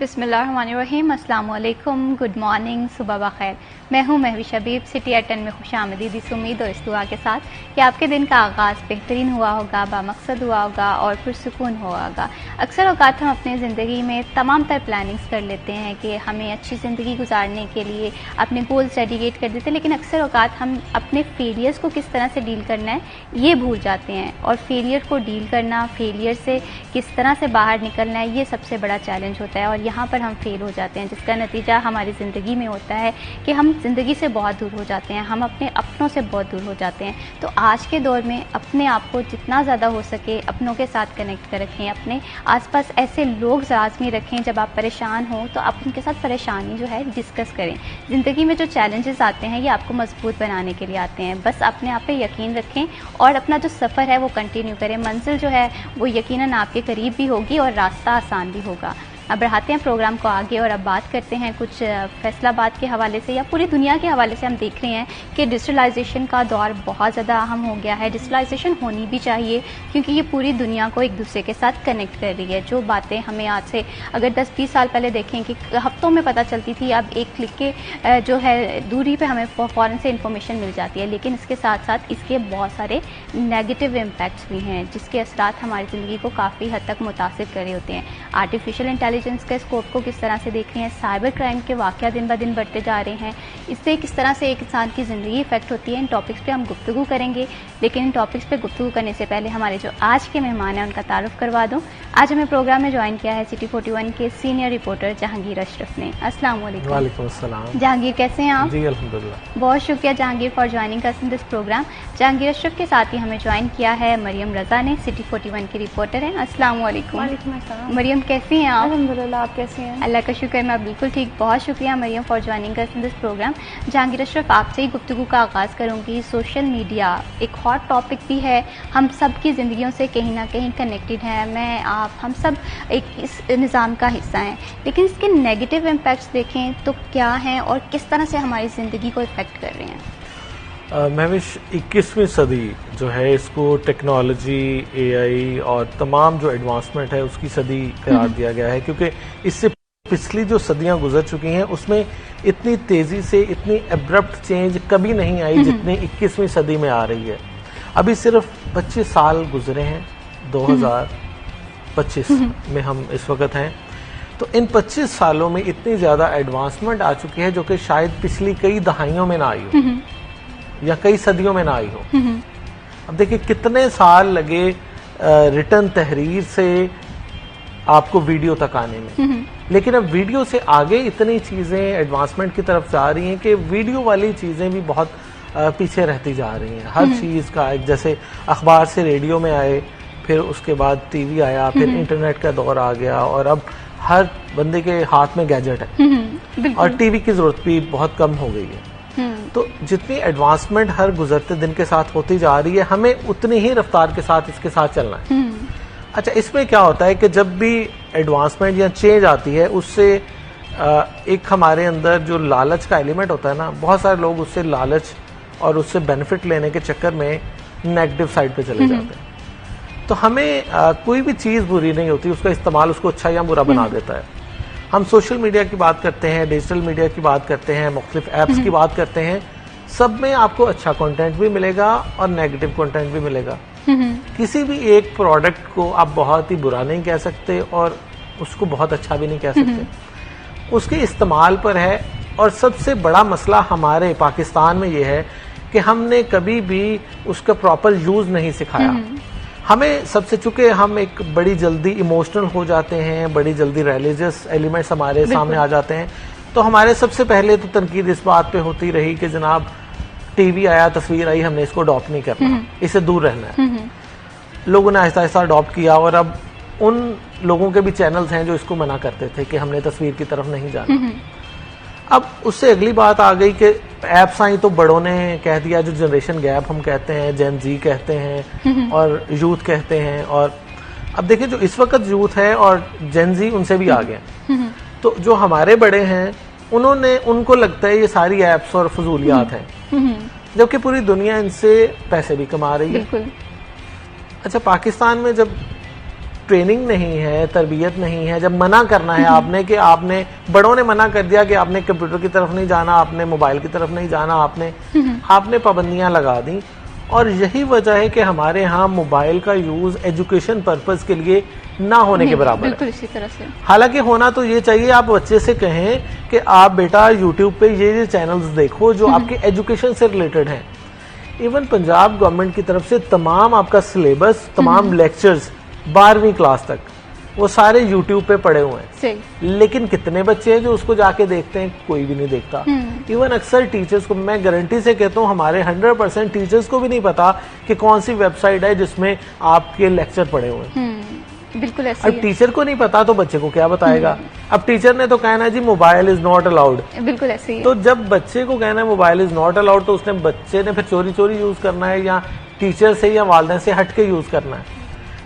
बिस्मिल्लाहिर्रहमानिर्रहीम, अस्सलाम वालेकुम, गुड मॉर्निंग, सुबह बखैर। मैं हूं महविश हबीब, सिटी एट 10 में खुशामदीद इस उम्मीद और इस दुआ के साथ कि आपके दिन का आगाज़ बेहतरीन हुआ होगा, बामकसद हुआ होगा और पुरसुकून हुआ होगा। अक्सर औक़ात हम अपनी ज़िंदगी में तमाम तर प्लानिंग्स कर लेते हैं कि हमें अच्छी ज़िंदगी गुजारने के लिए अपने गोल्स डेडिकेट कर देते हैं, लेकिन अक्सर औक़ात हम अपने फेलियर्स को किस तरह से डील करना है ये भूल जाते हैं। और फेलियर को डील करना, फेलियर से किस तरह से बाहर निकलना है, ये सबसे बड़ा चैलेंज होता है और यहाँ पर हम फेल हो जाते हैं, जिसका नतीजा हमारी ज़िंदगी में होता है कि हम ज़िंदगी से बहुत दूर हो जाते हैं, हम अपने अपनों से बहुत दूर हो जाते हैं। तो आज के दौर में अपने आप को जितना ज़्यादा हो सके अपनों के साथ कनेक्ट कर रखें, अपने आसपास ऐसे लोग लाज़मी रखें जब आप परेशान हो तो आप उनके साथ परेशानी जो है डिस्कस करें। ज़िंदगी में जो चैलेंजेस आते हैं ये आपको मजबूत बनाने के लिए आते हैं, बस अपने आप पे यकीन रखें और अपना जो सफ़र है वो कंटिन्यू करें। मंजिल जो है वो यकीनन आपके करीब भी होगी और रास्ता आसान भी होगा। अब बढ़ाते हैं प्रोग्राम को आगे और अब बात करते हैं कुछ फैसलाबाद के हवाले से या पूरी दुनिया के हवाले से। हम देख रहे हैं कि डिजिटलाइजेशन का दौर बहुत ज़्यादा अहम हो गया है। डिजिटलाइजेशन होनी भी चाहिए क्योंकि ये पूरी दुनिया को एक दूसरे के साथ कनेक्ट कर रही है। जो बातें हमें आज से अगर 10-20 साल पहले देखें कि हफ्तों में पता चलती थी, अब एक क्लिक के जो है दूरी पर हमें फ़ौरन से इन्फॉर्मेशन मिल जाती है। लेकिन इसके साथ साथ इसके बहुत सारे नेगेटिव इम्पैक्ट्स भी हैं जिसके असरात हमारी ज़िंदगी को काफ़ी हद तक मुतासिर कर रहे होते हैं। आर्टिफिशियल इंटेलिजेंस के स्कोप को किस तरह से देख रहे हैं, साइबर क्राइम के वाक़या दिन ब दिन बढ़ते जा रहे हैं, इससे किस तरह से एक इंसान की ज़िंदगी इफेक्ट होती है, इन टॉपिक्स पे हम गुफ्तगू करेंगे। लेकिन इन टॉपिक्स पे गुफ्तगू करने से पहले हमारे जो आज के मेहमान हैं उनका तारुफ करवा दूं। आज हमें प्रोग्राम में ज्वाइन किया है सिटी 41 के सीनियर रिपोर्टर जहांगीर अशरफ ने। अस्सलाम वालेकुम। वालेकुम अस्सलाम। जहांगीर कैसे हैं आप? जी अल्हम्दुलिल्लाह। बहुत शुक्रिया Jahangir for joining us in this programme. Jahangir Ashraf के साथ ही हमें ज्वाइन किया है मरियम रज़ा ने, सिटी 41 की रिपोर्टर हैं। अस्सलाम वालेकुम। मरियम कैसी हैं आप? अल्हम्दुलिल्लाह, आप कैसी हैं? अल्लाह का शुक्र, मैं बिल्कुल ठीक। बहुत शुक्रिया Mariam for joining us in this programme. Jahangir Ashraf, आपसे ही गुफ्तगू का आगाज़ करूँगी। सोशल मीडिया एक हॉट टॉपिक भी है, हम सब की ज़िंदगियों से कहीं ना कहीं कनेक्टेड है। मैं, आप, हम सब एक इस निज़ाम का हिस्सा हैं, लेकिन इसके नेगेटिव इम्पैक्ट्स देखें तो क्या हैं और किस तरह से हमारी ज़िंदगी को इफ़ेक्ट कर रहे हैं? महविश 21वीं सदी जो है इसको टेक्नोलॉजी, एआई और तमाम जो एडवांसमेंट है उसकी सदी करार दिया गया है, क्योंकि इससे पिछली जो सदियां गुजर चुकी हैं उसमें इतनी तेजी से इतनी एब्रप्ट चेंज कभी नहीं आई जितनी 21वीं सदी में आ रही है। अभी सिर्फ 25 साल गुजरे हैं, 2025 में हम इस वक्त हैं। तो इन 25 सालों में इतनी ज़्यादा एडवांसमेंट आ चुकी है जो कि शायद पिछली कई दहाइयों में ना आई हो या कई सदियों में ना आई हो। अब देखिए कितने साल लगे रिटर्न तहरीर से आपको वीडियो तक आने में, लेकिन अब वीडियो से आगे इतनी चीज़ें एडवांसमेंट की तरफ जा रही हैं कि वीडियो वाली चीज़ें भी बहुत पीछे रहती जा रही हैं। हर चीज़ का एक, जैसे अखबार से रेडियो में आए, फिर उसके बाद टीवी आया, फिर इंटरनेट का दौर आ गया और अब हर बंदे के हाथ में गैजेट है और टीवी की जरूरत भी बहुत कम हो गई है। तो जितनी एडवांसमेंट हर गुजरते दिन के साथ होती जा रही है, हमें उतनी ही रफ्तार के साथ इसके साथ चलना है। अच्छा, इसमें क्या होता है कि जब भी एडवांसमेंट या चेंज आती है उससे एक हमारे अंदर जो लालच का एलिमेंट होता है ना, बहुत सारे लोग उससे लालच और उससे बेनिफिट लेने के चक्कर में नेगेटिव साइड पे चले जाते हैं। तो हमें कोई भी चीज़ बुरी नहीं होती, उसका इस्तेमाल उसको अच्छा या बुरा बना देता है। हम सोशल मीडिया की बात करते हैं, डिजिटल मीडिया की बात करते हैं, मुख्तलिफ ऐप्स की बात करते हैं, सब में आपको अच्छा कंटेंट भी मिलेगा और नेगेटिव कंटेंट भी मिलेगा। किसी भी एक प्रोडक्ट को आप बहुत ही बुरा नहीं कह सकते और उसको बहुत अच्छा भी नहीं कह सकते, उसके इस्तेमाल पर है। और सबसे बड़ा मसला हमारे पाकिस्तान में ये है कि हमने कभी भी उसका प्रॉपर यूज नहीं सिखाया। हमें सबसे, चूंकि हम एक बड़ी जल्दी इमोशनल हो जाते हैं, बड़ी जल्दी रिलीजियस एलिमेंट्स हमारे सामने आ जाते हैं, तो हमारे सबसे पहले तो तनकीद इस बात पे होती रही कि जनाब टीवी आया, तस्वीर आई, हमने इसको अडॉप्ट नहीं करना, इससे दूर रहना है। लोगों ने आहिस्ता आहिस्ता अडॉप्ट किया और अब उन लोगों के भी चैनल्स हैं जो इसको मना करते थे कि हमने तस्वीर की तरफ नहीं जाना। अब उससे अगली बात आ गई कि ऐप्स आई तो बड़ों ने कह दिया, जो जनरेशन गैप हम कहते हैं, जेन जी कहते हैं और यूथ कहते हैं। और अब देखिए जो इस वक्त यूथ है और जेन जी उनसे भी आ गए, तो जो हमारे बड़े हैं उनको लगता है ये सारी ऐप्स और फजूलियात हैं, जबकि पूरी दुनिया इनसे पैसे भी कमा रही है। अच्छा, पाकिस्तान में जब ट्रेनिंग नहीं है, तरबियत नहीं है, जब मना करना है आपने कि आपने, बड़ों ने मना कर दिया कि आपने कंप्यूटर की तरफ नहीं जाना, आपने मोबाइल की तरफ नहीं जाना, आपने पाबंदियां लगा दी। और यही वजह है कि हमारे यहाँ मोबाइल का यूज एजुकेशन पर्पस के लिए ना होने के बराबर है। बिल्कुल इसी तरह से। हालांकि होना तो ये चाहिए, आप बच्चे से कहें कि आप बेटा यूट्यूब पे ये चैनल्स देखो जो आपके एजुकेशन से रिलेटेड हैं। इवन पंजाब गवर्नमेंट की तरफ से तमाम आपका सिलेबस, तमाम लेक्चर्स 12वीं क्लास तक वो सारे यूट्यूब पे पड़े हुए हैं। लेकिन कितने बच्चे हैं जो उसको जाके देखते हैं? कोई भी नहीं देखता। इवन अक्सर टीचर्स को, मैं गारंटी से कहता हूँ, हमारे 100% टीचर्स को भी नहीं पता कि कौन सी वेबसाइट है जिसमें आपके लेक्चर पड़े हुए हैं। बिल्कुल ऐसे। अब टीचर को नहीं पता तो बच्चे को क्या बताएगा? अब टीचर ने तो कहना जी मोबाइल इज नॉट अलाउड। बिल्कुल ऐसे ही। तो जब बच्चे को कहना है मोबाइल इज नॉट अलाउड, तो उसने, बच्चे ने फिर चोरी चोरी यूज करना है या टीचर से या वालिदैन से हट के यूज करना है।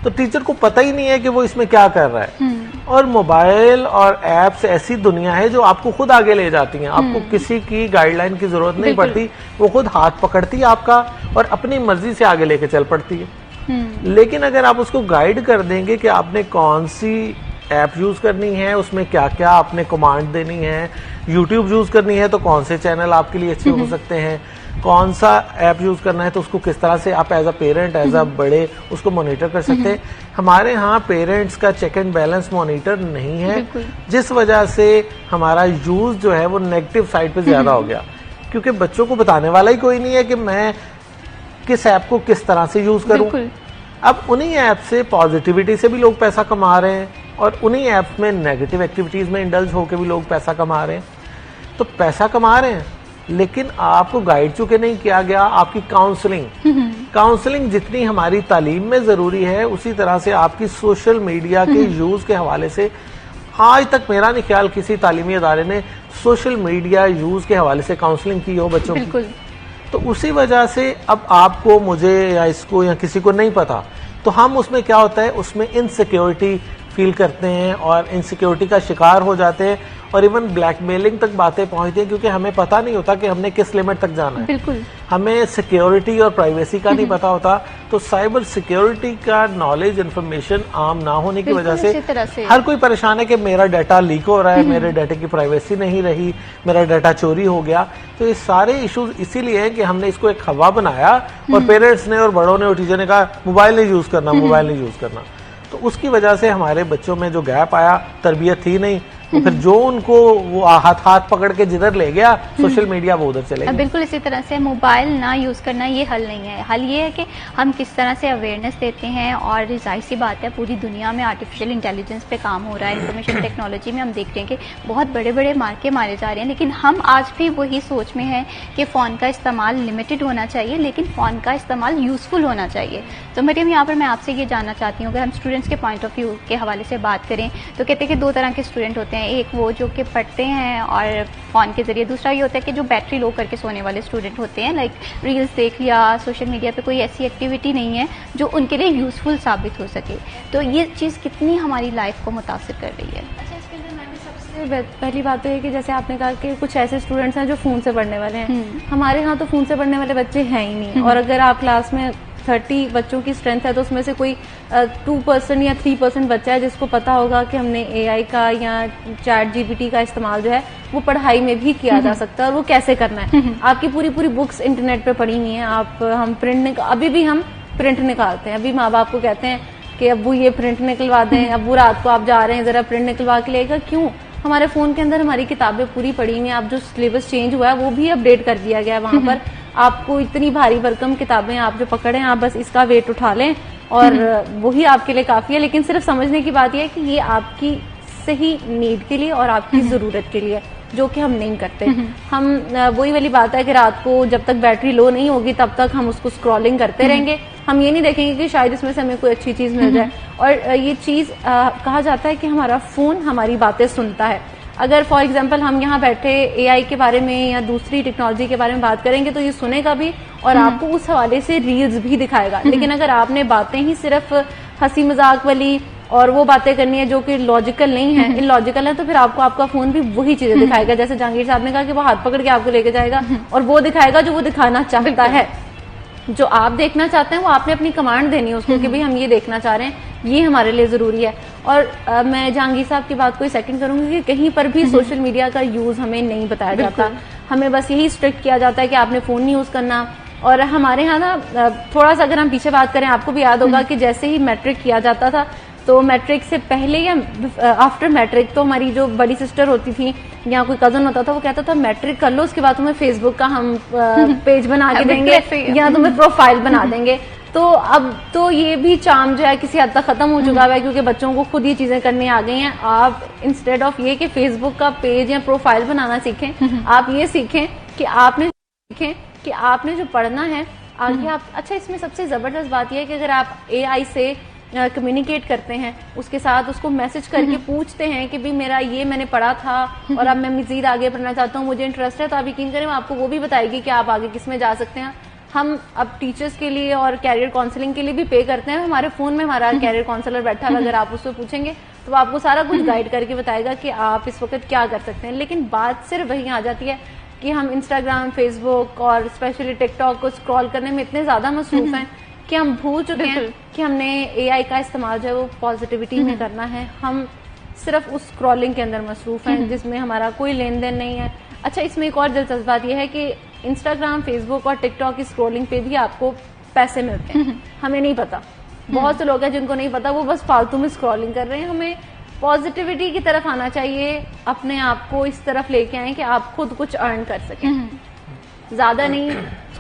तो टीचर को पता ही नहीं है कि वो इसमें क्या कर रहा है। और मोबाइल और एप्स ऐसी दुनिया है जो आपको खुद आगे ले जाती हैं। आपको किसी की गाइडलाइन की जरूरत नहीं पड़ती, वो खुद हाथ पकड़ती है आपका और अपनी मर्जी से आगे लेके चल पड़ती है। लेकिन अगर आप उसको गाइड कर देंगे कि आपने कौन सी ऐप यूज करनी है, उसमें क्या क्या आपने कमांड देनी है, यूट्यूब यूज करनी है तो कौन से चैनल आपके लिए अच्छे हो सकते हैं, कौन सा ऐप यूज करना है तो उसको किस तरह से आप as a parent, as a बड़े उसको मॉनिटर कर सकते हैं। हमारे यहाँ पेरेंट्स का चेक एंड बैलेंस मॉनिटर नहीं है, जिस वजह से हमारा यूज जो है वो नेगेटिव साइड पे ज्यादा हो गया, क्योंकि बच्चों को बताने वाला ही कोई नहीं है कि मैं किस ऐप को किस तरह से यूज करूं। अब उन्हीं ऐप से पॉजिटिविटी से भी लोग पैसा कमा रहे हैं और उन्हीं ऐप में नेगेटिव एक्टिविटीज में इंडल्ज होकर भी लोग पैसा कमा रहे हैं। तो पैसा कमा रहे हैं, लेकिन आपको गाइड चुके नहीं किया गया। आपकी काउंसलिंग जितनी हमारी तालीम में जरूरी है, उसी तरह से आपकी सोशल मीडिया के यूज के हवाले से आज तक मेरा नहीं ख्याल किसी तालीमी अदारे ने सोशल मीडिया यूज के हवाले से काउंसलिंग की हो बच्चों की। तो उसी वजह से अब आपको, मुझे या इसको या किसी को नहीं पता, तो हम उसमें क्या होता है, उसमें इनसिक्योरिटी फील करते हैं और इनसिक्योरिटी का शिकार हो जाते हैं और इवन ब्लैकमेलिंग तक बातें पहुंचती हैं, क्योंकि हमें पता नहीं होता कि हमने किस लिमिट तक जाना है। बिल्कुल। हमें सिक्योरिटी और प्राइवेसी का नहीं पता होता। तो साइबर सिक्योरिटी का नॉलेज, इन्फॉर्मेशन आम ना होने की वजह से हर कोई परेशान है कि मेरा डाटा लीक हो रहा है, मेरे डाटा की प्राइवेसी नहीं रही, मेरा डाटा चोरी हो गया। तो ये सारे इश्यूज इसीलिए हैं कि हमने इसको एक हवा बनाया और पेरेंट्स ने और बड़ों ने और टीचर ने कहा मोबाइल नहीं यूज करना, मोबाइल नहीं यूज करना। तो उसकी वजह से हमारे बच्चों में जो गैप आया, तरबियत थी नहीं, तो फिर जो उनको वो हाथ पकड़ के जिधर ले गया सोशल मीडिया, वो उधर चले गए। बिल्कुल इसी तरह से मोबाइल ना यूज करना ये हल नहीं है। हल ये है कि हम किस तरह से अवेयरनेस देते हैं। और जाहिर सी बात है, पूरी दुनिया में आर्टिफिशियल इंटेलिजेंस पे काम हो रहा है, इंफॉर्मेशन टेक्नोलॉजी में हम देख रहे हैं कि बहुत बड़े बड़े मार्के मारे जा रहे हैं, लेकिन हम आज भी वही सोच में हैं कि फ़ोन का इस्तेमाल लिमिटेड होना चाहिए, लेकिन फ़ोन का इस्तेमाल यूज़फुल होना चाहिए। तो मरियम, यहाँ पर मैं आपसे ये जानना चाहती हूँ, अगर हम स्टूडेंट्स के पॉइंट ऑफ व्यू के हवाले से बात करें तो कहते हैं कि 2 तरह के स्टूडेंट होते हैं। एक वो जो कि पढ़ते हैं और फ़ोन के ज़रिए, दूसरा ये होता है कि जो बैटरी लो करके सोने वाले स्टूडेंट होते हैं, लाइक रील्स देख लिया, सोशल मीडिया पे कोई ऐसी एक्टिविटी नहीं है जो उनके लिए यूज़फुल साबित हो सके। तो ये चीज़ कितनी हमारी लाइफ को मुतासिर कर रही है? अच्छा, इसके लिए मैं भी सबसे पहली बात तो ये कि जैसे आपने कहा कि कुछ ऐसे स्टूडेंट्स हैं जो फ़ोन से पढ़ने वाले हैं। हमारे यहाँ तो फ़ोन से पढ़ने वाले बच्चे हैं ही नहीं। और अगर आप क्लास में 30 बच्चों की स्ट्रेंथ है तो उसमें से कोई 2% या 3% बच्चा है जिसको पता होगा कि हमने AI का या चैट GPT का इस्तेमाल जो है वो पढ़ाई में भी किया जा सकता है और वो कैसे करना है। आपकी पूरी बुक्स इंटरनेट पे पड़ी हुई हैं। हम प्रिंट अभी भी हम प्रिंट निकालते हैं। अभी माँ बाप को कहते हैं कि अब्बू ये प्रिंट निकलवा दें, अब्बू रात को आप जा रहे हैं जरा प्रिंट निकलवा के लेगा। क्यों? हमारे फ़ोन के अंदर हमारी किताबें पूरी पड़ी हुई हैं। आप जो सिलेबस चेंज हुआ है वो भी अपडेट कर दिया गया है। वहाँ पर आपको इतनी भारी भरकम किताबें आप जो पकड़े हैं, आप बस इसका वेट उठा लें और वही आपके लिए काफ़ी है। लेकिन सिर्फ समझने की बात यह है कि ये आपकी सही नीड के लिए और आपकी ज़रूरत के लिए, जो कि हम नहीं करते। हम वही वाली बात है कि रात को जब तक बैटरी लो नहीं होगी तब तक हम उसको स्क्रॉलिंग करते रहेंगे। हम ये नहीं देखेंगे कि शायद इसमें से हमें कोई अच्छी चीज़ मिल जाए। और ये चीज़ कहा जाता है कि हमारा फ़ोन हमारी बातें सुनता है। अगर फॉर एग्जांपल हम यहाँ बैठे AI के बारे में या दूसरी टेक्नोलॉजी के बारे में बात करेंगे तो ये सुनेगा भी और आपको उस हवाले से रील्स भी दिखाएगा। लेकिन अगर आपने बातें ही सिर्फ हंसी मजाक वाली और वो बातें करनी है जो कि लॉजिकल नहीं है, इलॉजिकल है, तो फिर आपको आपका फोन भी वही चीजें दिखाएगा। जैसे जहांगीर साहब ने कहा कि वो हाथ पकड़ के आपको लेके जाएगा और वो दिखाएगा जो वो दिखाना चाहता है। जो आप देखना चाहते हैं वो आपने अपनी कमांड देनी है उसको कि भाई हम ये देखना चाह रहे हैं, ये हमारे लिए जरूरी है। और मैं जहांगीर साहब की बात को सेकंड करूंगी कि कहीं पर भी सोशल मीडिया का यूज हमें नहीं बताया जाता, हमें बस यही स्ट्रिक्ट किया जाता है कि आपने फोन नहीं यूज करना। और हमारे यहाँ ना थोड़ा सा अगर हम पीछे बात करें, आपको भी याद होगा कि जैसे ही मैट्रिक किया जाता था तो मैट्रिक से पहले या आफ्टर मैट्रिक तो हमारी जो बड़ी सिस्टर होती थी या कोई कजन होता था वो कहता था मैट्रिक कर लो, उसके बाद तुम्हें फेसबुक का हम पेज बना के देंगे या तुम्हें प्रोफाइल बना देंगे। तो अब तो ये भी चार्म जो है किसी हद तक खत्म हो चुका है, क्योंकि बच्चों को खुद ये चीजें करनी आ गई हैं। आप इंस्टेड ऑफ ये कि फेसबुक का पेज या प्रोफाइल बनाना सीखें, आप ये सीखें कि आपने जो पढ़ना है आगे आप, अच्छा इसमें सबसे जबरदस्त बात यह है कि अगर आप AI से कम्युनिकेट करते हैं, उसके साथ उसको मैसेज करके पूछते हैं कि भी मेरा ये मैंने पढ़ा था और अब मैं मजीद आगे पढ़ना चाहता हूँ, मुझे इंटरेस्ट है, तो आप यकीन करें आपको वो भी बताएगी कि आप आगे किस में जा सकते हैं। हम अब टीचर्स के लिए और कैरियर काउंसलिंग के लिए भी पे करते हैं, हमारे फोन में हमारा कैरियर काउंसलर बैठा है, अगर आप उससे पूछेंगे तो आपको सारा कुछ गाइड करके बताएगा कि आप इस वक्त क्या कर सकते हैं। लेकिन बात सिर्फ वही आ जाती है कि हम इंस्टाग्राम, फेसबुक और स्पेशली टिकटॉक को स्क्रॉल करने में इतने ज्यादा मसरूफ हैं कि हम भूल चुके हैं कि हमने AI का इस्तेमाल जो है वो पॉजिटिविटी में करना है। हम सिर्फ उस स्क्रॉलिंग के अंदर मसरूफ हैं जिसमें हमारा कोई लेन देन नहीं है। अच्छा, इसमें एक और दिलचस्प बात यह है कि इंस्टाग्राम, फेसबुक और टिकटॉक की स्क्रॉलिंग पे भी आपको पैसे मिलते हैं, हमें नहीं पता। बहुत से लोग हैं जिनको नहीं पता, वो बस फालतू में स्क्रॉलिंग कर रहे हैं। हमें पॉजिटिविटी की तरफ आना चाहिए, अपने आप को इस तरफ लेके आए कि आप खुद कुछ अर्न कर सकें। ज्यादा नहीं,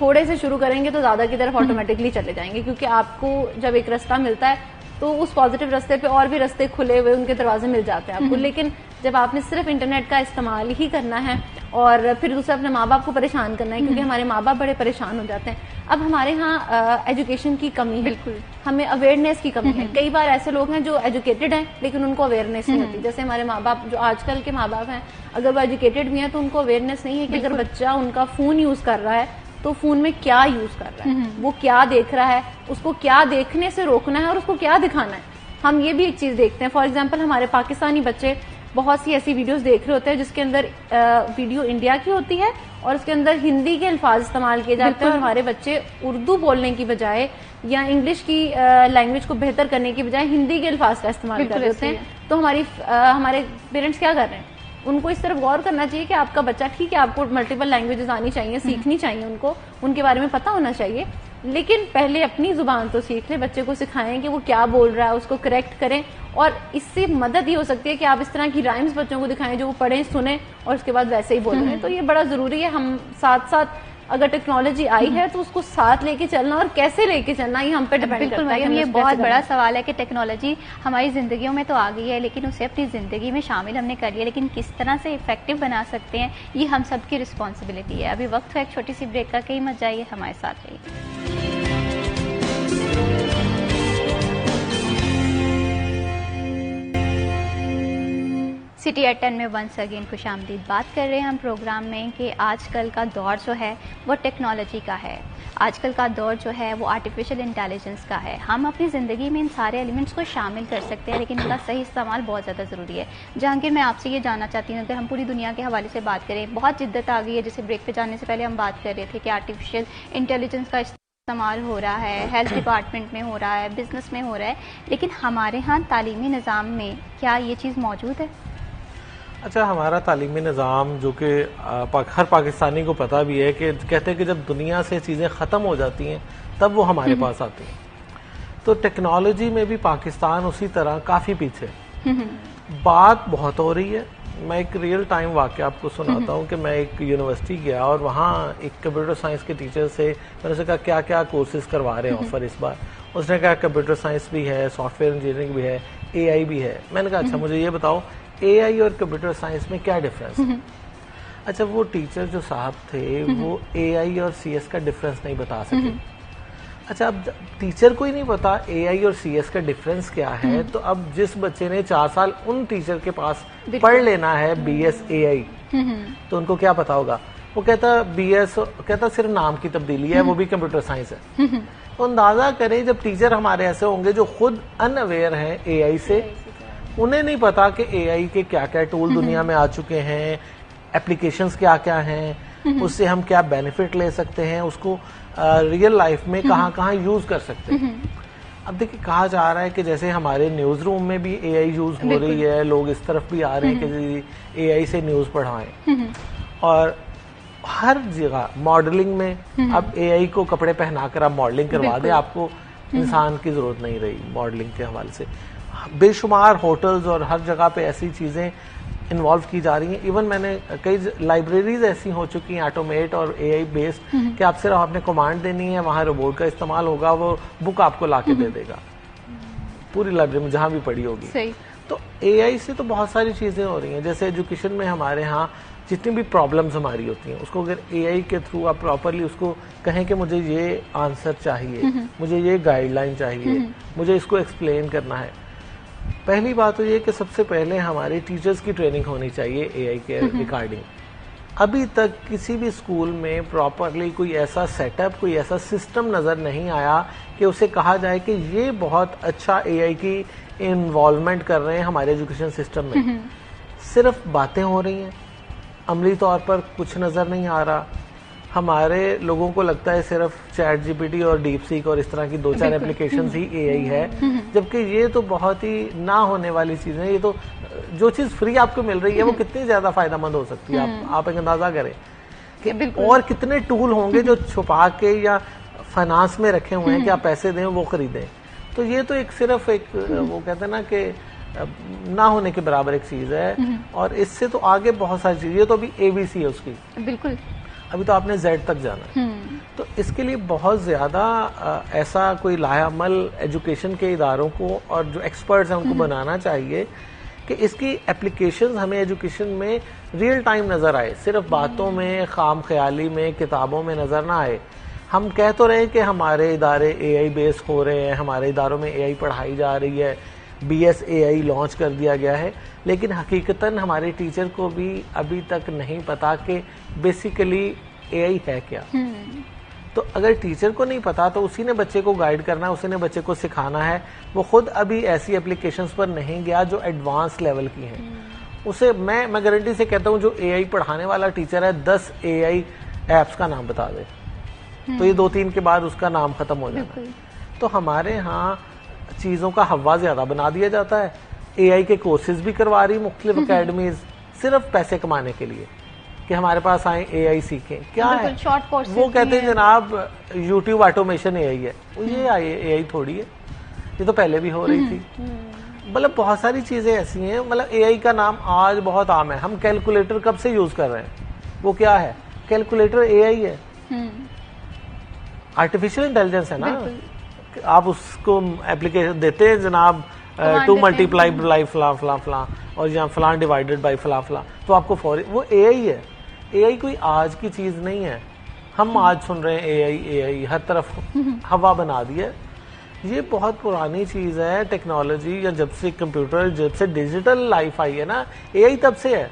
थोड़े से शुरू करेंगे तो ज्यादा की तरफ ऑटोमेटिकली चले जाएंगे, क्योंकि आपको जब एक रास्ता मिलता है तो उस पॉजिटिव रास्ते पे और भी रास्ते खुले हुए, उनके दरवाजे मिल जाते हैं आपको। लेकिन जब आपने सिर्फ इंटरनेट का इस्तेमाल ही करना है और फिर दूसरा अपने माँ बाप को परेशान करना है, क्योंकि हमारे माँ बाप बड़े परेशान हो जाते हैं। अब हमारे यहाँ एजुकेशन की कमी है, बिल्कुल हमें अवेयरनेस की कमी है। कई बार ऐसे लोग हैं जो एजुकेटेड हैं लेकिन उनको अवेयरनेस नहीं होती। जैसे हमारे माँ बाप, जो आजकल के माँ बाप हैं, अगर वो एजुकेटेड भी हैं तो उनको अवेयरनेस नहीं है कि अगर बच्चा उनका फोन यूज कर रहा है तो फोन में क्या यूज कर रहा है, वो क्या देख रहा है, उसको क्या देखने से रोकना है और उसको क्या दिखाना है। हम ये भी एक चीज देखते हैं, फॉर एग्जाम्पल हमारे पाकिस्तानी बच्चे बहुत सी ऐसी वीडियोस देख रहे होते हैं जिसके अंदर वीडियो इंडिया की होती है और उसके अंदर हिंदी के अल्फाज इस्तेमाल किए जाते हैं, और हमारे बच्चे उर्दू बोलने की बजाय या इंग्लिश की लैंग्वेज को बेहतर करने की बजाय हिंदी के अल्फाज का इस्तेमाल कर रहे होते हैं। तो हमारे पेरेंट्स क्या कर रहे हैं, उनको इस तरफ गौर करना चाहिए कि आपका बच्चा, ठीक है आपको मल्टीपल लैंग्वेजेस आनी चाहिए, सीखनी चाहिए, उनको उनके बारे में पता होना चाहिए, लेकिन पहले अपनी जुबान तो सीख ले, बच्चे को सिखाएं कि वो क्या बोल रहा है, उसको करेक्ट करें। और इससे मदद ये हो सकती है कि आप इस तरह की राइम्स बच्चों को दिखाएं जो वो पढ़ें, सुने और उसके बाद वैसे ही बोलें। तो ये बड़ा जरूरी है। हम साथ साथ अगर टेक्नोलॉजी आई है तो उसको साथ लेके चलना, और कैसे लेके चलना ये हम पे डिपेंड करता है। ये बहुत बड़ा सवाल है कि टेक्नोलॉजी हमारी जिंदगियों में तो आ गई है, लेकिन उसे अपनी जिंदगी में शामिल हमने कर लिया, लेकिन किस तरह से इफेक्टिव बना सकते हैं ये हम सबकी रिस्पॉन्सिबिलिटी है। अभी वक्त है एक छोटी सी ब्रेक का, कहीं मत जाइए, हमारे साथ रहिए। सिटी एट 10 में वंस अगेन खुशामदीद। बात कर रहे हैं हम प्रोग्राम में कि आजकल का दौर जो है वो टेक्नोलॉजी का है, आजकल का दौर जो है वो आर्टिफिशियल इंटेलिजेंस का है। हम अपनी ज़िंदगी में इन सारे एलिमेंट्स को शामिल कर सकते हैं, लेकिन इनका सही इस्तेमाल बहुत ज़्यादा ज़रूरी है। जहांगीर, मैं आपसे ये जानना चाहती हूँ, अगर हम पूरी दुनिया के हवाले से बात करें, बहुत जिद्दत आ गई है, जैसे ब्रेक पे जाने से पहले हम बात कर रहे थे कि आर्टिफिशियल इंटेलिजेंस का इस्तेमाल हो रहा है, हेल्थ डिपार्टमेंट में हो रहा है, बिजनेस में हो रहा है, लेकिन हमारे यहाँ तालीमी निज़ाम में क्या ये चीज़ मौजूद है? अच्छा, हमारा तालीमी निज़ाम जो कि हर पाकिस्तानी को पता भी है कि कहते हैं कि जब दुनिया से चीज़ें ख़त्म हो जाती हैं तब वो हमारे पास आती हैं। तो टेक्नोलॉजी में भी पाकिस्तान उसी तरह काफ़ी पीछे। बात बहुत हो रही है। मैं एक रियल टाइम वाक़या आपको सुनाता हूँ कि मैं एक यूनिवर्सिटी गया और वहाँ एक कंप्यूटर साइंस के टीचर से मैंने उससे कहा क्या क्या कोर्सेज करवा रहे हैं ऑफर इस बार। उसने कहा कंप्यूटर साइंस भी है, सॉफ्टवेयर इंजीनियरिंग भी है, AI भी है। मैंने कहा अच्छा मुझे ये बताओ AI और कंप्यूटर साइंस में क्या डिफरेंस है। अच्छा, वो टीचर जो साहब थे वो AI और CS का डिफरेंस नहीं बता सके। अच्छा, अब टीचर को ही नहीं पता AI और CS का डिफरेंस क्या है, तो अब जिस बच्चे ने 4 साल उन टीचर के पास पढ़ लेना है BS AI, तो उनको क्या पता होगा। वो कहता BS, कहता सिर्फ नाम की तब्दीली है, वो भी कंप्यूटर साइंस है। तो अंदाजा करें जब टीचर हमारे ऐसे होंगे जो खुद अनअवेयर हैं AI से, उन्हें नहीं पता कि AI के क्या क्या टूल दुनिया में आ चुके हैं, एप्लीकेशंस क्या क्या हैं, उससे हम क्या बेनिफिट ले सकते हैं, उसको रियल लाइफ में कहाँ कहाँ यूज कर सकते हैं। अब देखिए कहा जा रहा है कि जैसे हमारे न्यूज रूम में भी एआई यूज हो रही है, लोग इस तरफ भी आ रहे हैं कि एआई से न्यूज पढ़ाएं, और हर जगह मॉडलिंग में अब एआई को कपड़े पहनाकर आप मॉडलिंग करवा दें, आपको इंसान की जरूरत नहीं रही मॉडलिंग के हवाले से। बेशुमार होटल्स और हर जगह पे ऐसी चीजें इन्वॉल्व की जा रही हैं। इवन मैंने कई लाइब्रेरीज ऐसी हो चुकी हैं ऑटोमेट और एआई बेस्ड कि आप सिर्फ आपने कमांड देनी है, वहां रोबोट का इस्तेमाल होगा, वो बुक आपको लाके दे देगा पूरी लाइब्रेरी में जहां भी पड़ी होगी। सही। तो एआई से तो बहुत सारी चीजें हो रही हैं। जैसे एजुकेशन में हमारे यहाँ जितनी भी प्रॉब्लम्स हमारी होती हैं, उसको अगर एआई के थ्रू आप प्रॉपरली उसको कहें कि मुझे ये आंसर चाहिए, मुझे ये गाइडलाइन चाहिए, मुझे इसको एक्सप्लेन करना है, पहली बात तो ये कि सबसे पहले हमारे टीचर्स की ट्रेनिंग होनी चाहिए एआई के रिगार्डिंग। अभी तक किसी भी स्कूल में प्रॉपरली कोई ऐसा सेटअप, कोई ऐसा सिस्टम नजर नहीं आया कि उसे कहा जाए कि ये बहुत अच्छा एआई की इन्वॉल्वमेंट कर रहे हैं हमारे एजुकेशन सिस्टम में। सिर्फ बातें हो रही हैं, अमली तौर पर कुछ नजर नहीं आ रहा। हमारे लोगों को लगता है सिर्फ चैट जीपीटी और डीप सीक और इस तरह की 2-4 एप्लीकेशंस ही एआई है, जबकि ये तो बहुत ही ना होने वाली चीज है। ये तो जो चीज फ्री आपको मिल रही है वो कितनी ज्यादा फायदेमंद हो सकती है, आप एक अंदाजा करें कि और कितने टूल होंगे जो छुपा के या फाइनेंस में रखे हुए हैं कि आप पैसे दें वो खरीदें। तो ये तो एक सिर्फ एक वो कहते हैं ना कि ना होने के बराबर एक चीज है। और इससे तो आगे बहुत सारी चीजें, ये तो अभी एबीसी है उसकी, बिल्कुल अभी तो आपने जेड तक जाना है। तो इसके लिए बहुत ज्यादा ऐसा कोई लायामल एजुकेशन के इदारों को और जो एक्सपर्ट्स हैं उनको बनाना चाहिए कि इसकी एप्लीकेशंस हमें एजुकेशन में रियल टाइम नजर आए, सिर्फ बातों में, खाम ख्याली में, किताबों में नजर ना आए। हम कह तो रहे हैं कि हमारे इदारे एआई बेस हो रहे हैं, हमारे इदारों में एआई पढ़ाई जा रही है, BSAI लॉन्च कर दिया गया है, लेकिन हकीकतन हमारे टीचर को भी अभी तक नहीं पता कि बेसिकली एआई है क्या। तो अगर टीचर को नहीं पता तो उसी ने बच्चे को गाइड करना है, उसी ने बच्चे को सिखाना है। वो खुद अभी ऐसी एप्लीकेशंस पर नहीं गया जो एडवांस लेवल की हैं। उसे मैं गारंटी से कहता हूँ जो एआई पढ़ाने वाला टीचर है 10 एआई एप्स का नाम बता दे, तो ये 2-3 के बाद उसका नाम खत्म हो जाता है। तो हमारे यहाँ चीजों का हवा ज्यादा बना दिया जाता है। एआई के कोर्सेज भी करवा रही मुख्तलिफ अकेडमीज सिर्फ पैसे कमाने के लिए कि हमारे पास आए एआई सीखें। क्या है शॉर्ट कोर्सेज, वो कहते हैं जनाब यूट्यूब ऑटोमेशन एआई है। ये एआई थोड़ी है, ये तो पहले भी हो रही थी। मतलब बहुत सारी चीजें ऐसी हैं। मतलब एआई का नाम आज बहुत आम है। हम कैलकुलेटर कब से यूज कर रहे हैं, वो क्या है? कैलकुलेटर एआई है, आर्टिफिशियल इंटेलिजेंस है ना। आप उसको एप्लीकेशन देते हैं जनाब 2 मल्टीप्लाई बाई फला फला फला और या फलान डिवाइडेड बाई फला फला, तो आपको फौरी वो एआई है। एआई कोई आज की चीज नहीं है। हम आज सुन रहे हैं एआई हर तरफ हवा बना दी है। ये बहुत पुरानी चीज है टेक्नोलॉजी, या जब से कंप्यूटर, जब से डिजिटल लाइफ आई है ना, एआई तब से है।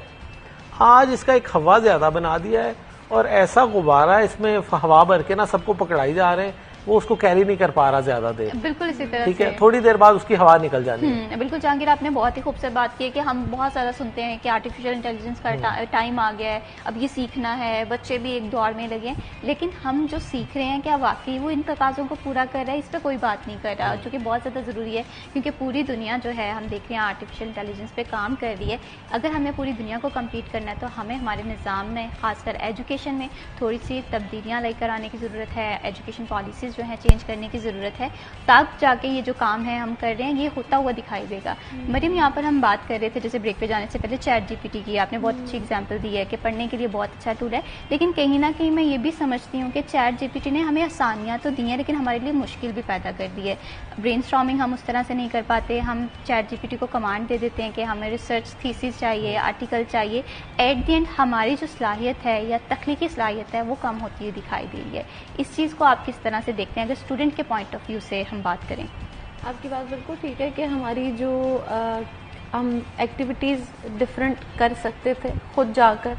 आज इसका एक हवा ज्यादा बना दिया है और ऐसा गुब्बारा इसमें हवा भर के ना सबको पकड़ाई जा रहे हैं, वो उसको कैरी नहीं कर पा रहा ज्यादा देर। बिल्कुल इसी तरह ठीक है, थोड़ी देर बाद उसकी हवा निकल जानी है। बिल्कुल जहांगीर, आपने बहुत ही खूबसूरत बात की है कि हम बहुत ज्यादा सुनते हैं कि आर्टिफिशियल इंटेलिजेंस का टाइम आ गया है, अब ये सीखना है, बच्चे भी एक दौर में लगे हैं, लेकिन हम जो सीख रहे हैं क्या वाकई वो इन तकाजों को पूरा कर रहा है? इस पर कोई बात नहीं कर रहा, जो कि बहुत ज्यादा जरूरी है, क्योंकि पूरी दुनिया जो है हम देख रहे हैं आर्टिफिशियल इंटेलिजेंस पे काम कर रही है। अगर हमें पूरी दुनिया को कम्पीट करना है तो हमें हमारे निज़ाम में, खासकर एजुकेशन में, थोड़ी सी तब्दीलियाँ लेकर आने की ज़रूरत है। एजुकेशन पॉलिसीज़ जो है चेंज करने की ज़रूरत है, तब जाके ये जो काम है हम कर रहे हैं ये होता हुआ दिखाई देगा। मरियम, यहाँ पर हम बात कर रहे थे जैसे ब्रेक पे जाने से पहले चैट जीपीटी की, आपने बहुत अच्छी एग्जांपल दी है कि पढ़ने के लिए बहुत अच्छा टूल है, लेकिन कहीं ना कहीं मैं ये भी समझती हूँ कि चैट जीपीटी ने हमें आसानियाँ तो दी हैं लेकिन हमारे लिए मुश्किल भी पैदा कर दी है। ब्रेनस्टॉर्मिंग हम उस तरह से नहीं कर पाते। हम चैट जीपीटी को कमांड दे देते हैं कि हमें रिसर्च थीसिस चाहिए, आर्टिकल चाहिए, एट द एंड हमारी जो सलाहियत है या तख्लीकी सलाहियत है वो कम होती हुई दिखाई दे रही है। इस चीज़ को आप किस तरह से देखते हैं अगर स्टूडेंट के पॉइंट ऑफ व्यू से हम बात करें? आपकी बात बिल्कुल ठीक है कि हमारी जो हम एक्टिविटीज़ डिफरेंट कर सकते थे खुद जाकर,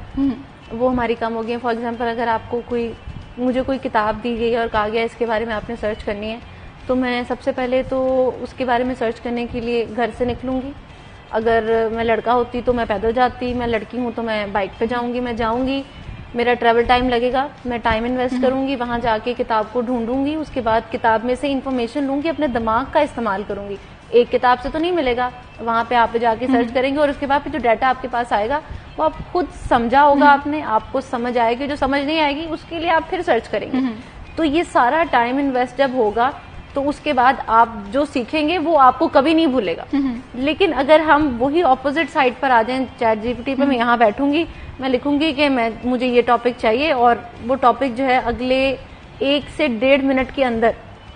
वो हमारी कम हो गई। फॉर एग्जांपल, अगर आपको मुझे कोई किताब दी गई और कहा गया इसके बारे में आपने सर्च करनी है, तो मैं सबसे पहले तो उसके बारे में सर्च करने के लिए घर से निकलूँगी। अगर मैं लड़का होती तो मैं पैदल जाती, मैं लड़की हूँ तो मैं बाइक पे जाऊँगी। मैं जाऊँगी, मेरा ट्रैवल टाइम लगेगा, मैं टाइम इन्वेस्ट करूंगी, वहां जाके किताब को ढूंढूंगी, उसके बाद किताब में से इंफॉर्मेशन लूंगी, अपने दिमाग का इस्तेमाल करूंगी। एक किताब से तो नहीं मिलेगा, वहां पे आप जाके सर्च करेंगे और उसके बाद फिर जो डाटा आपके पास आएगा वो आप खुद समझा होगा आपने, आपको समझ आएगी, जो समझ नहीं आएगी उसके लिए आप फिर सर्च करेंगे। तो ये सारा टाइम इन्वेस्ट जब होगा तो उसके बाद आप जो सीखेंगे वो आपको कभी नहीं भूलेगा। लेकिन अगर हम वही ऑपोजिट साइड पर आ जाएं, चैट जीपीटी पे मैं यहाँ बैठूंगी, मैं लिखूंगी कि मुझे ये टॉपिक चाहिए और वो टॉपिक जो है अगले 1 से 1.5 मिनट के अंदर,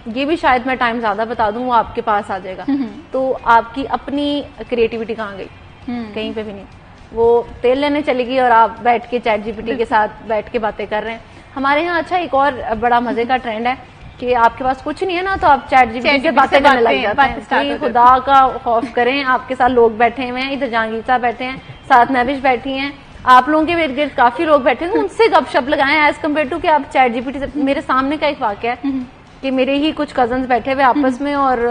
ये भी शायद मैं टाइम ज्यादा बता दूं, वो आपके पास आ जाएगा। तो आपकी अपनी क्रिएटिविटी कहाँ गई? कहीं पे भी नहीं। वो तेल लेने चली गई और आप बैठ के चैट जीपीटी के साथ बैठ के बातें कर रहे हैं। हमारे यहाँ अच्छा एक और बड़ा मजे का ट्रेंड है कि आपके पास कुछ नहीं है ना तो आप चैट जीपीटी से बातें करने लग जाते हैं। खुदा का खौफ करें, आपके साथ लोग बैठे हुए हैं, इधर जहांगीर साहब बैठे हैं, साथ महविश बैठी हैं, आप लोगों के इर्द गिर्द काफी लोग बैठे हैं, उनसे गपशप लगाएं एज कम्पेयर टू कि आप चैट जीपीटी से। मेरे सामने का एक वाकया है कि मेरे ही कुछ कजन्स बैठे हुए आपस में और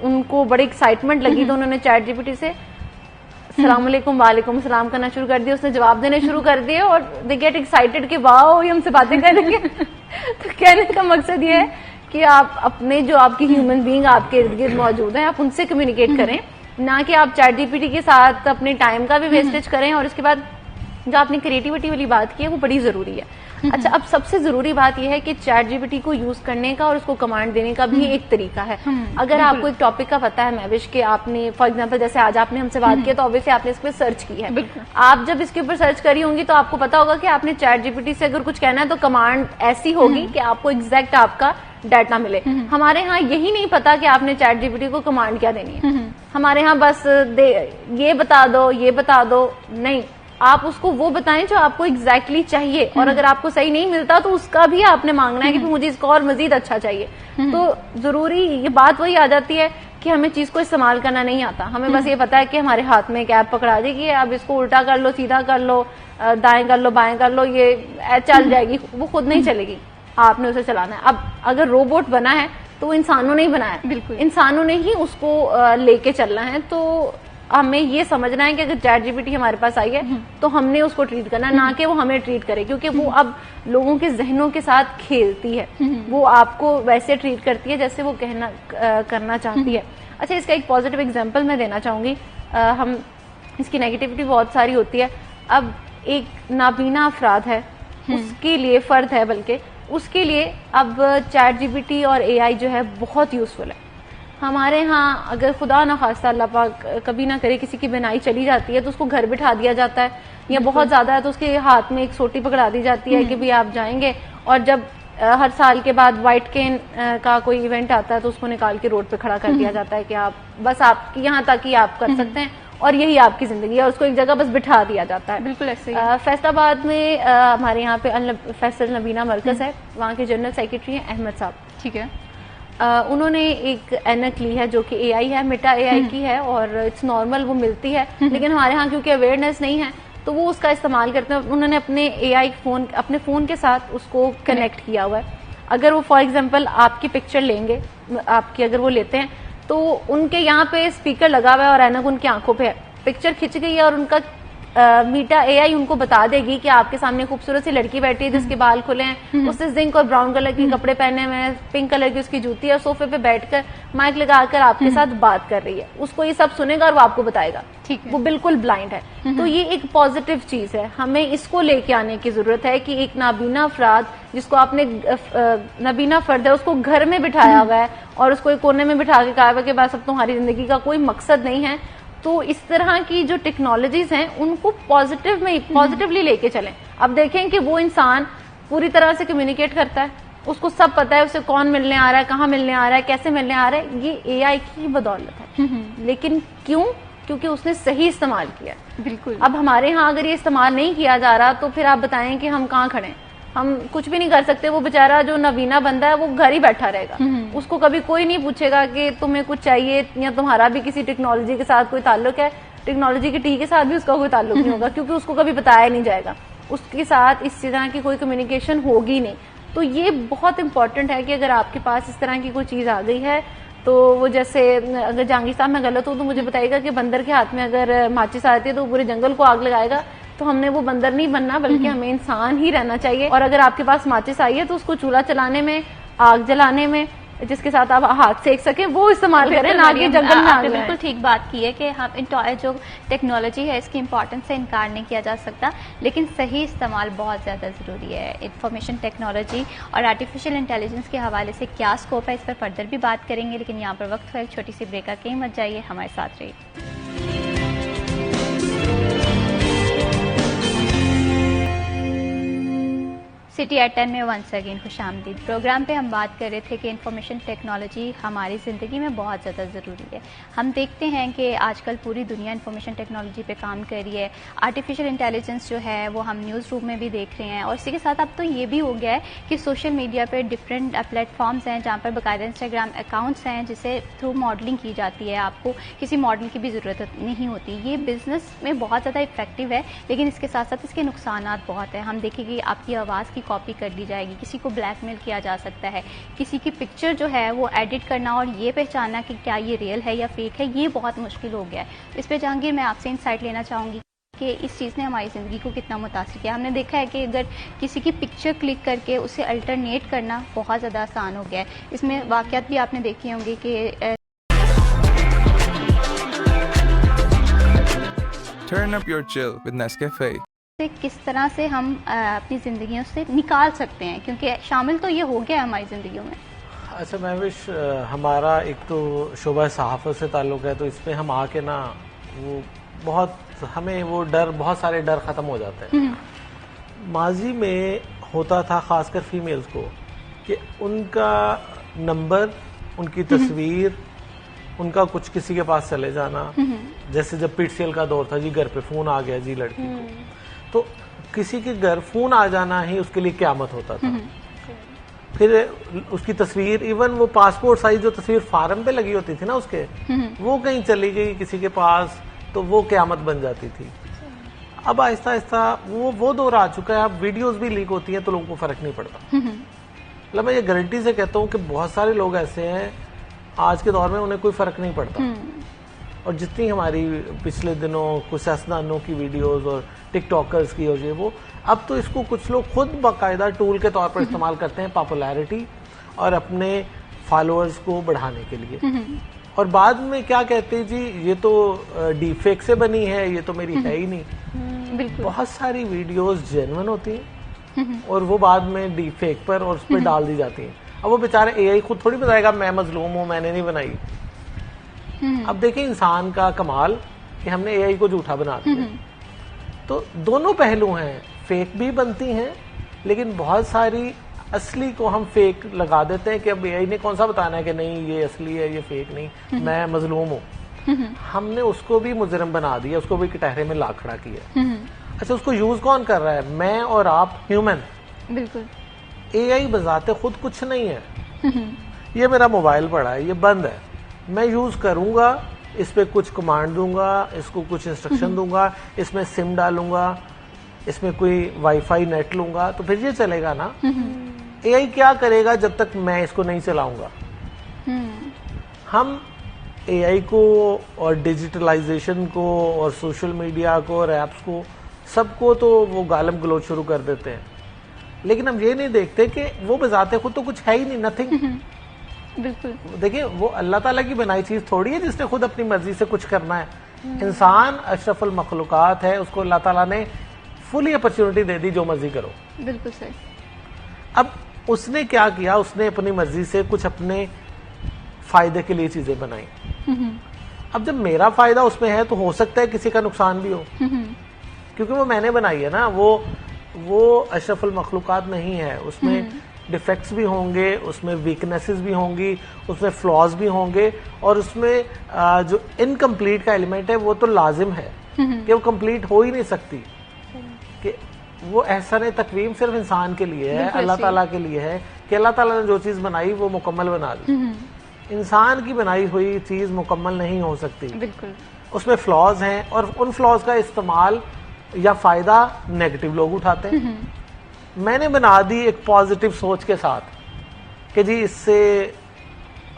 उनको बड़ी एक्साइटमेंट लगी तो उन्होंने चैट जीपीटी से अस्सलाम वालेकुम वालेकुम सलाम करना शुरू कर दिया, उसने जवाब देने शुरू कर दिए और दे गेट एक्साइटेड कि वाओ ये हमसे बातें करेंगे। तो कहने का मकसद ये है कि आप अपने जो आपकी ह्यूमन बीइंग आपके इर्द गिर्द मौजूद हैं, आप उनसे कम्युनिकेट करें, ना कि आप चैट जीपीटी के साथ अपने टाइम का भी वेस्टेज करें। और इसके बाद जो आपने क्रिएटिविटी वाली बात की है वो बड़ी जरूरी है। अच्छा, अब सबसे जरूरी बात यह है कि चैट जीपीटी को यूज करने का और उसको कमांड देने का भी एक तरीका है। अगर आपको एक टॉपिक का पता है महविश के, आपने फॉर एग्जांपल जैसे आज आपने हमसे बात की तो ऑब्वियसली आपने इस पर सर्च की है, आप जब इसके ऊपर सर्च करी होंगी तो आपको पता होगा कि आपने चैट जीपीटी से अगर कुछ कहना है तो कमांड ऐसी होगी कि आपको एग्जैक्ट आपका डाटा मिले। हमारे यहाँ यही नहीं पता कि आपने चैट जीपीटी को कमांड क्या देनी है। हमारे यहाँ बस ये बता दो, ये बता दो, नहीं, आप उसको वो बताएं जो आपको एग्जैक्टली चाहिए। और अगर आपको सही नहीं मिलता तो उसका भी आपने मांगना है कि मुझे इसको और मजीद अच्छा चाहिए। तो जरूरी ये बात वही आ जाती है कि हमें चीज को इस्तेमाल करना नहीं आता, हमें बस ये पता है कि हमारे हाथ में एक ऐप पकड़ा देगी, अब इसको उल्टा कर लो, सीधा कर लो, दाएं कर लो, बाएं कर लो, ये चल जाएगी, वो खुद नहीं चलेगी, आपने उसे चलाना है। अब अगर रोबोट बना है तो वो इंसानों ने ही बनाया, बिल्कुल इंसानों ने ही उसको लेके चलना है। तो हमें ये समझना है कि अगर चैट जीपीटी हमारे पास आई है तो हमने उसको ट्रीट करना है, ना कि वो हमें ट्रीट करे, क्योंकि वो अब लोगों के जहनों के साथ खेलती है, वो आपको वैसे ट्रीट करती है जैसे वो करना चाहती है। अच्छा, इसका एक पॉजिटिव एग्जांपल मैं देना चाहूंगी। हम इसकी नेगेटिविटी बहुत सारी होती है। अब एक नाबीना अफराद है, उसके लिए फर्द है, बल्कि उसके लिए अब चैट जीपीटी और एआई जो है बहुत यूजफुल है। हमारे यहाँ अगर खुदा ना खास्ता अल्लाह पाक कभी ना करे किसी की बिनाई चली जाती है तो उसको घर बिठा दिया जाता है, या बहुत ज्यादा है तो उसके हाथ में एक सोटी पकड़ा दी जाती है कि भाई आप जाएंगे, और जब हर साल के बाद व्हाइट केन का कोई इवेंट आता है तो उसको निकाल के रोड पे खड़ा कर दिया जाता है कि आप बस आपकी यहाँ तक ही आप कर सकते हैं और यही आपकी जिंदगी है, और उसको एक जगह बस बिठा दिया जाता है। बिल्कुल ऐसे फैसलाबाद में हमारे यहाँ पे फैसल नबीना मरकज है, वहाँ के जनरल सेक्रेटरी हैं अहमद साहब, ठीक है। उन्होंने एक ऐनक ली है जो कि एआई है, मेटा एआई की है, और इट्स नॉर्मल, वो मिलती है, लेकिन हमारे यहाँ क्योंकि अवेयरनेस नहीं है तो वो उसका इस्तेमाल करते हैं। उन्होंने अपने एआई फोन, अपने फोन के साथ उसको कनेक्ट किया हुआ है। अगर वो फॉर एग्जांपल आपकी पिक्चर लेंगे, आपकी अगर वो लेते हैं तो उनके यहाँ पे स्पीकर लगा हुआ है और ऐनक उनकी आंखों पे है, पिक्चर खिंच गई है और उनका मीटा एआई उनको बता देगी कि आपके सामने खूबसूरत सी लड़की बैठी है जिसके बाल खुले हैं, उसने जिंक और ब्राउन कलर के कपड़े पहने हुए हैं, पिंक कलर की उसकी जूती है, और सोफे पे बैठकर माइक लगाकर आपके साथ बात कर रही है। उसको ये सब सुनेगा और वो आपको बताएगा, ठीक है, वो बिल्कुल ब्लाइंड है। तो ये एक पॉजिटिव चीज है, हमें इसको लेके आने की जरूरत है कि एक नाबीना अफराद जिसको आपने नाबीना फर्द है उसको घर में बिठाया हुआ है और उसको एक कोने में बिठा के कहा हुआ कि बस अब तुम्हारी जिंदगी का कोई मकसद नहीं है। तो इस तरह की जो टेक्नोलॉजीज हैं उनको पॉजिटिवली लेके चलें। अब देखें कि वो इंसान पूरी तरह से कम्युनिकेट करता है, उसको सब पता है, उसे कौन मिलने आ रहा है, कहाँ मिलने आ रहा है, कैसे मिलने आ रहा है, ये एआई की बदौलत है। लेकिन क्यों? क्योंकि उसने सही इस्तेमाल किया। बिल्कुल। अब हमारे यहाँ अगर ये इस्तेमाल नहीं किया जा रहा तो फिर आप बताएं कि हम कहाँ खड़े हैं, हम कुछ भी नहीं कर सकते। वो बेचारा जो नवीना बंदा है वो घर ही बैठा रहेगा, उसको कभी कोई नहीं पूछेगा कि तुम्हें कुछ चाहिए, या तुम्हारा भी किसी टेक्नोलॉजी के साथ कोई ताल्लुक है। टेक्नोलॉजी के टी के साथ भी उसका कोई ताल्लुक नहीं होगा, क्योंकि उसको कभी बताया नहीं जाएगा, उसके साथ इस तरह की कोई कम्युनिकेशन होगी नहीं। तो ये बहुत इंपॉर्टेंट है कि अगर आपके पास इस तरह की कोई चीज आ गई है तो वो, जैसे अगर जहांगीर साहब मैं गलत हूँ तो मुझे बताइएगा कि बंदर के हाथ में अगर माचिस आती है तो वो पूरे जंगल को आग लगाएगा, तो हमने वो बंदर नहीं बनना, बल्कि हमें इंसान ही रहना चाहिए। और अगर आपके पास माचिस आई है तो उसको चूल्हा चलाने में, आग जलाने में, जिसके साथ आप हाथ सेक सकें, वो इस्तेमाल करें, ना कि जंगल में आग। बिल्कुल ठीक बात की है कि हम जो टेक्नोलॉजी है इसकी इंपॉर्टेंस से इनकार नहीं किया जा सकता, लेकिन सही इस्तेमाल बहुत ज़्यादा ज़रूरी है। इंफॉर्मेशन टेक्नोलॉजी और आर्टिफिशियल इंटेलिजेंस के हवाले से क्या स्कोप है, इस पर फर्दर भी बात करेंगे, लेकिन यहाँ पर वक्त है एक छोटी सी ब्रेक का। कहीं मत जाइए, हमारे साथ रहिए। सिटी एट 10 में वंस अगेन खुशामदीद। प्रोग्राम पे हम बात कर रहे थे कि इंफॉर्मेशन टेक्नोलॉजी हमारी ज़िंदगी में बहुत ज़्यादा ज़रूरी है। हम देखते हैं कि आजकल पूरी दुनिया इंफॉर्मेशन टेक्नोलॉजी पे काम कर रही है। आर्टिफिशियल इंटेलिजेंस जो है वो हम न्यूज़ रूम में भी देख रहे हैं, और इसी के साथ अब तो ये भी हो गया है कि सोशल मीडिया पर डिफरेंट प्लेटफॉर्म्स हैं जहाँ पर बाकायदा इंस्टाग्राम अकाउंट्स हैं जिसे थ्रू मॉडलिंग की जाती है। आपको किसी मॉडल की भी ज़रूरत नहीं होती। ये बिज़नेस में बहुत ज़्यादा इफेक्टिव है, लेकिन इसके साथ साथ इसके नुकसान बहुत हैं। हम देखें कि आपकी आवाज़ की कॉपी कर ली जाएगी, किसी को ब्लैकमेल किया जा सकता है, किसी की पिक्चर जो है वो एडिट करना और ये पहचानना कि क्या ये रियल है या फेक है, ये बहुत मुश्किल हो गया है। इस पे जहांगीर मैं आपसे इंसाइट लेना चाहूँगी कि इस चीज़ ने हमारी ज़िंदगी को कितना मुतासिर किया। हमने देखा है कि अगर किसी की पिक्चर क्लिक करके उसे अल्टरनेट करना बहुत ज़्यादा आसान हो गया है। इसमें वाक़यात भी आपने देखे होंगे कि Turn up your chill with Nescafe. किस तरह से हम अपनी ज़िंदगियों से निकाल सकते हैं, क्योंकि शामिल तो ये हो गया है हमारी ज़िंदगियों में। अच्छा महविश, हमारा एक तो शोबा सहाफ़त से ताल्लुक़ है, तो इसमें हम आके ना वो बहुत हमें वो डर, बहुत सारे डर ख़त्म हो जाते हैं। माजी में होता था ख़ासकर फीमेल्स को कि उनका नंबर, उनकी तस्वीर, उनका कुछ किसी के पास चले जाना, जैसे जब पिटसेल का दौर था जी, घर पे फ़ोन आ गया जी लड़की को, तो किसी के घर फोन आ जाना ही उसके लिए क़यामत होता था। फिर उसकी तस्वीर, इवन वो पासपोर्ट साइज जो तस्वीर फार्म पे लगी होती थी ना उसके, वो कहीं चली गई किसी के पास तो वो क़यामत बन जाती थी। अब आहिस्ता आहिस्ता वो दौर आ चुका है। अब वीडियोस भी लीक होती हैं तो लोगों को फर्क नहीं पड़ता। मतलब मैं ये गारंटी से कहता हूँ कि बहुत सारे लोग ऐसे हैं आज के दौर में उन्हें कोई फर्क नहीं पड़ता। और जितनी हमारी पिछले दिनों कुछ सियासतदानों की वीडियोस और टिकटॉकर्स की और ये वो, अब तो इसको कुछ लोग खुद बाकायदा टूल के तौर पर इस्तेमाल करते हैं पॉपुलैरिटी और अपने फॉलोअर्स को बढ़ाने के लिए। और बाद में क्या कहते हैं जी, ये तो डीफेक से बनी है, ये तो मेरी है ही नहीं। बिल्कुल। बहुत सारी वीडियोस जेन्युइन होती हैं और वो बाद में डीफेक पर और उस पर डाल दी जाती हैं। अब वो बेचारे एआई खुद थोड़ी बताएगा मैं मजलूम हूँ, मैंने नहीं बनाई। अब देखिए इंसान का कमाल कि हमने एआई को झूठा बना दिया। तो दोनों पहलू हैं, फेक भी बनती हैं, लेकिन बहुत सारी असली को हम फेक लगा देते हैं कि अब एआई ने कौन सा बताना है कि नहीं ये असली है, ये फेक नहीं, मैं मजलूम हूँ। हमने उसको भी मुजरिम बना दिया, उसको भी कटहरे में ला खड़ा किया। अच्छा, उसको यूज कौन कर रहा है? मैं और आप, ह्यूमन। बिल्कुल। एआई बजाते खुद कुछ नहीं है। ये मेरा मोबाइल पड़ा है, ये बंद है, मैं यूज करूंगा, इस पे कुछ कमांड दूंगा, इसको कुछ इंस्ट्रक्शन दूंगा, इसमें सिम डालूंगा, इसमें कोई वाईफाई नेट लूंगा, तो फिर ये चलेगा ना। एआई क्या करेगा जब तक मैं इसको नहीं चलाऊंगा? हम एआई को और डिजिटलाइजेशन को और सोशल मीडिया को और एप्स को, सबको तो वो गालम गलोच शुरू कर देते हैं, लेकिन हम ये नहीं देखते कि वो बजाते खुद तो कुछ है ही नहीं, नथिंग। बिल्कुल। देखिए, वो अल्लाह ताला की बनाई चीज थोड़ी है जिसने खुद अपनी मर्जी से कुछ करना है। इंसान अशरफुल मखलूकात है, उसको अल्लाह ताला ने फुली अपॉर्चुनिटी दे दी, जो मर्जी करो। बिल्कुल सही। अब उसने क्या किया, उसने अपनी मर्जी से कुछ अपने फायदे के लिए चीजें बनाई। अब जब मेरा फायदा उसमें है तो हो सकता है किसी का नुकसान भी हो, क्योंकि वो मैंने बनाई है ना। वो अशरफुल मखलूकात नहीं है, उसमें डिफेक्ट्स भी होंगे, उसमें वीकनेसेस भी होंगी, उसमें फ्लॉज भी होंगे, और उसमें जो इनकम्प्लीट का एलिमेंट है वो तो लाजिम है कि वो कंप्लीट हो ही नहीं सकती। कि वो एहसान तकवीम सिर्फ इंसान के लिए है, अल्लाह ताला के लिए है कि अल्लाह ताला ने जो चीज बनाई वो मुकम्मल बना दी। इंसान की बनाई हुई चीज मुकम्मल नहीं हो सकती। बिल्कुल। उसमें फ्लॉज हैं और उन फ्लॉज का इस्तेमाल या फायदा नेगेटिव लोग उठाते हैं। मैंने बना दी एक पॉजिटिव सोच के साथ कि जी इससे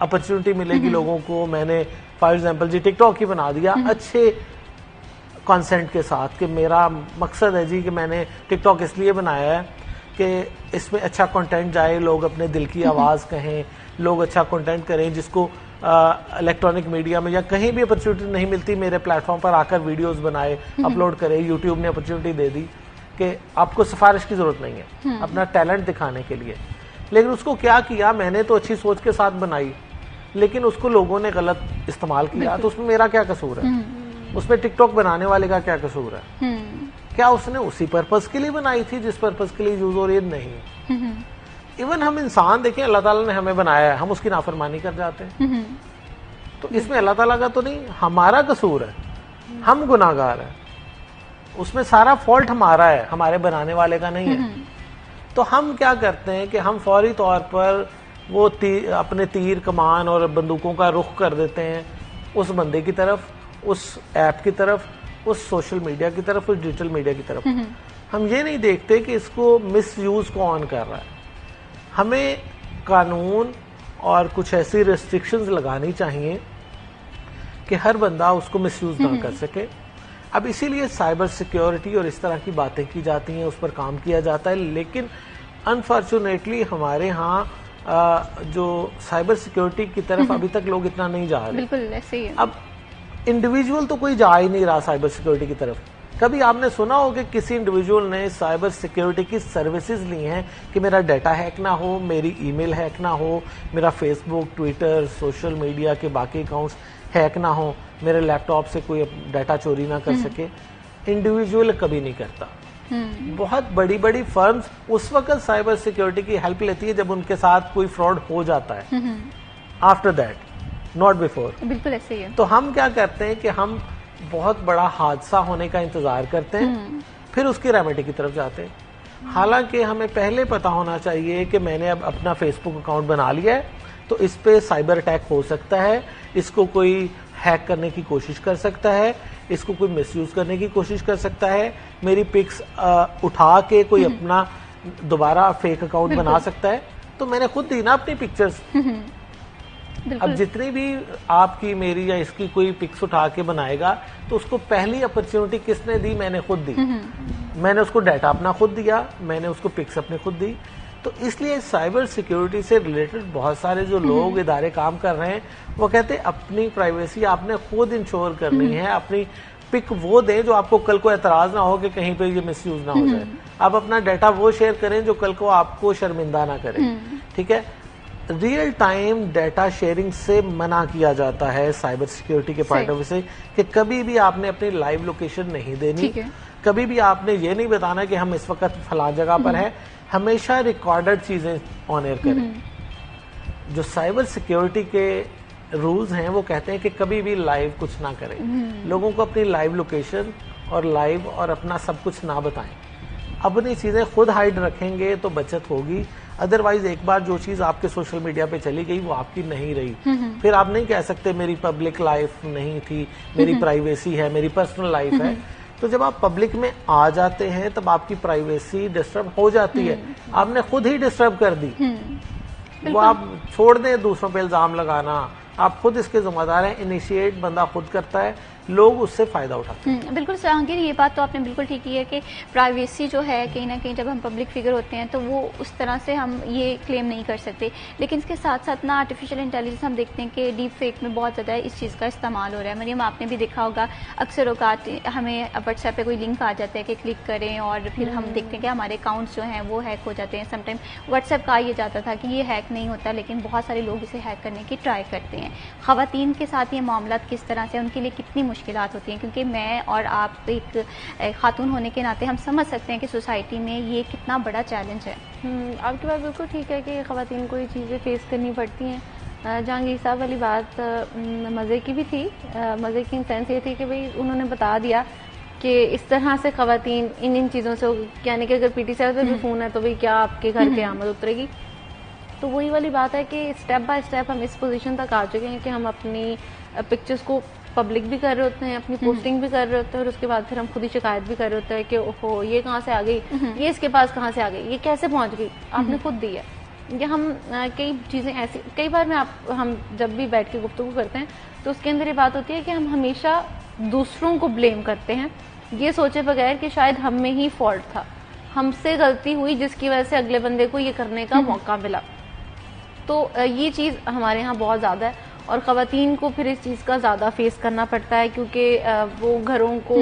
अपॉर्चुनिटी मिलेगी लोगों को। मैंने फॉर एग्जांपल जी टिकटॉक ही बना दिया, अच्छे कॉन्सेंट के साथ कि मेरा मकसद है जी कि मैंने टिकटॉक इसलिए बनाया है कि इसमें अच्छा कंटेंट जाए, लोग अपने दिल की आवाज़ कहें, लोग अच्छा कंटेंट करें, जिसको इलेक्ट्रॉनिक मीडिया में या कहीं भी अपॉर्चुनिटी नहीं मिलती मेरे प्लेटफॉर्म पर आकर वीडियोस बनाए, अपलोड करे। यूट्यूब ने अपॉर्चुनिटी दे दी कि आपको सिफारिश की ज़रूरत नहीं है अपना टैलेंट दिखाने के लिए। लेकिन उसको क्या किया, मैंने तो अच्छी सोच के साथ बनाई, लेकिन उसको लोगों ने गलत इस्तेमाल किया, तो उसमें मेरा क्या कसूर है? उसमें टिकटॉक बनाने वाले का क्या कसूर है? क्या उसने उसी पर्पस के लिए बनाई थी जिस पर्पस के लिए यूज हो रही है? नहीं। इवन हम इंसान देखें, अल्लाह ताला ने हमें बनाया है, हम उसकी नाफरमानी कर जाते हैं। तो इसमें अल्लाह ताला का तो नहीं, हमारा कसूर है, हम गुनाहगार हैं, उसमें सारा फॉल्ट हमारा है, हमारे बनाने वाले का नहीं है। तो हम क्या करते हैं कि हम फौरी तौर पर वो अपने तीर कमान और बंदूकों का रुख कर देते हैं उस बंदे की तरफ, उस ऐप की तरफ, उस सोशल मीडिया की तरफ, उस डिजिटल मीडिया की तरफ। हम ये नहीं देखते कि इसको मिस यूज कौन कर रहा है। हमें कानून और कुछ ऐसी रेस्ट्रिक्शंस लगानी चाहिए कि हर बंदा उसको मिस यूज ना कर सके। अब इसीलिए साइबर सिक्योरिटी और इस तरह की बातें की जाती हैं, उस पर काम किया जाता है। लेकिन अनफॉर्चुनेटली हमारे यहाँ जो साइबर सिक्योरिटी की तरफ अभी तक लोग इतना नहीं जा रहे। बिल्कुल ऐसे ही है। अब इंडिविजुअल तो कोई जा ही नहीं रहा साइबर सिक्योरिटी की तरफ। कभी आपने सुना हो कि किसी इंडिविजुअल ने साइबर सिक्योरिटी की सर्विसेज ली हैं कि मेरा डाटा हैक ना हो, मेरी ईमेल हैक ना हो, मेरा फेसबुक, ट्विटर, सोशल मीडिया के बाकी अकाउंट्स हैक ना हो, मेरे लैपटॉप से कोई डाटा चोरी ना कर सके? इंडिविजुअल कभी नहीं करता। बहुत बड़ी बड़ी फर्म्स उस वक्त साइबर सिक्योरिटी की हेल्प लेती है जब उनके साथ कोई फ्रॉड हो जाता है। After that, not before. बिल्कुल ऐसे ही है। तो हम क्या करते हैं कि हम बहुत बड़ा हादसा होने का इंतजार करते हैं, फिर उसकी रेमेडी की तरफ जाते हैं। हालांकि हमें पहले पता होना चाहिए कि मैंने अब अपना फेसबुक अकाउंट बना लिया है, तो इस पे साइबर अटैक हो सकता है, इसको कोई हैक करने की कोशिश कर सकता है, इसको कोई मिसयूज करने की कोशिश कर सकता है, मेरी पिक्स उठा के कोई अपना दोबारा फेक अकाउंट बना सकता है। तो मैंने खुद दी ना अपनी पिक्चर्स। अब जितनी भी आपकी, मेरी या इसकी कोई पिक्स उठा के बनाएगा तो उसको पहली अपॉर्चुनिटी किसने दी? मैंने खुद दी। मैंने उसको डाटा अपना खुद दिया, मैंने उसको पिक्स अपने खुद दी। तो इसलिए साइबर सिक्योरिटी से रिलेटेड बहुत सारे जो लोग इदारे काम कर रहे हैं वो कहते हैं अपनी प्राइवेसी आपने खुद इंश्योर करनी है। अपनी पिक वो दें जो आपको कल को एतराज ना हो कि कहीं पे ये मिसयूज ना हो जाए। आप अपना डाटा वो शेयर करें जो कल को आपको शर्मिंदा ना करे। ठीक है, रियल टाइम डाटा शेयरिंग से मना किया जाता है साइबर सिक्योरिटी के पॉइंट ऑफ व्यू से कि कभी भी आपने अपनी लाइव लोकेशन नहीं देनी, कभी भी आपने ये नहीं बताना कि हम इस वक्त फला जगह पर है। हमेशा रिकॉर्डेड चीजें ऑन एयर करें। जो साइबर सिक्योरिटी के रूल्स हैं वो कहते हैं कि कभी भी लाइव कुछ ना करें, लोगों को अपनी लाइव लोकेशन और लाइव और अपना सब कुछ ना बताएं। अपनी चीजें खुद हाइड रखेंगे तो बचत होगी। अदरवाइज एक बार जो चीज आपके सोशल मीडिया पे चली गई वो आपकी नहीं रही। फिर आप नहीं कह सकते मेरी पब्लिक लाइफ नहीं थी, मेरी प्राइवेसी है, मेरी पर्सनल लाइफ है। तो जब आप पब्लिक में आ जाते हैं तब आपकी प्राइवेसी डिस्टर्ब हो जाती है। आपने खुद ही डिस्टर्ब कर दी। वो आप छोड़ दें दूसरों पे इल्जाम लगाना, आप खुद इसके जिम्मेदार हैं। इनिशिएट बंदा खुद करता है, लोग उससे फायदा उठाते हैं। बिल्कुल जहांगीर, ये बात तो आपने बिल्कुल ठीक की है कि प्राइवेसी जो है कहीं ना कहीं जब हम पब्लिक फिगर होते हैं तो वो उस तरह से हम ये क्लेम नहीं कर सकते। लेकिन इसके साथ साथ ना आर्टिफिशियल इंटेलिजेंस हम देखते हैं कि डीप फेक में बहुत ज़्यादा इस चीज़ का इस्तेमाल हो रहा है। मरियम, आपने भी देखा होगा अक्सर औकात हमें व्हाट्सएप पे कोई लिंक आ जाता है कि क्लिक करें और फिर हम देखते हैं कि हमारे अकाउंट्स जो हैं वो हैक हो जाते हैं। समटाइम व्हाट्सएप का ये जाता था कि ये हैक नहीं होता, लेकिन बहुत सारे लोग इसे हैक करने की ट्राई करते हैं। ख़वातीन के साथ ये मामला किस तरह से, उनके लिए कितनी मुश्किलात होती हैं? क्योंकि मैं और आप एक खातून होने के नाते हम समझ सकते हैं कि सोसाइटी में ये कितना बड़ा चैलेंज है। आपकी बात बिल्कुल ठीक है कि ख़वातीन को ये चीज़ें फेस करनी पड़ती हैं। जहांगीर साहब वाली बात मज़े की भी थी। मज़े की सेंस ये थी कि भाई उन्होंने बता दिया कि इस तरह से ख़वातीन इन चीज़ों से, यानी कि अगर पीटी साहब पे भी फ़ोन है तो भाई क्या आपके घर क़यामत उतरेगी। तो वही वाली बात है कि स्टेप बाय स्टेप हम इस पोजीशन तक आ चुके हैं कि हम अपनी पिक्चर्स को पब्लिक भी कर रहे होते हैं, अपनी पोस्टिंग भी कर रहे होते हैं और उसके बाद फिर हम खुद ही शिकायत भी कर रहे होते हैं कि ओहो ये कहाँ से आ गई, ये इसके पास कहाँ से आ गई, ये कैसे पहुँच गई, आपने खुद दी है। या हम कई चीज़ें ऐसी, कई बार हम जब भी बैठ के गुफ्तगू करते हैं तो उसके अंदर ये बात होती है कि हम हमेशा दूसरों को ब्लेम करते हैं, ये सोचे बगैर कि शायद हम में ही फॉल्ट था, हमसे गलती हुई जिसकी वजह से अगले बंदे को ये करने का मौका मिला। तो ये चीज़ हमारे यहाँ बहुत ज़्यादा है और ख़वातीन को फिर इस चीज़ का ज़्यादा फेस करना पड़ता है, क्योंकि वो घरों को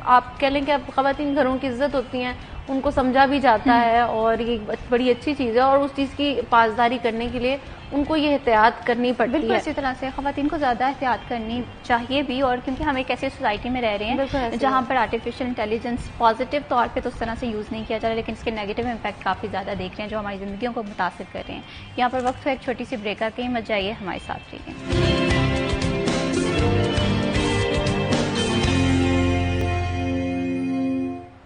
आप कह लें कि अब ख़वातीन घरों की इज्जत होती हैं, उनको समझा भी जाता है और ये बड़ी अच्छी चीज़ है, और उस चीज़ की पासदारी करने के लिए उनको ये एहतियात करनी पड़ती है। बिल्कुल इसी तरह से ख़वातीन को ज़्यादा एहतियात करनी चाहिए भी, और क्योंकि हम एक ऐसी सोसाइटी में रह रहे हैं जहाँ पर आर्टिफिशियल इंटेलिजेंस पॉजिटिव तौर पे तो उस तरह से यूज़ नहीं किया जा रहा, लेकिन इसके नेगेटिव इम्पैक्ट काफ़ी ज़्यादा देख रहे हैं जो हमारी ज़िंदगियों को मुतासिर कर रहे हैं। यहाँ पर वक्त है एक छोटी सी ब्रेक, कहीं मत जाइए, हमारे साथ रहिए।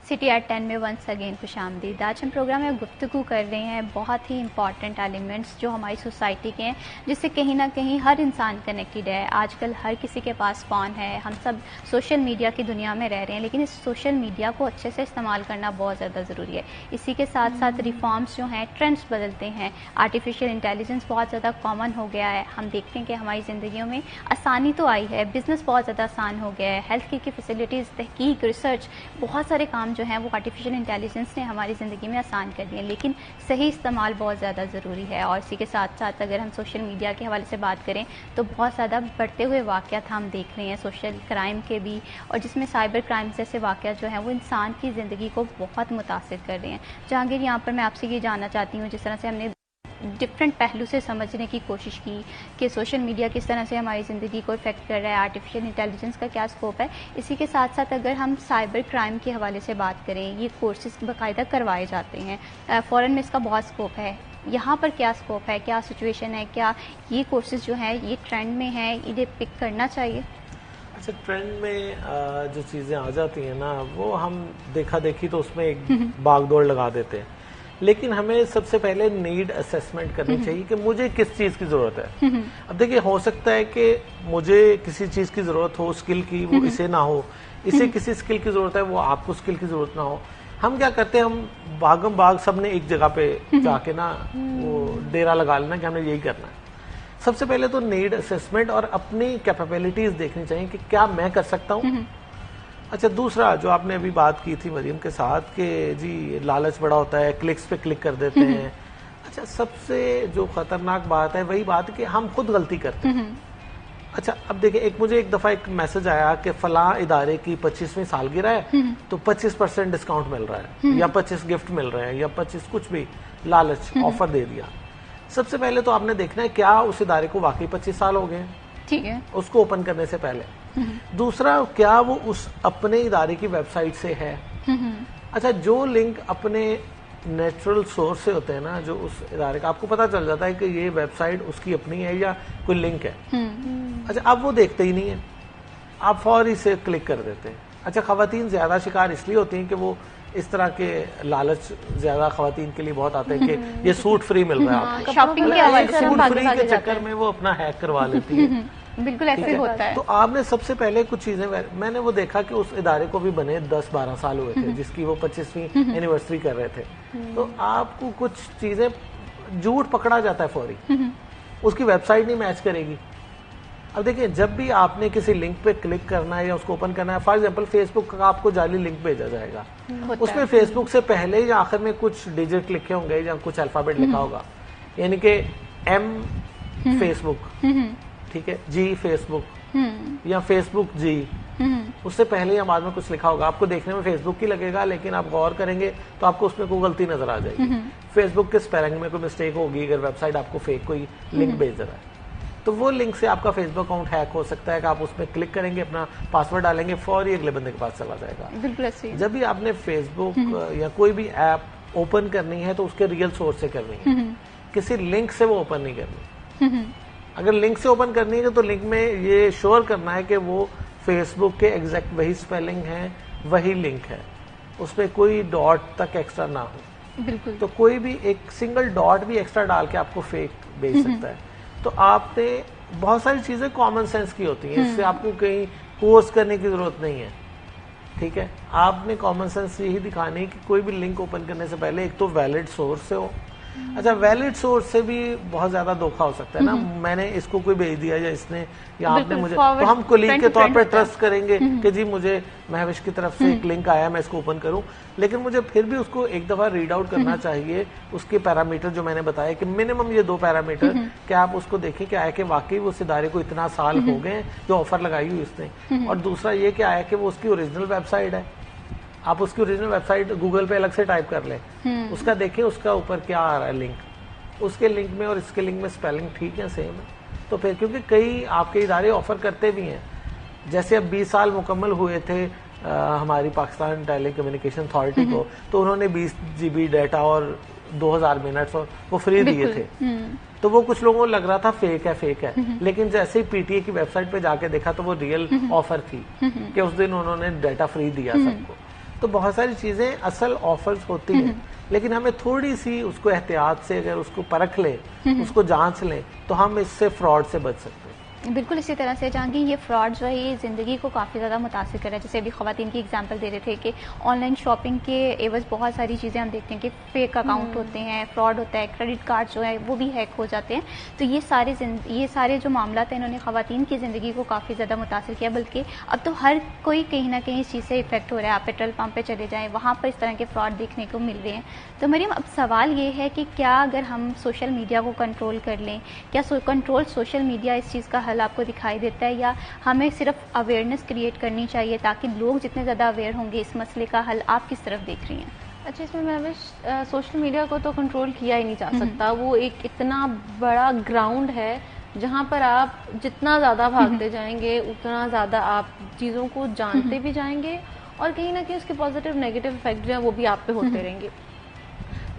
सिटी एट 10 में वंस अगेन खुशामदीद। आज हम प्रोग्राम में गुफ्तगू कर रहे हैं बहुत ही इंपॉर्टेंट एलिमेंट्स जो हमारी सोसाइटी के हैं, जिससे कहीं ना कहीं हर इंसान कनेक्टेड है। आजकल हर किसी के पास फ़ोन है, हम सब सोशल मीडिया की दुनिया में रह रहे हैं, लेकिन इस सोशल मीडिया को अच्छे से इस्तेमाल करना बहुत ज़्यादा ज़रूरी है। इसी के साथ साथ रिफॉर्म्स जो हैं, ट्रेंड्स बदलते हैं, आर्टिफिशियल इंटेलिजेंस बहुत ज़्यादा कॉमन हो गया है। हम देखते हैं कि हमारी ज़िंदगियों में आसानी तो आई है, बिज़नेस बहुत ज़्यादा आसान हो गया है, हेल्थ केयर की फैसिलिटीज़, तहकीक, रिसर्च, बहुत सारे काम जो हैं वो आर्टिफिशियल इंटेलिजेंस ने हमारी ज़िंदगी में आसान कर दिए, लेकिन सही इस्तेमाल बहुत ज़्यादा ज़रूरी है। और इसी के साथ साथ अगर हम सोशल मीडिया के हवाले से बात करें तो बहुत ज़्यादा बढ़ते हुए वाक़यात हम देख रहे हैं, सोशल क्राइम के भी, और जिसमें साइबर क्राइम जैसे वाक़यात जो हैं वो इंसान की ज़िंदगी को बहुत मुतासिर कर रहे हैं। जहांगीर, यहाँ पर मैं आपसे ये जानना चाहती हूँ, जिस तरह से हमने डिफरेंट पहलू से समझने की कोशिश की कि सोशल मीडिया किस तरह से हमारी ज़िंदगी को इफ़ेक्ट कर रहा है, आर्टिफिशियल इंटेलिजेंस का क्या स्कोप है, इसी के साथ साथ अगर हम साइबर क्राइम के हवाले से बात करें, ये कोर्सेज बाकायदा करवाए जाते हैं, फ़ॉरेन में इसका बहुत स्कोप है, यहाँ पर क्या स्कोप है, क्या सिचुएशन है, क्या ये कोर्सेज जो हैं ये ट्रेंड में है, इन्हें पिक करना चाहिए? अच्छा, ट्रेंड में जो चीज़ें आ जाती हैं ना, वो हम देखा देखी तो उसमें एक भागदौड़ लगा देते हैं, लेकिन हमें सबसे पहले नीड असेसमेंट करनी चाहिए कि मुझे किस चीज़ की ज़रूरत है। अब देखिए, हो सकता है कि मुझे किसी चीज़ की ज़रूरत हो, स्किल की, वो इसे ना हो, इसे किसी स्किल की ज़रूरत है, वो आपको स्किल की ज़रूरत ना हो। हम क्या करते हैं, हम भागम भाग सब ने एक जगह पे जाके ना वो डेरा लगा लेना कि हमने यही करना है। सबसे पहले तो नीड असेसमेंट और अपनी कैपेबिलिटीज देखनी चाहिए कि क्या मैं कर सकता हूँ। अच्छा, दूसरा जो आपने अभी बात की थी मरियम के साथ कि जी लालच बड़ा होता है, क्लिक्स पे क्लिक कर देते हैं। अच्छा, सबसे जो खतरनाक बात है वही बात है कि हम खुद गलती करते हैं। अच्छा, अब देखिए, मुझे एक दफा एक मैसेज आया कि फलां इदारे की 25वीं सालगिरह है तो 25% डिस्काउंट मिल रहा है, या 25 गिफ्ट मिल रहे हैं, या 25 कुछ भी लालच ऑफर दे दिया। सबसे पहले तो आपने देखना है क्या उस इदारे को वाकई 25 साल हो गए, ठीक है, उसको ओपन करने से पहले। दूसरा, क्या वो उस अपने इदारे की वेबसाइट से है। अच्छा, जो लिंक अपने नेचुरल सोर्स से होते हैं ना, जो उस इदारे का, आपको पता चल जाता है कि ये वेबसाइट उसकी अपनी है या कोई लिंक है। अच्छा, अब वो देखते ही नहीं है, आप फौरी से क्लिक कर देते हैं। अच्छा, खवातीन ज्यादा शिकार इसलिए होती हैं कि वो इस तरह के लालच ज्यादा खवातीन के लिए बहुत आते हैं कि ये सूट फ्री मिल रहा है आपको, शॉपिंग के हवाले से सूट फ्री के चक्कर में वो अपना हैक करवा लेती है। बिल्कुल ऐसे होता है। तो आपने सबसे पहले कुछ चीजें, मैंने वो देखा कि उस इदारे को भी बने 10-12 साल हुए थे, जिसकी वो 25वीं एनिवर्सरी कर रहे थे। तो आपको कुछ चीजें झूठ पकड़ा जाता है फौरी, उसकी वेबसाइट नहीं मैच करेगी। अब देखिए, जब भी आपने किसी लिंक पे क्लिक करना है या उसको ओपन करना है, फॉर एग्जांपल फेसबुक का आपको जाली लिंक भेजा जाएगा, उसमें फेसबुक से पहले या आखिर में कुछ डिजिट लिखे होंगे या कुछ अल्फाबेट लिखा होगा, यानी कि M फेसबुक, ठीक है, G फेसबुक या फेसबुक G, उससे पहले या बाद में कुछ लिखा होगा। आपको देखने में फेसबुक ही लगेगा, लेकिन आप गौर करेंगे तो आपको उसमें कोई गलती नजर आ जाएगी। फेसबुक के स्पेलिंग में कोई मिस्टेक होगी, अगर वेबसाइट आपको फेक कोई लिंक भेज रहा है, तो वो लिंक से आपका फेसबुक अकाउंट हैक हो सकता है कि आप उसमें क्लिक करेंगे, अपना पासवर्ड डालेंगे, फौरी अगले बंदे के पास चला जाएगा। बिल्कुल ऐसे ही। जब भी आपने फेसबुक या कोई भी ऐप ओपन करनी है तो उसके रियल सोर्स से करनी है, किसी लिंक से वो ओपन नहीं करनी। अगर लिंक से ओपन करनी है तो लिंक में ये श्योर करना है कि वो फेसबुक के एग्जैक्ट वही स्पेलिंग है, वही लिंक है, उसमें कोई डॉट तक एक्स्ट्रा ना हो। बिल्कुल। तो कोई भी एक सिंगल डॉट भी एक्स्ट्रा डाल के आपको फेक भेज सकता है। तो आपने बहुत सारी चीजें कॉमन सेंस की होती हैं, इससे आपको कहीं कोर्स करने की जरूरत नहीं है, ठीक है। आपने कॉमन सेंस यही दिखानी है कि कोई भी लिंक ओपन करने से पहले एक तो वैलिड सोर्स से हो, अच्छा, वैलिड सोर्स से भी बहुत ज्यादा धोखा हो सकता है ना। मैंने इसको कोई भेज दिया या इसने या आपने मुझे, तो हम कोलीग के तौर पे ट्रस्ट करेंगे कि जी मुझे महविश की तरफ से एक लिंक आया, मैं इसको ओपन करूं, लेकिन मुझे फिर भी उसको एक दफा रीड आउट करना चाहिए। उसके पैरामीटर जो मैंने बताया कि मिनिमम ये 2 पैरामीटर, कि आप उसको देखें कि आया कि वाकई वो उस इदारे को इतना साल हो गए जो ऑफर लगाई हुई उसने, और दूसरा ये कि आया कि वो उसकी ओरिजिनल वेबसाइट है। आप उसकी ओरिजिनल वेबसाइट गूगल पे अलग से टाइप कर लें, उसका देखें उसका ऊपर क्या आ रहा है लिंक, उसके लिंक में और इसके लिंक में स्पेलिंग ठीक है, सेम है। तो फिर क्योंकि कई आपके इदारे ऑफर करते भी हैं, जैसे अब 20 साल मुकम्मल हुए थे हमारी पाकिस्तान टेली कम्युनिकेशन अथॉरिटी को, तो उन्होंने 20 GB डाटा और 2000 मिनट्स और वो फ्री दिए थे। तो वो कुछ लोगों को लग रहा था फेक है, लेकिन जैसे ही पीटीए की वेबसाइट पे जाके देखा तो वो रियल ऑफर थी कि उस दिन उन्होंने डाटा फ्री दिया सबको। तो बहुत सारी चीजें असल ऑफर्स होती हैं, लेकिन हमें थोड़ी सी उसको एहतियात से अगर उसको परख लें, उसको जांच लें, तो हम इससे फ्रॉड से बच सकते हैं। बिल्कुल इसी तरह से जहाँ की ये फ्रॉड जो है ये ज़िंदगी को काफ़ी ज़्यादा मुतासिर कर रहा है। जैसे अभी ख़वातीन की एग्जांपल दे रहे थे कि ऑनलाइन शॉपिंग के एवज बहुत सारी चीज़ें हम देखते हैं कि फेक अकाउंट होते हैं, फ्रॉड होता है, क्रेडिट कार्ड जो है वो भी हैक हो जाते हैं। तो ये सारे जो मामला थे इन्होंने ख़वातीन की ज़िंदगी को काफ़ी ज़्यादा मुतासिर किया, बल्कि अब तो हर कोई कहीं ना कहीं इस चीज़ से इफेक्ट हो रहा है। आप पेट्रोल पंप पर चले जाएँ, वहाँ पर इस तरह के फ्रॉड देखने को मिल रहे हैं। तो मरीम, अब सवाल ये है कि क्या अगर हम सोशल मीडिया को कंट्रोल कर लें, क्या कंट्रोल सोशल मीडिया इस चीज़ का हल आपको दिखाई देता है, या हमें सिर्फ अवेयरनेस क्रिएट करनी चाहिए ताकि लोग जितने ज़्यादा अवेयर होंगे इस मसले का हल आप किस तरफ देख रही हैं? अच्छा, इसमें मैं सोशल मीडिया को तो कंट्रोल किया ही नहीं जा सकता। वो एक इतना बड़ा ग्राउंड है जहाँ पर आप जितना ज़्यादा भागते जाएंगे उतना ज़्यादा आप चीज़ों को जानते भी जाएंगे, और कहीं ना कहीं उसके पॉजिटिव नेगेटिव इफेक्ट जो है वो भी आप पे होते रहेंगे।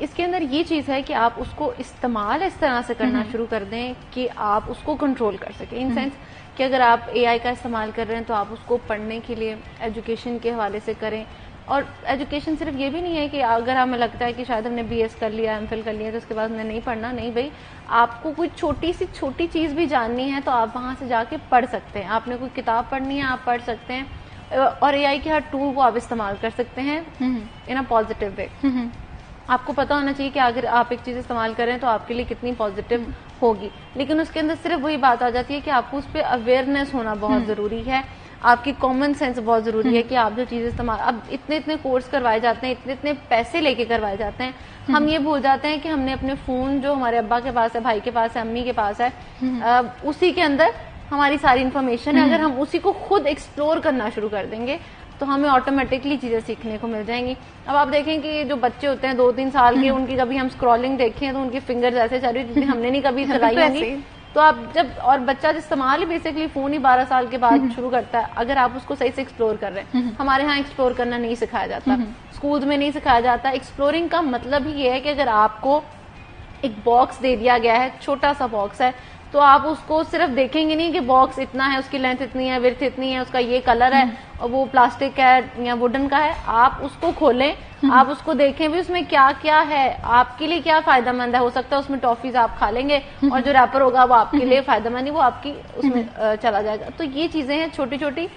इसके अंदर ये चीज़ है कि आप उसको इस्तेमाल इस तरह से करना शुरू कर दें कि आप उसको कंट्रोल कर सकें। इन सेंस कि अगर आप एआई का इस्तेमाल कर रहे हैं तो आप उसको पढ़ने के लिए एजुकेशन के हवाले से करें। और एजुकेशन सिर्फ ये भी नहीं है कि अगर हमें लगता है कि शायद हमने बीएस कर लिया, एमफिल कर लिया, तो उसके बाद हमने नहीं पढ़ना। नहीं भाई, आपको कोई छोटी सी छोटी चीज़ भी जाननी है तो आप वहाँ से जाके पढ़ सकते हैं। आपने कोई किताब पढ़नी है, आप पढ़ सकते हैं, और एआई के हर टूल को आप इस्तेमाल कर सकते हैं इन अ पॉजिटिव वे। आपको पता होना चाहिए कि अगर आप एक चीज़ इस्तेमाल करें तो आपके लिए कितनी पॉजिटिव होगी, लेकिन उसके अंदर सिर्फ वही बात आ जाती है कि आपको उस पर अवेयरनेस होना बहुत ज़रूरी है, आपकी कॉमन सेंस बहुत ज़रूरी है कि आप जो चीज़ इस्तेमाल, अब इतने कोर्स करवाए जाते हैं, इतने पैसे लेके करवाए जाते हैं, हम ये भूल जाते हैं कि हमने अपने फ़ोन जो हमारे अब्बा के पास है, भाई के पास है, अम्मी के पास है, उसी के अंदर हमारी सारी इन्फॉर्मेशन है। अगर हम उसी को खुद एक्सप्लोर करना शुरू कर देंगे तो हमें ऑटोमेटिकली चीज़ें सीखने को मिल जाएंगी। अब आप देखें कि जो बच्चे होते हैं 2-3 साल के, उनकी कभी हम स्क्रॉलिंग देखें तो उनकी फिंगर्स ऐसे चल रही जितनी हमने नहीं कभी चलाई होंगी। तो आप जब, और बच्चा इस्तेमाल ही बेसिकली फ़ोन ही 12 साल के बाद शुरू करता है, अगर आप उसको सही से एक्सप्लोर कर रहे हैं। हमारे यहाँ एक्सप्लोर करना नहीं सिखाया जाता, स्कूल्स में नहीं सिखाया जाता। एक्सप्लोरिंग का मतलब ही ये है कि अगर आपको एक बॉक्स दे दिया गया है, छोटा सा बॉक्स है, तो आप उसको सिर्फ देखेंगे नहीं कि बॉक्स इतना है, उसकी लेंथ इतनी है, विड्थ इतनी है, उसका ये कलर है और वो प्लास्टिक है या वुडन का है। आप उसको खोलें, आप उसको देखें भी उसमें क्या क्या है, आपके लिए क्या फायदेमंद है। हो सकता है उसमें टॉफीज आप खा लेंगे और जो रैपर होगा वो आपके लिए फायदेमंद नहीं, वो आपकी उसमें चला जाएगा। तो ये चीजें हैं छोटी छोटी,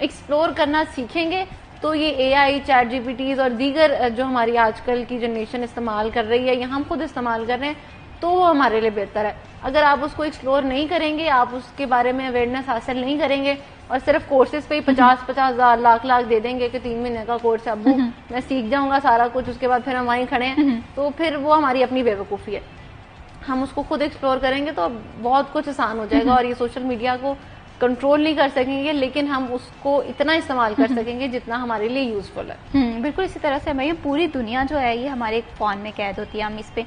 एक्सप्लोर करना सीखेंगे तो ये एआई, चैट जीपीटीज और दीगर जो हमारी आजकल की जनरेशन इस्तेमाल कर रही है या हम खुद इस्तेमाल कर रहे हैं, तो वो हमारे लिए बेहतर है। अगर आप उसको एक्सप्लोर नहीं करेंगे, आप उसके बारे में अवेयरनेस हासिल नहीं करेंगे और सिर्फ कोर्सेज पे ही 50-50 हज़ार लाख दे देंगे कि 3 महीने का कोर्स है, अब मैं सीख जाऊंगा सारा कुछ, उसके बाद फिर हम वहीं खड़े हैं, तो फिर वो हमारी अपनी बेवकूफ़ी है। हम उसको खुद एक्सप्लोर करेंगे तो बहुत कुछ आसान हो जाएगा और ये सोशल मीडिया को कंट्रोल नहीं कर सकेंगे, लेकिन हम उसको इतना इस्तेमाल कर सकेंगे जितना हमारे लिए यूजफुल है। बिल्कुल इसी तरह से हमें पूरी दुनिया जो है ये हमारे फ़ोन में कैद होती है। हम इस पे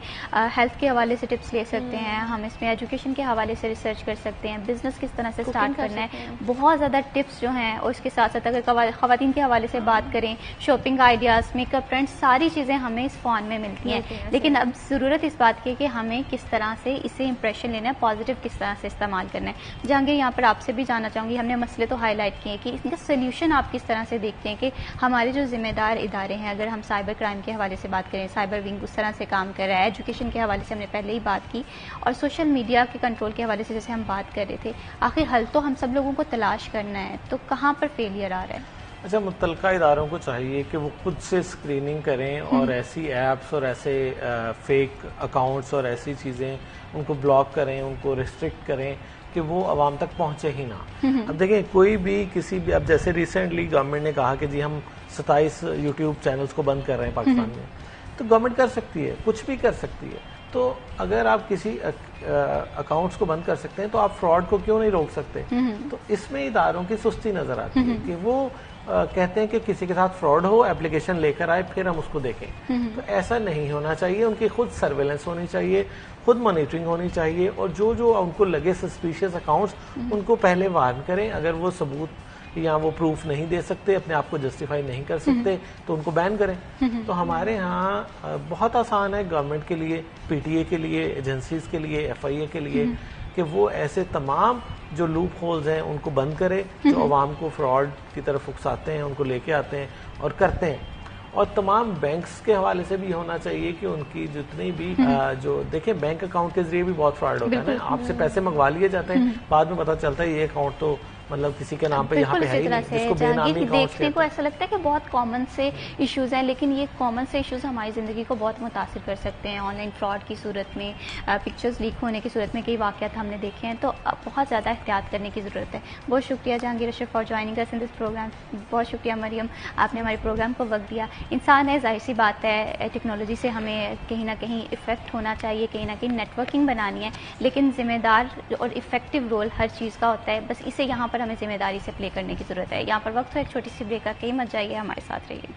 हेल्थ के हवाले से टिप्स ले सकते हैं, हम इसमें एजुकेशन के हवाले से रिसर्च कर सकते हैं, बिजनेस किस तरह से स्टार्ट करना है, बहुत ज़्यादा टिप्स जो हैं। और इसके साथ साथ अगर ख़वातीन के हवाले से बात करें, शॉपिंग आइडियाज़, मेकअप ट्रेंड्स, सारी चीज़ें हमें इस फ़ोन में मिलती हैं। लेकिन अब ज़रूरत इस बात की है कि हमें किस तरह से इसे इंप्रेशन लेना है, पॉजिटिव किस तरह से इस्तेमाल करना है। जहांगीर, यहाँ पर आपसे भी जानना चाहूँगी, हमने मसले तो हाईलाइट किए कि इसका सोल्यूशन आप किस तरह से देखते हैं कि हमारे जो जिम्मेदार इदारे हैं, अगर हम साइबर क्राइम के हवाले से बात करें, साइबर विंग उस तरह से काम कर रहा है, एजुकेशन के हवाले से हमने पहले ही बात की, और सोशल मीडिया के कंट्रोल के हवाले से जैसे हम बात कर रहे थे, आखिर हल तो हम सब लोगों को तलाश करना है, तो कहाँ पर फेलियर आ रहा है? अच्छा, मुतलका इदारों को चाहिए कि वो खुद से स्क्रीनिंग करें और ऐसी ऐप्स और ऐसे फेक अकाउंट्स और ऐसी चीज़ें उनको ब्लॉक करें, उनको रिस्ट्रिक्ट करें कि वो आवाम तक पहुंचे ही ना। अब देखें, कोई भी किसी भी, अब जैसे रिसेंटली गवर्नमेंट ने कहा कि जी हम 27 यूट्यूब चैनल्स को बंद कर रहे हैं पाकिस्तान में, तो गवर्नमेंट कर सकती है, कुछ भी कर सकती है। तो अगर आप किसी अकाउंट्स को बंद कर सकते हैं तो आप फ्रॉड को क्यों नहीं रोक सकते? तो इसमें इदारों की सुस्ती नजर आती है कि वो कहते हैं कि किसी के साथ फ्रॉड हो, एप्लीकेशन लेकर आए, फिर हम उसको देखें। तो ऐसा नहीं होना चाहिए। उनकी खुद सर्वेलेंस होनी चाहिए, खुद मॉनिटरिंग होनी चाहिए, और जो जो उनको लगे सस्पिशियस अकाउंट्स उनको पहले वार्न करें। अगर वो सबूत या वो प्रूफ नहीं दे सकते, अपने आप को जस्टिफाई नहीं कर सकते, तो उनको बैन करें। तो हमारे यहाँ बहुत आसान है गवर्नमेंट के लिए, पीटीए के लिए, एजेंसीज के लिए, एफआईए के लिए, कि वो ऐसे तमाम जो लूप होल्स हैं उनको बंद करे, जो अवाम को फ्रॉड की तरफ उकसाते हैं, उनको लेके आते हैं और करते हैं। और तमाम बैंक्स के हवाले से भी होना चाहिए कि उनकी जितनी भी जो देखें, बैंक अकाउंट के जरिए भी बहुत फ्रॉड होता है ना। आपसे पैसे मंगवा लिए जाते हैं, बाद में पता चलता है ये अकाउंट तो मतलब किसी के नाम पे यहाँ पे है ही नहीं, जिसको बेनामी देखने को ऐसा लगता है कि बहुत कॉमन से इश्यूज हैं, लेकिन ये कॉमन से इश्यूज हमारी ज़िंदगी को बहुत मुतासिर कर सकते हैं। ऑनलाइन फ्रॉड की सूरत में, पिक्चर्स लीक होने की सूरत में कई वाक़यात हमने देखे हैं, तो बहुत ज़्यादा एहतियात करने की ज़रूरत है। बहुत शुक्रिया Jahangir Ashraf for joining us in this programme. बहुत शुक्रिया मरियम, आपने हमारे प्रोग्राम को वक्त दिया। इंसान है, जाहिर सी बात है, टेक्नोलॉजी से हमें कहीं ना कहीं इफेक्ट होना चाहिए, कहीं ना कहीं नेटवर्किंग बनानी है, लेकिन जिम्मेदार और इफेक्टिव रोल हर चीज़ का होता है। बस इसे यहाँ पर हमें जिम्मेदारी से प्ले करने की जरूरत है। यहाँ पर वक्त है एक छोटी सी ब्रेक का, कहीं मत जाइए, हमारे साथ रहिए।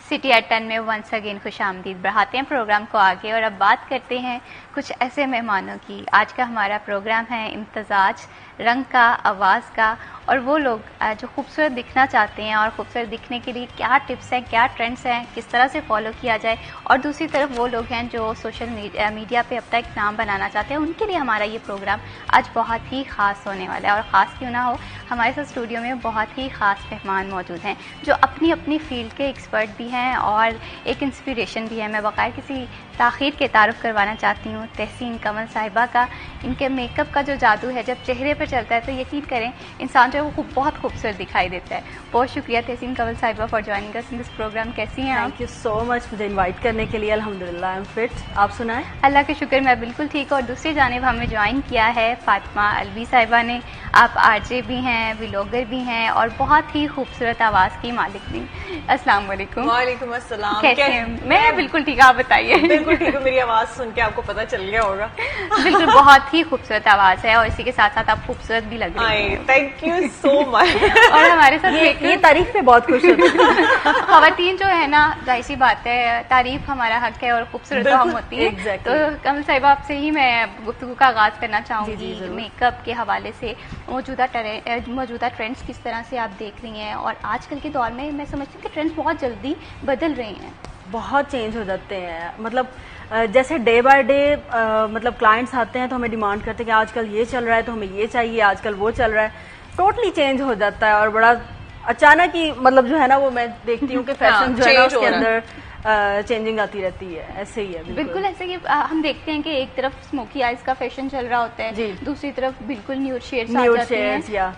सिटी एट 10 में वंस अगेन खुशामदीद। बढ़ाते हैं प्रोग्राम को आगे और अब बात करते हैं कुछ ऐसे मेहमानों की। आज का हमारा प्रोग्राम है इम्तजाज रंग का, आवाज़ का, और वो लोग जो खूबसूरत दिखना चाहते हैं और खूबसूरत दिखने के लिए क्या टिप्स हैं, क्या ट्रेंड्स हैं, किस तरह से फॉलो किया जाए, और दूसरी तरफ वो लोग हैं जो सोशल मीडिया पे अपना एक नाम बनाना चाहते हैं। उनके लिए हमारा ये प्रोग्राम आज बहुत ही ख़ास होने वाला है। और ख़ास क्यों ना हो, हमारे साथ स्टूडियो में बहुत ही ख़ास मेहमान मौजूद हैं जो अपनी अपनी फील्ड के एक्सपर्ट भी हैं और एक इंस्पिरेशन भी है। मैं बकाया किसी ताख़ीर के तारुफ करवाना चाहती हूँ तहसीन कमल साहिबा का। इनके मेकअप का जो जादू है, जब चेहरे पर चलता है तो यकीन करें इंसान जो है वो बहुत खूबसूरत दिखाई देता है। बहुत शुक्रिया तहसीन कमल साहिबा for joining us in this programme. कैसी हैं आप? थैंक यू सो मच मुझे इनवाइट करने के लिए। अल्हम्दुलिल्लाह आई एम फिट। आप सुनाएं? अल्लाह के शुक्र, मैं बिल्कुल ठीक। और दूसरी जानिब हमें ज्वाइन किया है फातिमा अलवी साहिबा ने। आप आरजे भी हैं, व्लॉगर भी हैं और बहुत ही खूबसूरत आवाज़ की मालिक भी। अस्सलाम वालेकुम। वालेकुम अस्सलाम। कैसे हैं? मैं बिल्कुल ठीक, आप बताइए। बिल्कुल ठीक है, मेरी आवाज़ सुन के आपको पता चल गया होगा। बिल्कुल, बहुत ही खूबसूरत आवाज़ है और इसी के साथ साथ आप खूबसूरत भी लग रही हैं। Thank you so much. और हमारे साथ ये तारीफ पे बहुत खुश होती हूँ। खवातीन जो है ना, जाहिर सी बात है, तारीफ हमारा हक है और खूबसूरत तो हम होती है। exactly. तो कमल साहिबा आपसे ही मैं गुफ्तगू का आगाज करना चाहूंगी। मेकअप के हवाले से मौजूदा ट्रेंड्स किस तरह से आप देख रही हैं, और आजकल के दौर में मैं समझती हूँ कि ट्रेंड्स बहुत जल्दी बदल रहे हैं, बहुत चेंज हो जाते हैं। मतलब जैसे डे बाय डे मतलब क्लाइंट्स आते हैं तो हमें डिमांड करते हैं कि आजकल ये चल रहा है तो हमें ये चाहिए, आजकल वो चल रहा है, टोटली चेंज हो जाता है। और बड़ा अचानक ही मतलब जो है ना वो मैं देखती हूँ कि फैशन जो है ना उसके अंदर चेंजिंग आती रहती है। ऐसे ही है बिल्कुल ऐसे कि हम देखते हैं कि एक तरफ स्मोकी आइज का फैशन चल रहा होता है, दूसरी तरफ बिल्कुल न्यूड शेड्स या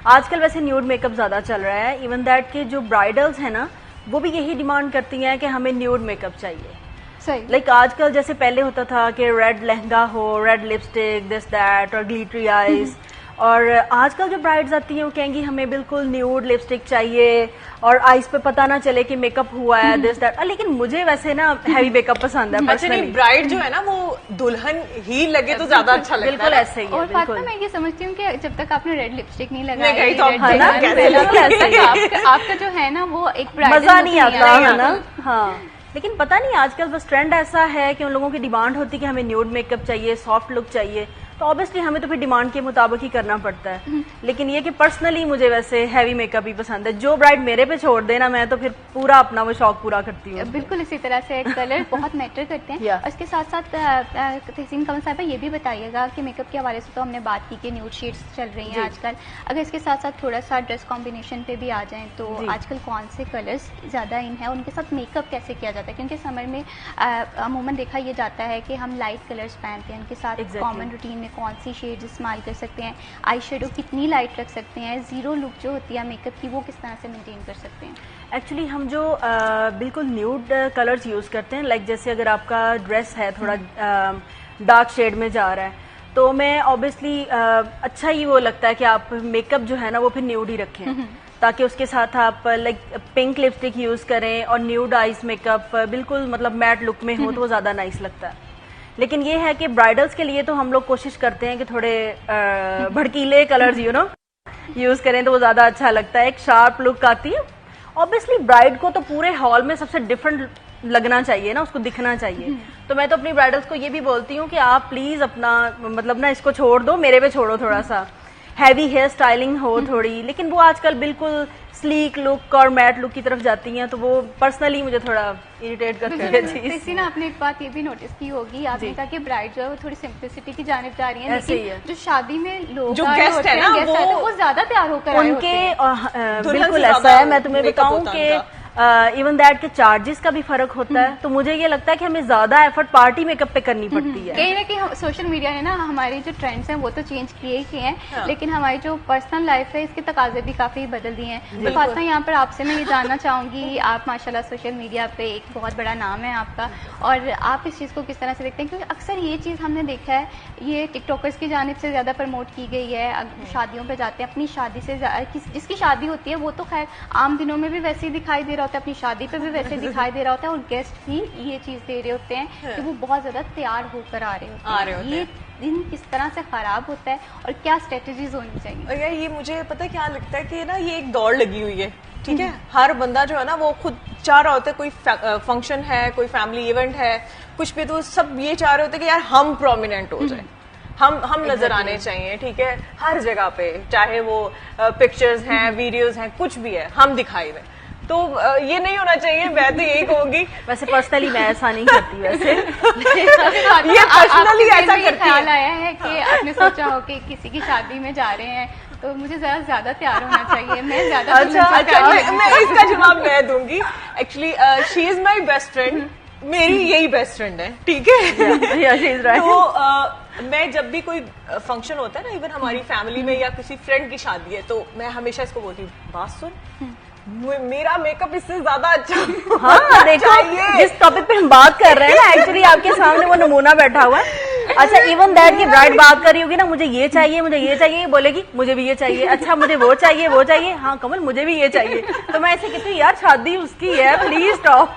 आजकल वैसे न्यूड मेकअप ज्यादा चल रहा है। इवन दैट के जो ब्राइडल्स है ना वो भी यही डिमांड करती हैं कि हमें न्यूड मेकअप चाहिए। सही। लाइक आजकल जैसे पहले होता था कि रेड लहंगा हो, रेड लिपस्टिक, दिस दैट, और ग्लिटरी आईज, और आजकल जो ब्राइड्स आती हैं वो कहेंगी हमें बिल्कुल न्यूड लिपस्टिक चाहिए और आईज पे पता ना चले कि मेकअप हुआ है, दिस दैट। लेकिन मुझे वैसे ना हैवी मेकअप पसंद है। अच्छा, नहीं, ब्राइड जो है ना वो दुल्हन ही लगे तो ज्यादा अच्छा लगता है। बिल्कुल ऐसे ही है। और फातिमा, मैं ये समझती हूँ कि जब तक आपने रेड लिपस्टिक नहीं लगाई, आपका जो है ना वो एक मजा नहीं आता है ना। हाँ, लेकिन पता नहीं आजकल बस ट्रेंड ऐसा है कि उन लोगों की डिमांड होती है कि हमें न्यूड मेकअप चाहिए, सॉफ्ट लुक चाहिए, तो ऑब्वियसली हमें तो फिर डिमांड के मुताबिक ही करना पड़ता है। लेकिन ये कि पर्सनली मुझे वैसे हैवी मेकअप ही पसंद है, जो ब्राइड मेरे पे छोड़ देना मैं तो फिर पूरा अपना वो शौक पूरा करती हूँ। बिल्कुल इसी तरह से कलर बहुत मैटर करते हैं। Yeah. और इसके साथ साथ तहसीन कमल साहब ये भी बताइएगा कि मेकअप के हवाले से तो हमने बात की कि न्यूड शेड्स चल रही हैं आजकल, अगर इसके साथ साथ थोड़ा सा ड्रेस कॉम्बिनेशन पे भी आ जाएं तो आजकल कौन से कलर्स ज़्यादा इन है, उनके साथ मेकअप कैसे किया जाता है? क्योंकि समर में अमूमन देखा ये जाता है कि हम लाइट कलर्स पहनते हैं, उनके साथ कॉमन रूटीन में कौन सी शेड इस्तेमाल कर सकते हैं, आई शेडो कितनी लाइट रख सकते हैं, जीरो लुक जो होती है मेकअप की वो किस तरह से मेंटेन कर सकते हैं? एक्चुअली हम जो बिल्कुल न्यूड कलर्स यूज़ करते हैं, लाइक जैसे अगर आपका ड्रेस है थोड़ा डार्क शेड में जा रहा है तो मैं ऑब्वियसली अच्छा ही वो लगता है कि आप मेकअप जो है ना वो फिर न्यूड ही रखें, ताकि उसके साथ आप लाइक पिंक लिपस्टिक यूज़ करें और न्यूड आइज मेकअप बिल्कुल मतलब मैट लुक में हो तो वो ज़्यादा नाइस लगता है। लेकिन ये है कि ब्राइडल्स के लिए तो हम लोग कोशिश करते हैं कि थोड़े भड़कीले कलर्स यूज़ करें तो वो ज़्यादा अच्छा लगता है, एक शार्प लुक आती है। ऑब्वियसली ब्राइड को तो पूरे हॉल में सबसे डिफरेंट लगना चाहिए ना, उसको दिखना चाहिए। तो मैं तो अपनी ब्राइडल्स को ये भी बोलती हूँ कि आप प्लीज अपना मतलब ना इसको छोड़ दो, मेरे पे छोड़ो, थोड़ा सा हैवी हेयर स्टाइलिंग हो थोड़ी, लेकिन वो आजकल बिल्कुल स्लीक लुक और मैट लुक की तरफ जाती हैं तो वो पर्सनली मुझे थोड़ा इरिटेट करती है चीज। इसी ना आपने एक बात ये भी नोटिस की होगी, आपने कहा कि ब्राइड जो है वो थोड़ी सिंपलिसिटी की जानिब जा रही है, लेकिन जो शादी में लोग जो गेस्ट है ना वो ज्यादा तैयार होकर आए होते हैं। बिल्कुल ऐसा है। मैं तुम्हें बताऊं कि इवन दैट के चार्जेस का भी फर्क होता है, तो मुझे ये लगता है कि हमें ज्यादा एफर्ट पार्टी मेकअप पे करनी पड़ती है। कहीं ना कहीं सोशल मीडिया ने ना हमारे जो ट्रेंड्स हैं वो तो चेंज किए ही किए हैं, लेकिन हमारी जो पर्सनल लाइफ है इसके तकाजे भी काफी बदल दिए हैं। तो फातिमा यहाँ पर आपसे मैं ये जानना चाहूंगी, आप माशाल्लाह सोशल मीडिया पे एक बहुत बड़ा नाम है आपका, और आप इस चीज़ को किस तरह से देखते हैं? क्योंकि अक्सर ये चीज़ हमने देखा है ये टिकटॉकर्स की जानिब से ज़्यादा प्रमोट की गई है। शादियों पे जाते हैं, अपनी शादी से जिसकी शादी होती है वो तो खैर आम दिनों में भी वैसे ही दिखाई दे रहा होता है, अपनी शादी पे भी वैसे दिखाई दे रहा होता है, और गेस्ट भी ये चीज़ दे रहे होते हैं कि वो बहुत ज़्यादा तैयार होकर आ रहे होते हैं। ये दिन किस तरह से खराब होता है और क्या स्ट्रेटजीज होनी चाहिए? और यार ये मुझे पता है क्या लगता है कि ना ये एक दौड़ लगी हुई है, ठीक है। हर बंदा जो है ना वो खुद चाह रहा होता है, कोई फंक्शन है, कोई फैमिली इवेंट है, कुछ भी, तो सब ये चाह रहे होते हैं कि यार हम प्रोमिनेंट हो जाए, हम नजर आने चाहिए, ठीक है, हर जगह पे, चाहे वो पिक्चर्स हैं, वीडियोस हैं, कुछ भी है, हम दिखाई दें। तो ये नहीं होना चाहिए, मैं तो यही कहूंगी। वैसे पर्सनली मैं ऐसा नहीं करती वैसे ये पर्सनली ऐसा करती ख्याल आया है कि आपने सोचा हो कि किसी की शादी में जा रहे हैं तो मुझे ज्यादा तैयार होना चाहिए, मैं ज्यादा अच्छा, मैं इसका जवाब मैं दूंगी। Actually she is my best friend, मेरी यही बेस्ट फ्रेंड है, ठीक है। तो मैं जब भी कोई फंक्शन होता है ना, इवन हमारी फैमिली में या किसी फ्रेंड की शादी है, तो मैं हमेशा इसको बोलती हूँ, बात सुन, मेरा मेकअप इससे ज्यादा अच्छा हाँ देखो जिस टॉपिक पे हम बात कर रहे हैं ना, एक्चुअली आपके सामने वो नमूना बैठा हुआ है। अच्छा, इवन दैट की ब्राइड बात कर रही होगी ना, मुझे ये चाहिए, मुझे ये चाहिए, बोलेगी मुझे भी ये चाहिए, अच्छा मुझे वो चाहिए, वो चाहिए, हाँ कमल मुझे भी ये चाहिए। तो मैं ऐसे कहती हूँ यार शादी उसकी है, प्लीज स्टॉप।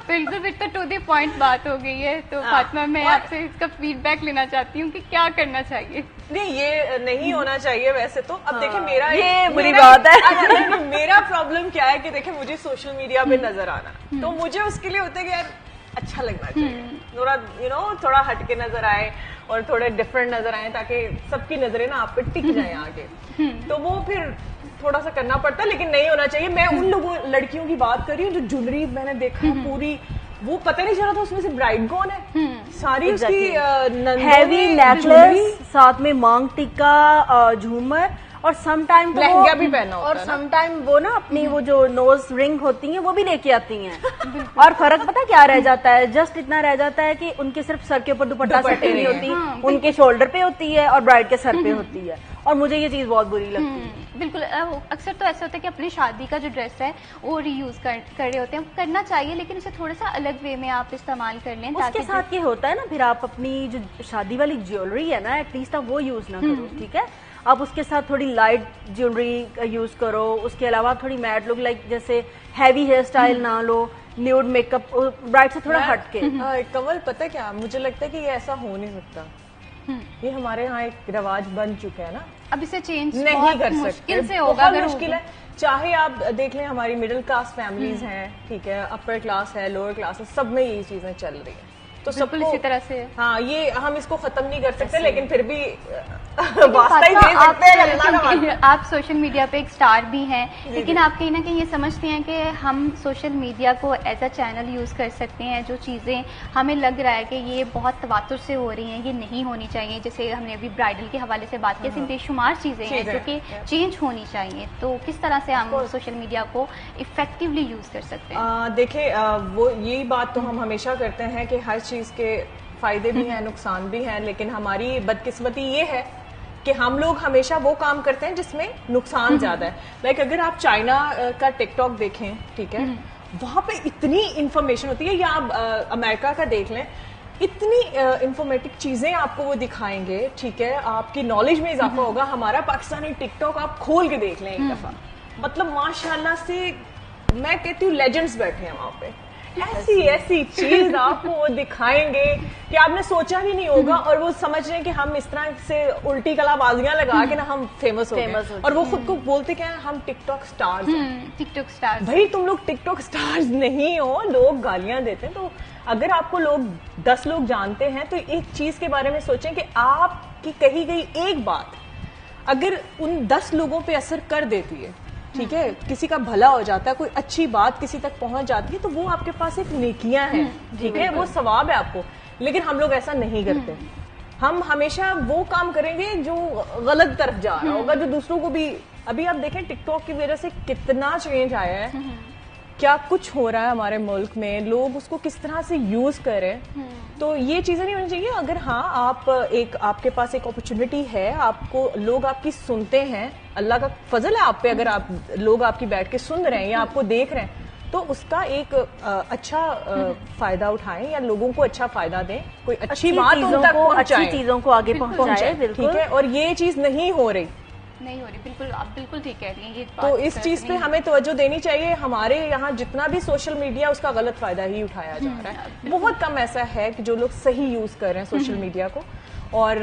बिल्कुल, फिर तो टू द पॉइंट बात हो गई है। तो फातिमा मैं आपसे इसका फीडबैक लेना चाहती हूँ कि क्या करना चाहिए। नहीं, ये नहीं होना चाहिए वैसे तो। अब देखिए मेरा ये बुरी बात है। मेरा प्रॉब्लम क्या है कि देखिए मुझे सोशल मीडिया पे नजर आना, तो मुझे उसके लिए होता है कि यार अच्छा लगना चाहिए, थोड़ा थोड़ा हटके नजर आए और थोड़े डिफरेंट नजर आए, ताकि सबकी नजरें ना आप पे टिक जाए आगे। तो वो फिर थोड़ा सा करना पड़ता है, लेकिन नहीं होना चाहिए। मैं उन लोगों लड़कियों की बात कर रही हूँ जो ज्वेलरी मैंने देखा पूरी, वो पता नहीं चला था उसमें से ब्राइड कौन है, सारी उसकी हैवी नेकलेस, साथ में मांग टिक्का, झूमर, और समटाइम तो लहंगा भी पहना होता और है ना। समटाइम वो ना अपनी वो जो नोज रिंग होती हैं वो भी लेके आती हैं। और फर्क पता क्या रह जाता है, जस्ट इतना रह जाता है कि उनके सिर्फ सर के ऊपर दुपट्टा सटे नहीं होती, उनके शोल्डर पे होती है और ब्राइड के सर पे होती है, और मुझे ये चीज बहुत बुरी लगती है। बिल्कुल, अक्सर तो ऐसा होता है कि अपनी शादी का जो ड्रेस है वो रीयूज कर रहे होते हैं, करना चाहिए, लेकिन इसे थोड़ा सा अलग वे में आप इस्तेमाल कर लें। उसके साथ ये होता है ना, फिर आप अपनी जो शादी वाली ज्वेलरी है ना, एटलीस्ट आप वो यूज ना करो, ठीक है। आप उसके साथ थोड़ी लाइट ज्वेलरी यूज करो, उसके अलावा थोड़ी मैट लुक, लाइक जैसे हैवी हेयर स्टाइल ना लो, न्यूड मेकअप ब्राइड से थोड़ा हट के। कमल पता है क्या, मुझे लगता है कि ये ऐसा हो नहीं सकता, ये हमारे यहाँ एक रिवाज बन चुका है ना, अब इसे चेंज नहीं कर सकते, मुश्किल से होगा, बहुत अगर मुश्किल है। चाहे आप देख लें हमारी मिडिल क्लास फैमिलीज हैं, ठीक है, अपर क्लास है, लोअर क्लास है, सब में यही चीजें चल रही हैं, तो बिल्कुल सबको इसी तरह से। हाँ, ये हम इसको खत्म नहीं कर सकते, लेकिन फिर भी वास्ता ही दे सकते हैं अल्लाह का वास्ता। आप सोशल मीडिया पे एक स्टार भी हैं, लेकिन आप कहीं ना कहीं ये समझते हैं कि हम सोशल मीडिया को एज अ चैनल यूज़ कर सकते हैं। जो चीज़ें हमें लग रहा है कि ये बहुत तवातुर से हो रही हैं, ये नहीं होनी चाहिए, जैसे हमने अभी ब्राइडल के हवाले से बात की, ऐसी बेशुमार चीज़ें हैं जो कि चेंज होनी चाहिए। तो किस तरह से हम सोशल मीडिया को इफेक्टिवली यूज़ कर सकते हैं? देखिए, वो यही बात तो हम हमेशा करते हैं कि हर चीज़ के फायदे भी हैं, नुकसान भी हैं, लेकिन हमारी बदकिस्मती ये है कि हम लोग हमेशा वो काम करते हैं जिसमें नुकसान ज्यादा है। लाइक अगर आप चाइना का टिकटॉक देखें, ठीक है, वहां पे इतनी इंफॉर्मेशन होती है, या आप अमेरिका का देख लें, इतनी इंफॉर्मेटिव चीजें आपको वो दिखाएंगे, ठीक है, आपकी नॉलेज में इजाफा होगा। हमारा पाकिस्तानी टिकटॉक आप खोल के देख लें एक दफा, मतलब माशाल्लाह से मैं कहती हूँ लेजेंड्स बैठे हैं वहां पे। ऐसी ऐसी चीज आपको वो दिखाएंगे कि आपने सोचा भी नहीं होगा, और वो समझ रहे हैं कि हम इस तरह से उल्टी कलाबाजियां लगा के ना हम फेमस हो गए, और वो खुद को बोलते क्या है, हम टिकटॉक स्टार्स हैं। टिकटॉक स्टार भाई तुम लोग टिकटॉक स्टार्स नहीं हो, लोग गालियां देते हैं। तो अगर आपको लोग 10 लोग जानते हैं तो एक चीज के बारे में सोचें कि आपकी कही गई एक बात अगर उन 10 लोगों पे असर कर देती है, ठीक है, किसी का भला हो जाता है, कोई अच्छी बात किसी तक पहुंच जाती है, तो वो आपके पास एक नेकियां हैं, ठीक है, वो सवाब है आपको। लेकिन हम लोग ऐसा नहीं करते। हम हमेशा वो काम करेंगे जो गलत तरफ जा रहा होगा, जो दूसरों को भी। अभी आप देखें टिकटॉक की वजह से कितना चेंज आया है, क्या कुछ हो रहा है हमारे मुल्क में, लोग उसको किस तरह से यूज करें। तो ये चीजें नहीं होनी चाहिए। अगर हाँ आपके पास एक अपॉर्चुनिटी है, आपको लोग आपकी सुनते हैं, अल्लाह का फजल है आप पे, अगर आप लोग आपकी बैठ के सुन रहे हैं या आपको देख रहे हैं, तो उसका एक अच्छा फायदा उठाएं या लोगों को अच्छा फायदा दें, कोई अच्छी बात उन तक पहुंचाएं, अच्छी चीजों को आगे पहुंचाएं, ठीक है। और ये चीज नहीं हो रही, बिल्कुल, आप बिल्कुल ठीक कह रही हैं। ये तो इस चीज पे हमें तवज्जो देनी चाहिए। हमारे यहाँ जितना भी सोशल मीडिया, उसका गलत फायदा ही उठाया जा रहा है। बहुत कम ऐसा है कि जो लोग सही यूज कर रहे हैं सोशल मीडिया को। और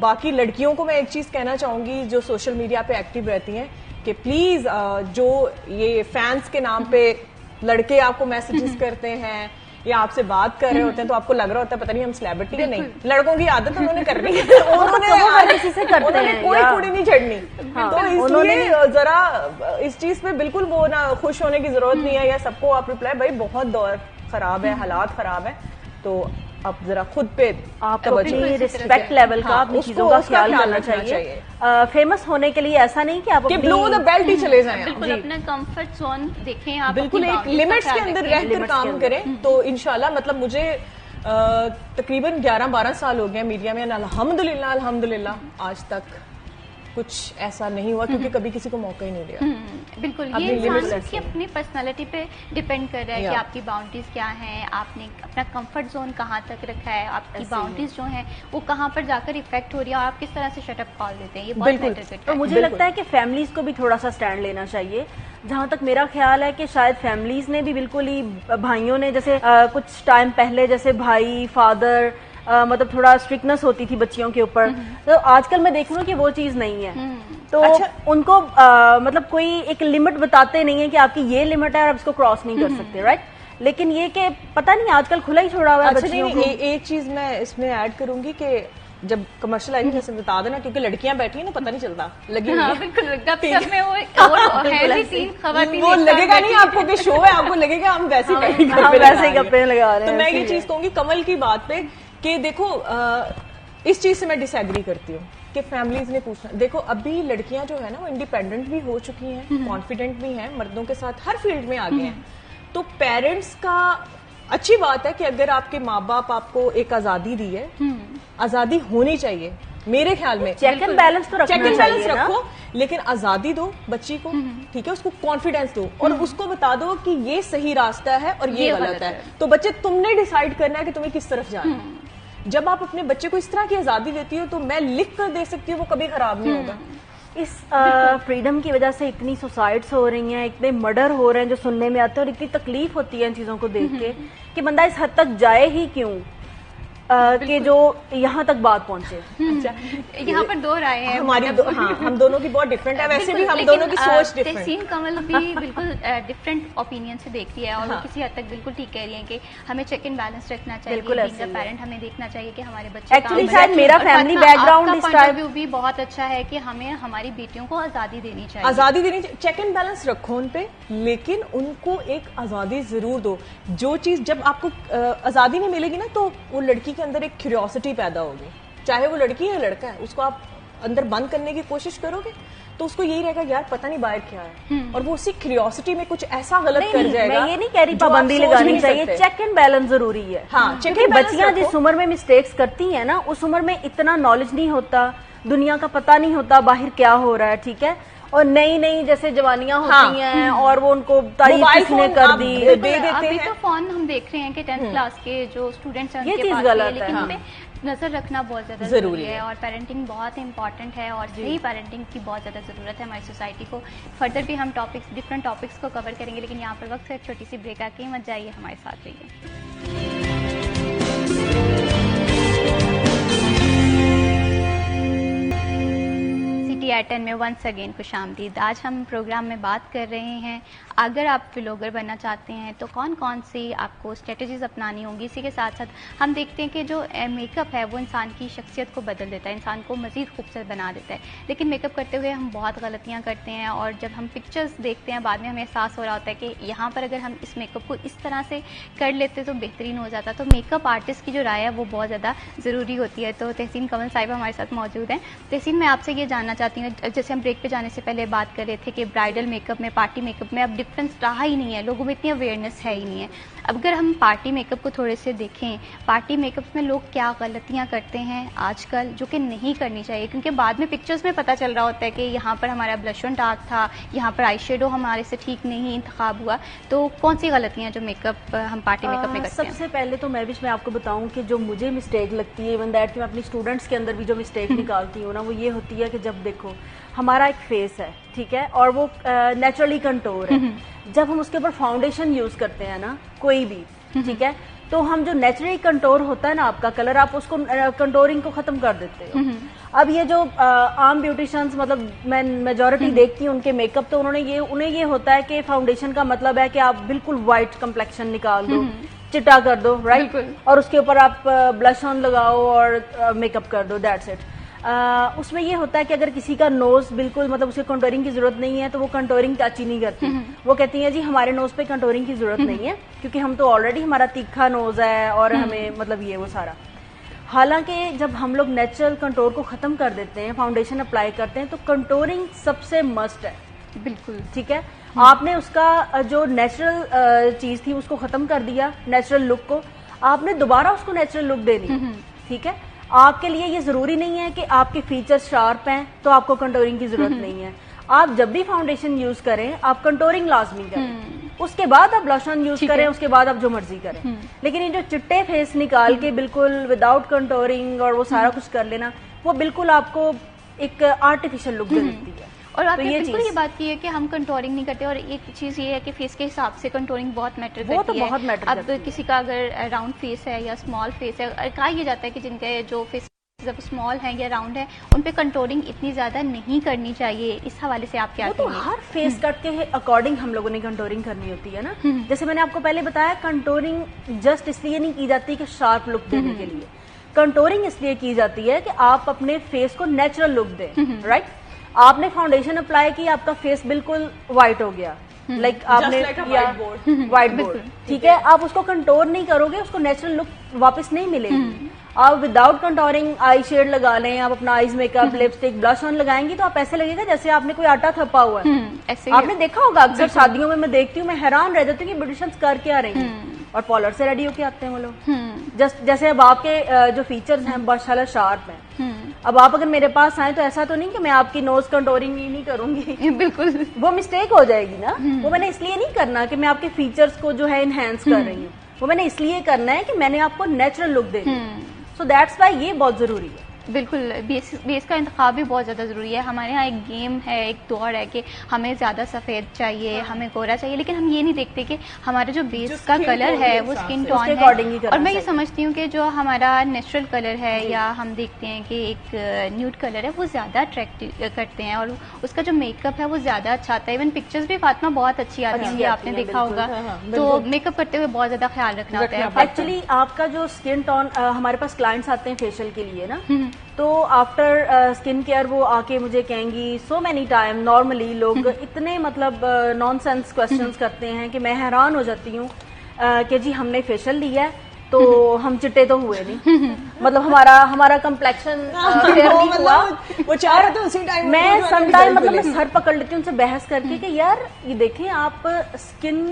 बाकी लड़कियों को मैं एक चीज कहना चाहूंगी जो सोशल मीडिया पे एक्टिव रहती हैं, कि प्लीज जो ये फैंस के नाम पे लड़के आपको मैसेजेस करते हैं या आपसे बात कर रहे होते हैं, तो आपको लग रहा होता है पता नहीं हम सेलिब्रिटी है। नहीं, लड़कों की आदत उन्होंने करनी है, उन्होंने किसी से करते हैं, कोई कुड़ी नहीं चढ़नी। तो इसलिए जरा इस चीज पे बिल्कुल वो ना खुश होने की जरूरत नहीं है, या सबको आप रिप्लाई, भाई बहुत दौर खराब है, हालात खराब है, तो आप जरा खुद पे आपको अपनी रिस्पेक्ट लेवल का, अपनी चीजों का ख्याल करना चाहिए। फेमस होने के लिए ऐसा नहीं कि आप ब्लो द बेल्ट ही चले जाएं, बिल्कुल अपना कंफर्ट जोन देखें, आप बिल्कुल एक लिमिट्स के अंदर रहकर काम करें, तो इंशाल्लाह। मतलब मुझे तकरीबन 11-12 साल हो गए मीडिया में, अल्हम्दुलिल्लाह आज तक कुछ ऐसा नहीं हुआ, क्योंकि कभी किसी को मौका ही नहीं दिया। बिल्कुल, ये इंसान की अपनी पर्सनालिटी पे डिपेंड कर रहा है कि आपकी बाउंड्रीज क्या हैं, आपने अपना कंफर्ट जोन कहाँ तक रखा है, आपकी बाउंड्रीज जो हैं वो कहाँ पर जाकर इफेक्ट हो रही है, और आप किस तरह से शटअप कॉल देते हैं, ये बहुत मैटर करता है। तो मुझे लगता है कि फैमिलीज को भी थोड़ा सा स्टैंड लेना चाहिए। जहां तक मेरा ख्याल है कि शायद फैमिलीज ने भी बिल्कुल ही, भाइयों ने जैसे कुछ टाइम पहले जैसे भाई फादर मतलब थोड़ा स्ट्रिक्टनेस होती थी बच्चियों के ऊपर, तो आजकल मैं देख रही हूँ कि वो चीज नहीं है। तो अच्छा, उनको मतलब कोई एक लिमिट बताते नहीं है कि आपकी ये लिमिट है और आप इसको क्रॉस नहीं कर सकते, राइट। लेकिन ये कि पता नहीं आजकल खुला ही छोड़ा हुआ है बच्चियों को। एक चीज मैं इसमें ऐड करूंगी कि जब कमर्शियल आएगी जैसे बता देना, क्योंकि लड़कियां बैठी हैं ना, पता नहीं चलता लगी हाँ, बिल्कुल गपशप में वो लगेगा नहीं आपको कि शो है, आपको लगेगा हम वैसे वैसे गप्पे लगा रहे हैं। तो मैं ये चीज कहूंगी कमल की बात पे कि देखो इस चीज से मैं डिसएग्री करती हूँ कि फैमिलीज ने पूछना। देखो अभी लड़कियां जो है ना वो इंडिपेंडेंट भी हो चुकी हैं, कॉन्फिडेंट भी हैं, मर्दों के साथ हर फील्ड में आगे हैं। तो पेरेंट्स का अच्छी बात है कि अगर आपके माँ बाप आपको एक आजादी दी है, आजादी होनी चाहिए मेरे ख्याल में। चेक एंड बैलेंस तो चेक एंड बैलेंस रखो, लेकिन आजादी दो बच्ची को, ठीक है, उसको कॉन्फिडेंस दो और उसको बता दो कि ये सही रास्ता है और ये गलत है। तो बच्चे तुमने डिसाइड करना है कि तुम्हें किस तरफ जाना है। जब आप अपने बच्चे को इस तरह की आजादी देती हो तो मैं लिख कर दे सकती हूँ, वो कभी खराब नहीं होगा। इस फ्रीडम की वजह से इतनी सुसाइड्स हो रही हैं, इतने मर्डर हो रहे हैं जो सुनने में आते हैं, और इतनी तकलीफ होती है इन चीजों को देख के कि बंदा इस हद तक जाए ही क्यों। के जो यहाँ तक बात पहुंचे। यहाँ पर दो राय है हमारी हाँ, हम दोनों की बहुत डिफरेंट है, वैसे भी हम दोनों की सोच डिफरेंट। तहसीन कमल भी बिल्कुल डिफरेंट ओपिनियन से देख रही है और वो किसी हद तक बिल्कुल ठीक कह रही है कि हमें चेक एंड बैलेंस रखना चाहिए। पेरेंट हमें देखना चाहिए कि हमारे बच्चे एक्चुअली शायद मेरा फैमिली बैकग्राउंड इस टाइप व्यू भी बहुत अच्छा है कि हमें हमारी बेटियों को आजादी देनी चाहिए। आजादी देनी चाहिए, चेक एंड बैलेंस रखो उन पे, लेकिन उनको एक आजादी जरूर दो। जो चीज जब आपको आजादी नहीं मिलेगी ना, तो वो लड़की के अंदर एक क्यूरियोसिटी पैदा होगी, चाहे वो लड़की है या लड़का है, उसको आप अंदर बंद करने की कोशिश करोगे तो उसको यही रहेगा यार पता नहीं बाहर क्या है, और वो उसी क्यूरियोसिटी में कुछ ऐसा गलत कर जाएगा। मैं ये नहीं कह रही पाबंदी लगानी चाहिए, चेक एंड बैलेंस जरूरी है। हाँ, क्योंकि बच्चियां जिस उम्र में मिस्टेक्स करती हैं ना, उस उम्र में इतना नॉलेज नहीं होता, दुनिया का पता नहीं होता बाहर क्या हो रहा है, ठीक है। और नई नई जैसे जवानियां होती हैं और वो उनको तारीफ किसने कर दी, दे देते अभी हैं। तो फोन हम देख रहे हैं कि 10th क्लास के जो स्टूडेंट्स हैं ये उनके चीज पास गलत है, लेकिन है। उन पे नजर रखना बहुत ज्यादा जरूरी है और पेरेंटिंग बहुत इंपॉर्टेंट है और सही पेरेंटिंग की बहुत ज्यादा जरूरत है हमारी सोसाइटी को। फर्दर भी हम डिफरेंट टॉपिक्स को कवर करेंगे, लेकिन यहाँ पर वक्त से एक छोटी सी ब्रेक आके मत जाइए, हमारे साथ रहिए। CTI10 में वंस अगेन खुशामदीद। आज हम प्रोग्राम में बात कर रहे हैं, अगर आप व्लॉगर बनना चाहते हैं तो कौन कौन सी आपको स्ट्रेटजीज अपनानी होंगी। इसी के साथ साथ हम देखते हैं कि जो मेकअप है वो इंसान की शख्सियत को बदल देता है, इंसान को मज़ीद खूबसूरत बना देता है, लेकिन मेकअप करते हुए हम बहुत गलतियाँ करते हैं और जब हम पिक्चर्स देखते हैं बाद में हमें एहसास हो रहा होता है कि यहाँ पर अगर हम इस मेकअप को इस तरह से कर लेते तो बेहतरीन हो जाता। तो मेकअप आर्टिस्ट की जो राय है वो बहुत ज़्यादा ज़रूरी होती है। तो तहसीन कमल साहिबा हमारे साथ मौजूद हैं। तहसीन, मैं आपसे ये जानना चाहती हूँ, जैसे हम ब्रेक पे जाने से पहले बात कर रहे थे कि ब्राइडल मेकअप में, पार्टी मेकअप में अब डिफरेंस रहा ही नहीं है, लोगों में इतनी अवेयरनेस है ही नहीं है। अब अगर हम पार्टी मेकअप को थोड़े से देखें, पार्टी मेकअप में लोग क्या गलतियां करते हैं आजकल जो कि नहीं करनी चाहिए, क्योंकि बाद में पिक्चर्स में पता चल रहा होता है कि यहाँ पर हमारा ब्लश ऑन डार्क था, यहाँ पर आई शेडो हमारे से ठीक नहीं इंतखाब हुआ। तो कौन सी गलतियां जो मेकअप हम पार्टी मेकअप में करते हैं? सबसे पहले तो मैं आपको बताऊं कि जो मुझे मिस्टेक लगती है, इवन दैट कि मैं अपनी स्टूडेंट्स के अंदर भी जो मिस्टेक निकालती हूँ ना, वो ये होती है कि जब देखो हमारा एक फेस है, ठीक है, और वो नेचुरली कंटोर है, जब हम उसके ऊपर फाउंडेशन यूज करते हैं ना कोई भी, ठीक है, तो हम जो नेचुरली कंटोर होता है ना आपका कलर, आप उसको कंटोरिंग को खत्म कर देते हो। अब ये जो आम ब्यूटिशियंस, मतलब मैं मेजॉरिटी देखती हूँ उनके मेकअप, तो उन्हें ये होता है कि फाउंडेशन का मतलब है कि आप बिल्कुल व्हाइट कंप्लेक्शन निकाल दो, चिटा कर दो, राइट, और उसके ऊपर आप ब्लश ऑन लगाओ और मेकअप कर दो, दैट्स इट। उसमें ये होता है कि अगर किसी का नोज बिल्कुल, मतलब उसे कंटोरिंग की जरूरत नहीं है, तो वो कंटोरिंग टच ही नहीं करती। वो कहती है जी हमारे नोज पे कंटोरिंग की जरूरत नहीं है, क्योंकि हम तो ऑलरेडी, हमारा तीखा नोज है और हमें मतलब ये वो सारा। हालांकि जब हम लोग नेचुरल कंटोर को खत्म कर देते हैं, फाउंडेशन अप्लाई करते हैं, तो कंटोरिंग सबसे मस्ट है। बिल्कुल ठीक है, आपने उसका जो नेचुरल चीज थी उसको खत्म कर दिया, नेचुरल लुक को, आपने दोबारा उसको नेचुरल लुक देनी, ठीक है। आपके लिए ये जरूरी नहीं है कि आपके फीचर्स शार्प हैं तो आपको कंटोरिंग की जरूरत नहीं है। आप जब भी फाउंडेशन यूज करें, आप कंटोरिंग लाजमी करें, उसके बाद आप ब्लश ऑन यूज करें, उसके बाद आप जो मर्जी करें। लेकिन ये जो चिट्टे फेस निकाल के बिल्कुल विदाउट कंटोरिंग और वो सारा कुछ कर लेना, वो बिल्कुल आपको एक आर्टिफिशियल लुक दे देती है। और आपने बिल्कुल ये बात की है कि हम कंटोरिंग नहीं करते, और एक चीज ये है कि फेस के हिसाब से कंटोरिंग बहुत मैटर करती है। तो बहुत मैटर अब किसी का अगर राउंड फेस है या स्मॉल फेस है, कहा यह जाता है कि जिनके जो फेस जब स्मॉल है या राउंड है, उन पे कंटोरिंग इतनी ज्यादा नहीं करनी चाहिए। इस हवाले से आप क्या कहेंगे? तो हर फेस कट के अकॉर्डिंग हम लोगों ने कंटोरिंग करनी होती है ना। जैसे मैंने आपको पहले बताया, कंटोरिंग जस्ट इसलिए नहीं की जाती कि शार्प लुक देने के लिए, कंटोरिंग इसलिए की जाती है कि आप अपने फेस को नेचुरल लुक दें, राइट। आपने फाउंडेशन अप्लाई की, आपका फेस बिल्कुल व्हाइट हो गया, लाइक आपने व्हाइट बोर्ड, ठीक है, आप उसको कंटोर नहीं करोगे, उसको नेचुरल लुक वापस नहीं मिलेगी। आप विदाउट कंटोरिंग आई शेड लगा लें, आप अपना eyes makeup, lipstick, blush on लगाएंगी, तो आप ऐसे लगेगा जैसे आपने कोई आटा थप्पा हुआ है। आपने देखा होगा अक्सर शादियों में, मैं देखती हूँ, मैं हैरान रह जाती हूँ कि ब्यूटिशियंस कर क्या रही हैं, और पार्लर से रेडी होके आते हैं वो लोग। जैसे अब आपके जो फीचर्स हैं माशाल्लाह शार्प हैं, अब आप अगर मेरे पास आए तो ऐसा तो नहीं कि मैं आपकी नोज कंटोरिंग ही नहीं करूंगी, बिल्कुल वो मिस्टेक हो जाएगी ना। वो मैंने इसलिए नहीं करना कि मैं आपके फीचर्स को जो है इनहेंस कर रही हूँ, वो मैंने इसलिए करना है कि मैंने आपको नेचुरल लुक देनी है। सो दैट्स वाई ये बहुत जरूरी है। बिल्कुल, बेस का इंतखाब भी बहुत ज़्यादा ज़रूरी है। हमारे यहाँ एक गेम है, एक दौड़ है कि हमें ज़्यादा सफ़ेद चाहिए, हमें गोरा चाहिए, लेकिन हम ये नहीं देखते कि हमारा जो बेस का कलर है वो स्किन टोन है। और मैं ये समझती हूँ कि जो हमारा नेचुरल कलर है या हम देखते हैं कि एक न्यूड कलर है वो ज़्यादा अट्रैक्टिव करते हैं और उसका जो मेकअप है वो ज़्यादा अच्छा आता है। इवन पिक्चर्स भी फातिमा बहुत अच्छी आती है, आपने देखा होगा। तो मेकअप करते हुए बहुत ज़्यादा ख्याल रखना होता है। एक्चुअली आपका जो स्किन टोन, हमारे पास क्लाइंट्स आते हैं फेशियल के लिए ना, तो आफ्टर स्किन केयर वो आके मुझे कहेंगी सो मेनी टाइम, नॉर्मली लोग इतने मतलब नॉनसेंस क्वेश्चंस करते हैं कि मैं हैरान हो जाती हूँ कि जी हमने फेशियल लिया है तो हम चिट्टे तो हुए नहीं, मतलब हमारा कम्प्लेक्शन फेयर नहीं हुआ। वो चाह रहे थे उसी टाइम। मैं समटाइम मतलब मैं सर पकड़ लेती हूँ उनसे बहस करके कि यार ये देखिए, आप स्किन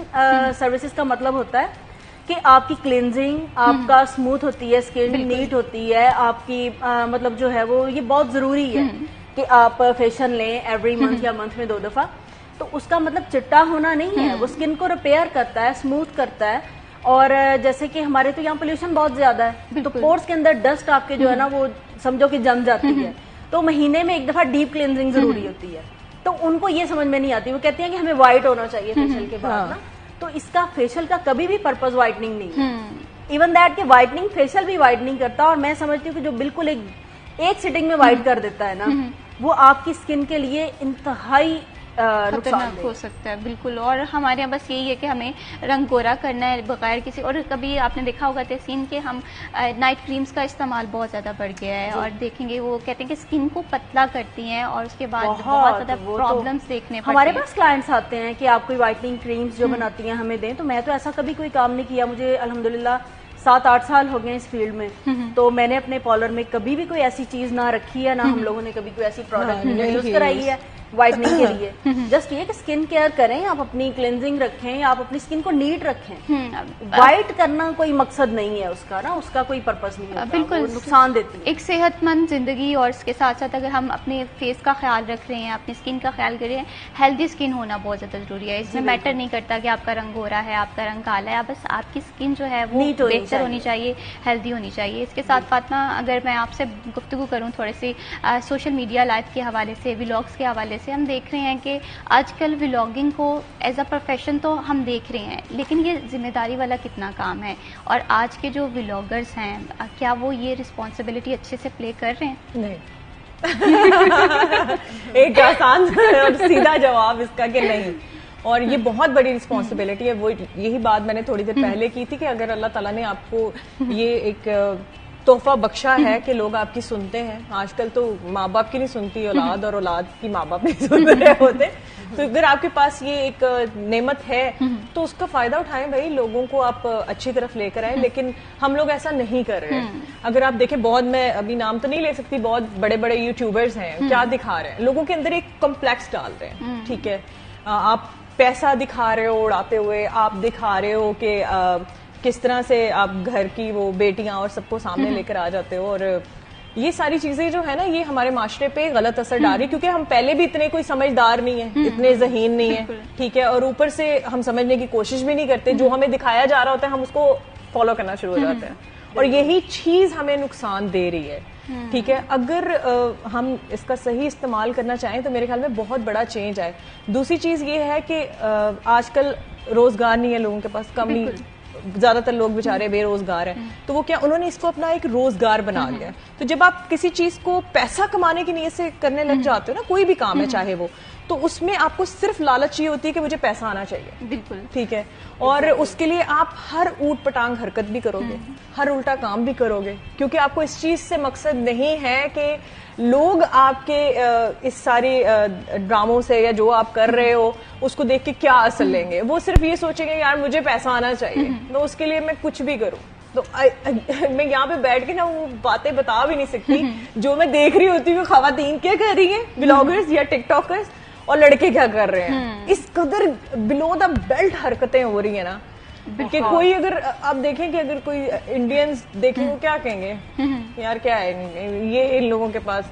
सर्विसेज का मतलब होता है कि आपकी क्लींजिंग, आपका स्मूथ होती है स्किन, नीट होती है आपकी, मतलब जो है वो ये बहुत जरूरी है कि आप फेशियल लें एवरी मंथ या मंथ में 2 दफा। तो उसका मतलब चिट्टा होना नहीं है, वो स्किन को रिपेयर करता है, स्मूथ करता है। और जैसे कि हमारे तो यहाँ पोल्यूशन बहुत ज्यादा है, तो पोर्स के अंदर डस्ट आपके जो है ना वो समझो कि जम जाती है, तो महीने में 1 दफा डीप क्लींजिंग जरूरी होती है। तो उनको ये समझ में नहीं आती, वो कहती हैं कि हमें व्हाइट होना चाहिए फेशियल के बाद ना। तो इसका फेशियल का कभी भी पर्पस व्हाइटनिंग नहीं है। इवन दैट कि व्हाइटनिंग, फेशियल भी व्हाइटनिंग करता है। और मैं समझती हूँ कि जो बिल्कुल एक सिटिंग में व्हाइट कर देता है ना, वो आपकी स्किन के लिए इंतहाई खतरनाक हो सकता है। बिल्कुल। और हमारे यहाँ बस यही है कि हमें रंग गोरा करना है बगैर किसी, और कभी आपने देखा होगा तहसीन के हम नाइट क्रीम्स का इस्तेमाल बहुत ज्यादा बढ़ गया है और देखेंगे वो कहते हैं कि स्किन को पतला करती हैं और उसके बाद बहुत ज्यादा प्रॉब्लम्स देखने पड़ते हैं। हमारे पास क्लाइंट्स आते हैं कि आप कोई व्हाइटनिंग क्रीम्स जो बनाती हैं हमें दें, तो मैं तो ऐसा कभी कोई काम नहीं किया। मुझे अल्हम्दुलिल्लाह 7-8 साल हो गए इस फील्ड में, तो मैंने अपने पार्लर में कभी भी कोई ऐसी चीज ना रखी है, ना हम लोगों ने कभी कोई ऐसी प्रोडक्ट यूज कराई है व्हाइटनिंग के लिए। जस्ट ये कि स्किन केयर करें, आप अपनी क्लेंजिंग रखें, आप अपनी स्किन को नीट रखें। व्हाइट करना कोई मकसद नहीं है उसका ना, उसका कोई पर्पस नहीं है। बिल्कुल नुकसान देती है। एक सेहतमंद जिंदगी और इसके साथ साथ अगर हम अपने फेस का ख्याल रख रहे हैं, अपनी स्किन का ख्याल कर रहे हैं, हेल्दी स्किन होना बहुत ज्यादा जरूरी है। इसमें मैटर नहीं करता कि आपका रंग गोरा है, आपका रंग काला है, बस आपकी स्किन जो है वो बेहतर होनी चाहिए, हेल्दी होनी चाहिए। इसके साथ फातिमा, अगर मैं आपसे गुफ्तगू करूँ थोड़ी सी सोशल मीडिया लाइफ के हवाले से, व्लॉग्स के हवाले से, हम देख रहे हैं कि आजकल व्लॉगिंग को एज अ प्रोफेशन तो हम देख रहे हैं, लेकिन ये जिम्मेदारी वाला कितना काम है और आज के जो व्लॉगर्स हैं क्या वो ये रिस्पॉन्सिबिलिटी अच्छे से प्ले कर रहे हैं? नहीं। एक आसान और सीधा जवाब इसका कि नहीं। और ये बहुत बड़ी रिस्पॉन्सिबिलिटी है। वो यही बात मैंने थोड़ी देर पहले की थी कि अगर अल्लाह ताला ने आपको ये एक तोहफा बख्शा है कि लोग आपकी सुनते हैं। आजकल तो माँ बाप की नहीं सुनती औलाद और औलाद की माँ बाप नहीं सुन रहे होते। तो अगर आपके पास ये एक नेमत है तो उसका फायदा उठाएं भाई, लोगों को आप अच्छी तरफ लेकर आए। लेकिन हम लोग ऐसा नहीं कर रहे हैं। अगर आप देखें, बहुत, मैं अभी नाम तो नहीं ले सकती, बहुत बड़े बड़े यूट्यूबर्स हैं, क्या दिखा रहे हैं लोगों के अंदर, एक कॉम्प्लेक्स डाल रहे हैं। ठीक है, आप पैसा दिखा रहे हो उड़ाते हुए, आप दिखा रहे हो कि किस तरह से आप घर की वो बेटियां और सबको सामने लेकर आ जाते हो। और ये सारी चीजें जो है ना, ये हमारे माशरे पे गलत असर डाल रही है, क्योंकि हम पहले भी इतने कोई समझदार नहीं है, इतने ज़हीन नहीं है। ठीक है, और ऊपर से हम समझने की कोशिश भी नहीं करते। जो हमें दिखाया जा रहा होता है हम उसको फॉलो करना शुरू हो जाते हैं, और यही चीज हमें नुकसान दे रही है। ठीक है, अगर हम इसका सही इस्तेमाल करना चाहें तो मेरे ख्याल में बहुत बड़ा चेंज आए। दूसरी चीज ये है कि आजकल रोजगार नहीं है लोगों के पास, कम ही, ज्यादातर लोग बेचारे बेरोजगार हैं। तो वो क्या, उन्होंने इसको अपना एक रोजगार बना लिया। तो जब आप किसी चीज को पैसा कमाने की नीयत से करने लग जाते हो ना, कोई भी काम है चाहे वो, तो उसमें आपको सिर्फ लालच ये होती है कि मुझे पैसा आना चाहिए। बिल्कुल ठीक है, और उसके लिए आप हर ऊट पटांग हरकत भी करोगे, हर उल्टा काम भी करोगे, क्योंकि आपको इस चीज से मकसद नहीं है कि लोग आपके इस सारी ड्रामों से या जो आप कर रहे हो उसको देख के क्या असर लेंगे। वो सिर्फ ये सोचेंगे यार मुझे पैसा आना चाहिए, तो उसके लिए मैं कुछ भी करूं। तो मैं यहाँ पे बैठ के ना वो बातें बता भी नहीं सकती जो मैं देख रही होती हूँ। खवातीन क्या कर रही है, ब्लॉगर्स या टिकटॉकर्स, और लड़के क्या कर रहे हैं। इस कदर बिलो द बेल्ट हरकतें हो रही है ना कि कोई, अगर आप देखें कि अगर कोई इंडियंस देखें वो क्या कहेंगे, यार क्या है ये, इन लोगों के पास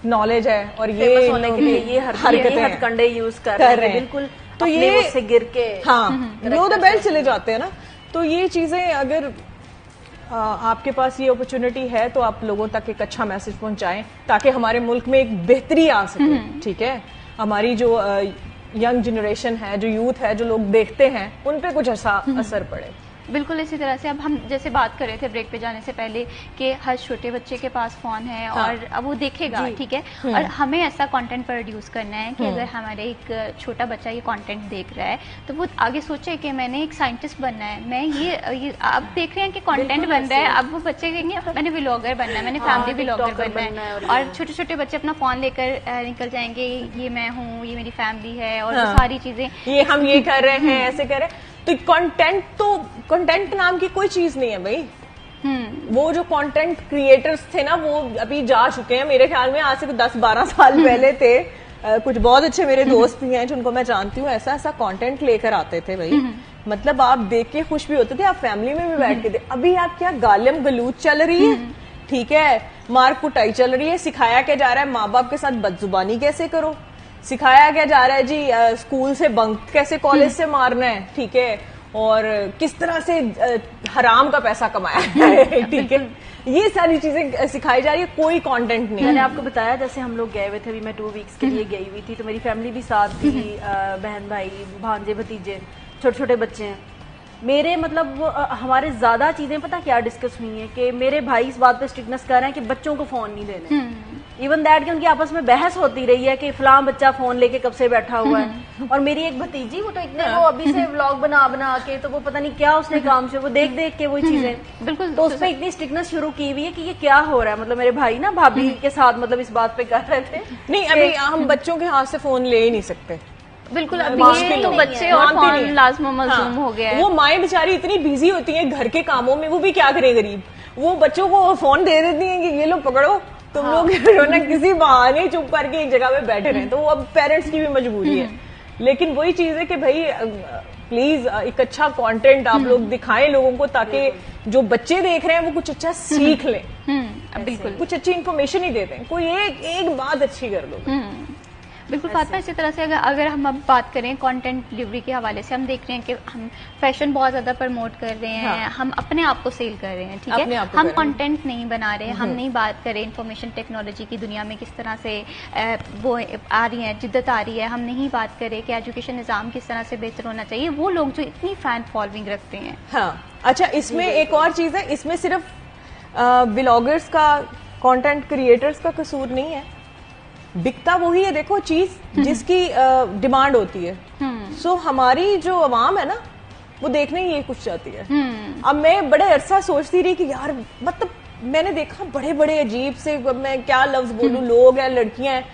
नॉलेज है और ये फेमस होने के लिए ये हथकंडे यूज कर रहे हैं। बिल्कुल, तो ये से गिर के हाँ बिलो द बेल्ट चले जाते हैं ना। तो ये चीजें अगर आपके पास ये अपॉर्चुनिटी है तो आप लोगों तक एक अच्छा मैसेज पहुंचाएं ताकि हमारे मुल्क में एक बेहतरी आ सके। ठीक है, हमारी जो यंग जनरेशन है, जो यूथ है, जो लोग देखते हैं, उन पे कुछ असर पड़े। बिल्कुल इसी तरह से अब हम जैसे बात कर रहे थे ब्रेक पे जाने से पहले कि हर छोटे बच्चे के पास फोन है और अब वो देखेगा, ठीक है, और हमें ऐसा कंटेंट प्रोड्यूस करना है कि अगर हमारे एक छोटा बच्चा ये कंटेंट देख रहा है तो वो आगे सोचे कि मैंने एक साइंटिस्ट बनना है, मैं ये अब देख रहे हैं कि कंटेंट बन रहा है, अब वो बच्चे कहेंगे मैंने व्लॉगर बनना है, मैंने फैमिली व्लॉगर बनना है, और छोटे छोटे बच्चे अपना फोन लेकर निकल जाएंगे, ये मैं हूँ, ये मेरी फैमिली है, और सारी चीजें, ये हम ये कर रहे हैं, ऐसे कर रहे हैं। तो कंटेंट नाम की कोई चीज नहीं है भाई। वो जो कंटेंट क्रिएटर्स थे ना, वो अभी जा चुके हैं मेरे ख्याल में, आज से 10-12 साल पहले थे। कुछ बहुत अच्छे मेरे दोस्त भी हैं जिनको मैं जानती हूँ, ऐसा कंटेंट लेकर आते थे भाई। मतलब आप देख के खुश भी होते थे, आप फैमिली में भी बैठ के थे। अभी आप क्या गालिम गलूच चल रही है, ठीक है, मार कुटाई चल रही है, सिखाया क्या जा रहा है माँ बाप के साथ बदजुबानी कैसे करो, सिखाया क्या जा रहा है जी स्कूल से बंक कैसे कॉलेज से मारना है, ठीक है, और किस तरह से हराम का पैसा कमाया है, ठीक है, ये सारी चीजें सिखाई जा रही है, कोई कंटेंट नहीं। मैंने आपको बताया जैसे हम लोग गए हुए थे, अभी मैं 2 वीक्स के लिए गई हुई थी, तो मेरी फैमिली भी साथ थी, बहन भाई भांजे भतीजे, छोटे छोटे बच्चे हैं मेरे। मतलब हमारे ज्यादा चीजें पता क्या डिस्कस हुई है कि मेरे भाई इस बात पे स्ट्रिक्टनेस कर रहे हैं कि बच्चों को फोन नहीं देने। इवन दैट कि उनकी आपस में बहस होती रही है कि फलां बच्चा फोन लेके कब से बैठा हुआ है। और मेरी एक भतीजी, वो तो इतने वो अभी से व्लॉग बना के, तो वो पता नहीं क्या उसने काम से, वो देख देख के वही चीजें, बिल्कुल, तो उस पर इतनी स्ट्रिक्टनेस शुरू की हुई है कि ये क्या हो रहा है। मतलब मेरे भाई ना भाभी के साथ मतलब इस बात पे कर रहे थे। नहीं, अभी हम बच्चों के हाथ से फोन ले ही नहीं सकते, बिल्कुल। अभी ये तो बच्चे और फोन लाजमो मलजूम हो गया है। वो माएं बेचारी इतनी बिजी होती हैं घर के कामों में, वो भी क्या करे गरीब, वो बच्चों को फोन दे देती हैं कि ये लो पकड़ो, तुम लोग ना किसी बहाने चुप करके एक जगह पे बैठे रहे। तो वो अब पेरेंट्स की भी मजबूरी है, लेकिन वही चीज है कि भाई प्लीज एक अच्छा कंटेंट आप लोग दिखाएं लोगों को, ताकि जो बच्चे देख रहे हैं वो कुछ अच्छा सीख लें। बिल्कुल, कुछ अच्छी इन्फॉर्मेशन ही देते हैं, कोई एक बात अच्छी कर दो। बिल्कुल फातिमा, इसी तरह से अगर हम अब बात करें कंटेंट डिलीवरी के हवाले से, हम देख रहे हैं कि हम फैशन बहुत ज्यादा प्रमोट कर रहे हैं, हम अपने आप को सेल कर रहे हैं, ठीक है, हम कंटेंट नहीं बना रहे, हम नहीं बात कर रहे इंफॉर्मेशन टेक्नोलॉजी की दुनिया में किस तरह से वो आ रही है, जिद्दत आ रही है, हम नहीं बात करें कि एजुकेशन निज़ाम किस तरह से बेहतर होना चाहिए, वो लोग जो इतनी फैन फॉलोइंग रखते हैं। हाँ, अच्छा, इसमें एक और चीज है, इसमें सिर्फ ब्लॉगर्स का, कंटेंट क्रिएटर्स का कसूर नहीं है, बिकता वही है, देखो चीज जिसकी डिमांड होती है। सो हमारी जो अवाम है ना, वो देखने ही ये कुछ चाहती है। अब मैं बड़े अरसा सोचती रही कि यार, मतलब मैंने देखा बड़े बड़े अजीब से, मैं क्या लफ्ज बोलूं, लोग हैं, लड़कियां हैं,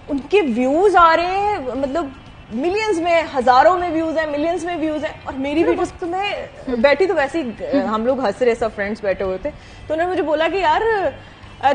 उनके व्यूज आ रहे हैं, मतलब मिलियंस में, हजारों में व्यूज है, मिलियंस में व्यूज है, और मेरी वीडियोस तो मैं बैठी तो वैसे ही हम लोग हंस रहे, सब फ्रेंड्स बैठे हुए थे, तो उन्होंने मुझे बोला कि यार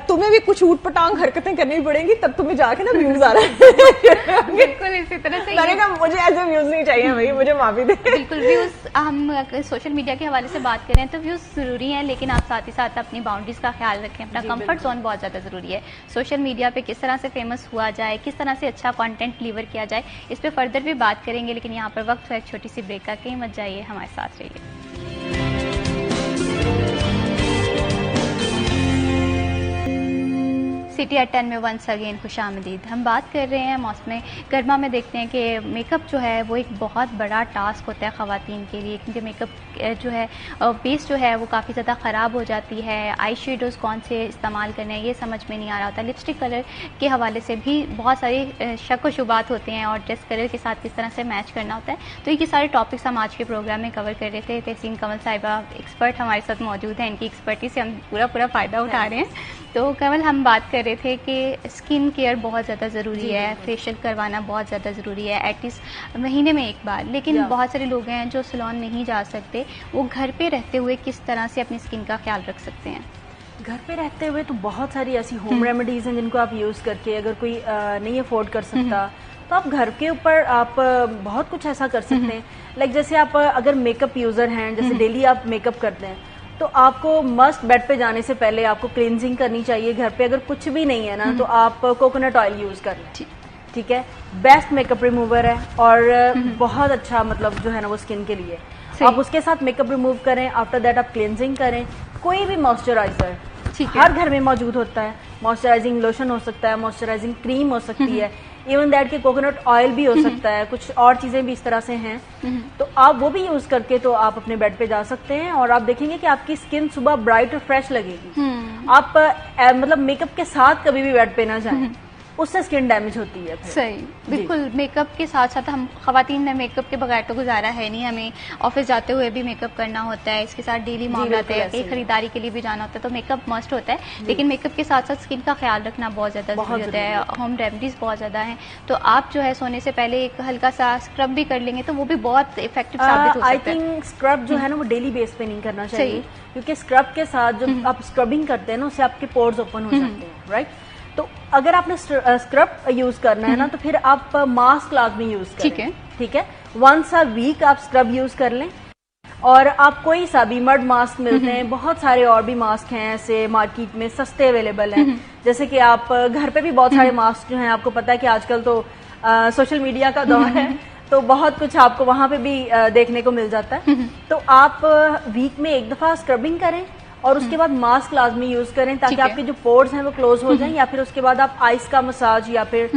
तुम्हें भी कुछ ऊट पटांग हरकतें करनी पड़ेंगी, तब तुम्हें जाके ना व्यूज आ रहे हैं। बिल्कुल इसी तरह से मैंने कहा मुझे ऐसे व्यूज नहीं चाहिए भाई, मुझे माफी दे। बिल्कुल, व्यूज हम सोशल मीडिया के हवाले से बात करें तो व्यूज जरूरी हैं, लेकिन आप साथ ही साथ अपनी बाउंड्रीज का ख्याल रखें, अपना कंफर्ट जोन बहुत ज्यादा जरूरी है। सोशल मीडिया पे किस तरह से फेमस हुआ जाए, किस तरह से अच्छा कंटेंट डिलीवर किया जाए, इस पे फर्दर भी बात करेंगे, लेकिन यहाँ पर वक्त है एक छोटी सी ब्रेक का, कहीं मत जाइए, हमारे साथ रहिए। सिटी एट 10 में वंस अगेन खुशामदीद। हम बात कर रहे हैं मौसम गर्मा में, देखते हैं कि मेकअप जो है वो एक बहुत बड़ा टास्क होता है ख़वातीन के लिए, क्योंकि मेकअप जो है बेस जो है वो काफ़ी ज़्यादा ख़राब हो जाती है। आई शेडोज़ कौन से इस्तेमाल करने हैं ये समझ में नहीं आ रहा होता, लिपस्टिक कलर के हवाले से भी बहुत सारे शक व शुबात होते हैं, और ड्रेस कलर के साथ किस तरह से मैच करना होता है। तो ये सारे टॉपिक्स हम आज के प्रोग्राम में कवर कर रहे थे। तहसीन कमल साहिबा एक्सपर्ट हमारे साथ मौजूद हैं, इनकी एक्सपर्टीज से हम पूरा फ़ायदा उठा रहे हैं। तो कमल, हम बात कर रहे थे कि स्किन केयर बहुत ज़्यादा ज़रूरी है, फेशियल करवाना बहुत ज़्यादा ज़रूरी है, एटलीस्ट महीने में एक बार, लेकिन बहुत सारे लोग हैं जो सैलून नहीं जा सकते, वो घर पे रहते हुए किस तरह से अपनी स्किन का ख्याल रख सकते हैं? घर पे रहते हुए तो बहुत सारी ऐसी होम रेमेडीज हैं जिनको आप यूज़ करके, अगर कोई नहीं अफोर्ड कर सकता तो आप घर के ऊपर आप बहुत कुछ ऐसा कर सकते हैं। लाइक जैसे आप अगर मेकअप यूज़र हैं, जैसे डेली आप मेकअप करते हैं, तो आपको मस्ट बेड पे जाने से पहले आपको क्लींजिंग करनी चाहिए। घर पे अगर कुछ भी नहीं है ना, तो आप कोकोनट ऑयल यूज़ कर लें, ठीक है, बेस्ट मेकअप रिमूवर है, और बहुत अच्छा मतलब जो है ना वो स्किन के लिए। आप उसके साथ मेकअप रिमूव करें, आफ्टर दैट आप क्लींजिंग करें, कोई भी मॉइस्चराइजर ठीक है। हर घर में मौजूद होता है। मॉइस्चराइजिंग लोशन हो सकता है, मॉइस्चराइजिंग क्रीम हो सकती है, इवन दैट के कोकोनट ऑयल भी हो सकता है, कुछ और चीजें भी इस तरह से हैं। तो आप वो भी यूज करके तो आप अपने बेड पे जा सकते हैं और आप देखेंगे कि आपकी स्किन सुबह ब्राइट और फ्रेश लगेगी। आप मतलब मेकअप के साथ कभी भी बेड पे ना जाएं, उससे स्किन डैमेज होती है फिर। सही, बिल्कुल। मेकअप के साथ साथ हम खवातीन ने मेकअप के बगैर तो गुजारा है नहीं, हमें ऑफिस जाते हुए भी मेकअप करना होता है, इसके साथ डेली मामला बिल्कुल है, ऐसे कहीं ही। खरीदारी के लिए भी जाना होता है, तो मेकअप मस्ट होता है। लेकिन मेकअप के साथ साथ स्किन का ख्याल रखना बहुत ज्यादा जरूरी होता है। होम रेमेडीज बहुत ज्यादा है, तो आप जो है सोने से पहले एक हल्का सा स्क्रब भी कर लेंगे तो वो भी बहुत इफेक्टिव साबित हो आई सकता है। थिंक स्क्रब जो है ना वो डेली बेस पे नहीं करना चाहिए, सही। क्योंकि स्क्रब के साथ जब आप स्क्रबिंग करते हैं ना उससे आपके पोर्स ओपन हो जाते हैं, राइट। तो अगर आपने स्क्रब यूज करना है ना तो फिर आप मास्क लाजमी यूज करें। ठीक है। ठीक है, वंस अ वीक आप स्क्रब यूज कर लें। और आप कोई सा भी मड मास्क मिलते हैं, बहुत सारे और भी मास्क हैं ऐसे मार्केट में सस्ते अवेलेबल हैं। जैसे कि आप घर पे भी बहुत सारे मास्क जो हैं, आपको पता है कि आजकल तो सोशल मीडिया का दौर है, तो बहुत कुछ आपको वहां पे भी देखने को मिल जाता है। तो आप वीक में एक दफा स्क्रबिंग करें और उसके बाद मास्क लाजमी यूज करें ताकि ठीक है। आपके जो पोर्स हैं वो क्लोज हो जाएं, या फिर उसके बाद आप आइस का मसाज या फिर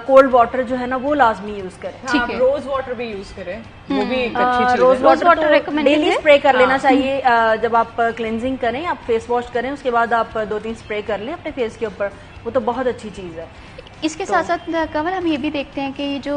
कोल्ड वाटर जो है ना वो लाजमी यूज करें। ठीक आप है। रोज वाटर भी यूज करें, वो भी एक अच्छी चीज रोज है। वाटर वाटर recommended डेली है? स्प्रे कर लेना चाहिए। जब आप क्लेंजिंग करें, आप फेस वॉश करें, उसके बाद आप 2-3 स्प्रे कर लें अपने फेस के ऊपर, वो तो बहुत अच्छी चीज है। इसके साथ साथ कमल हम ये भी देखते हैं कि ये जो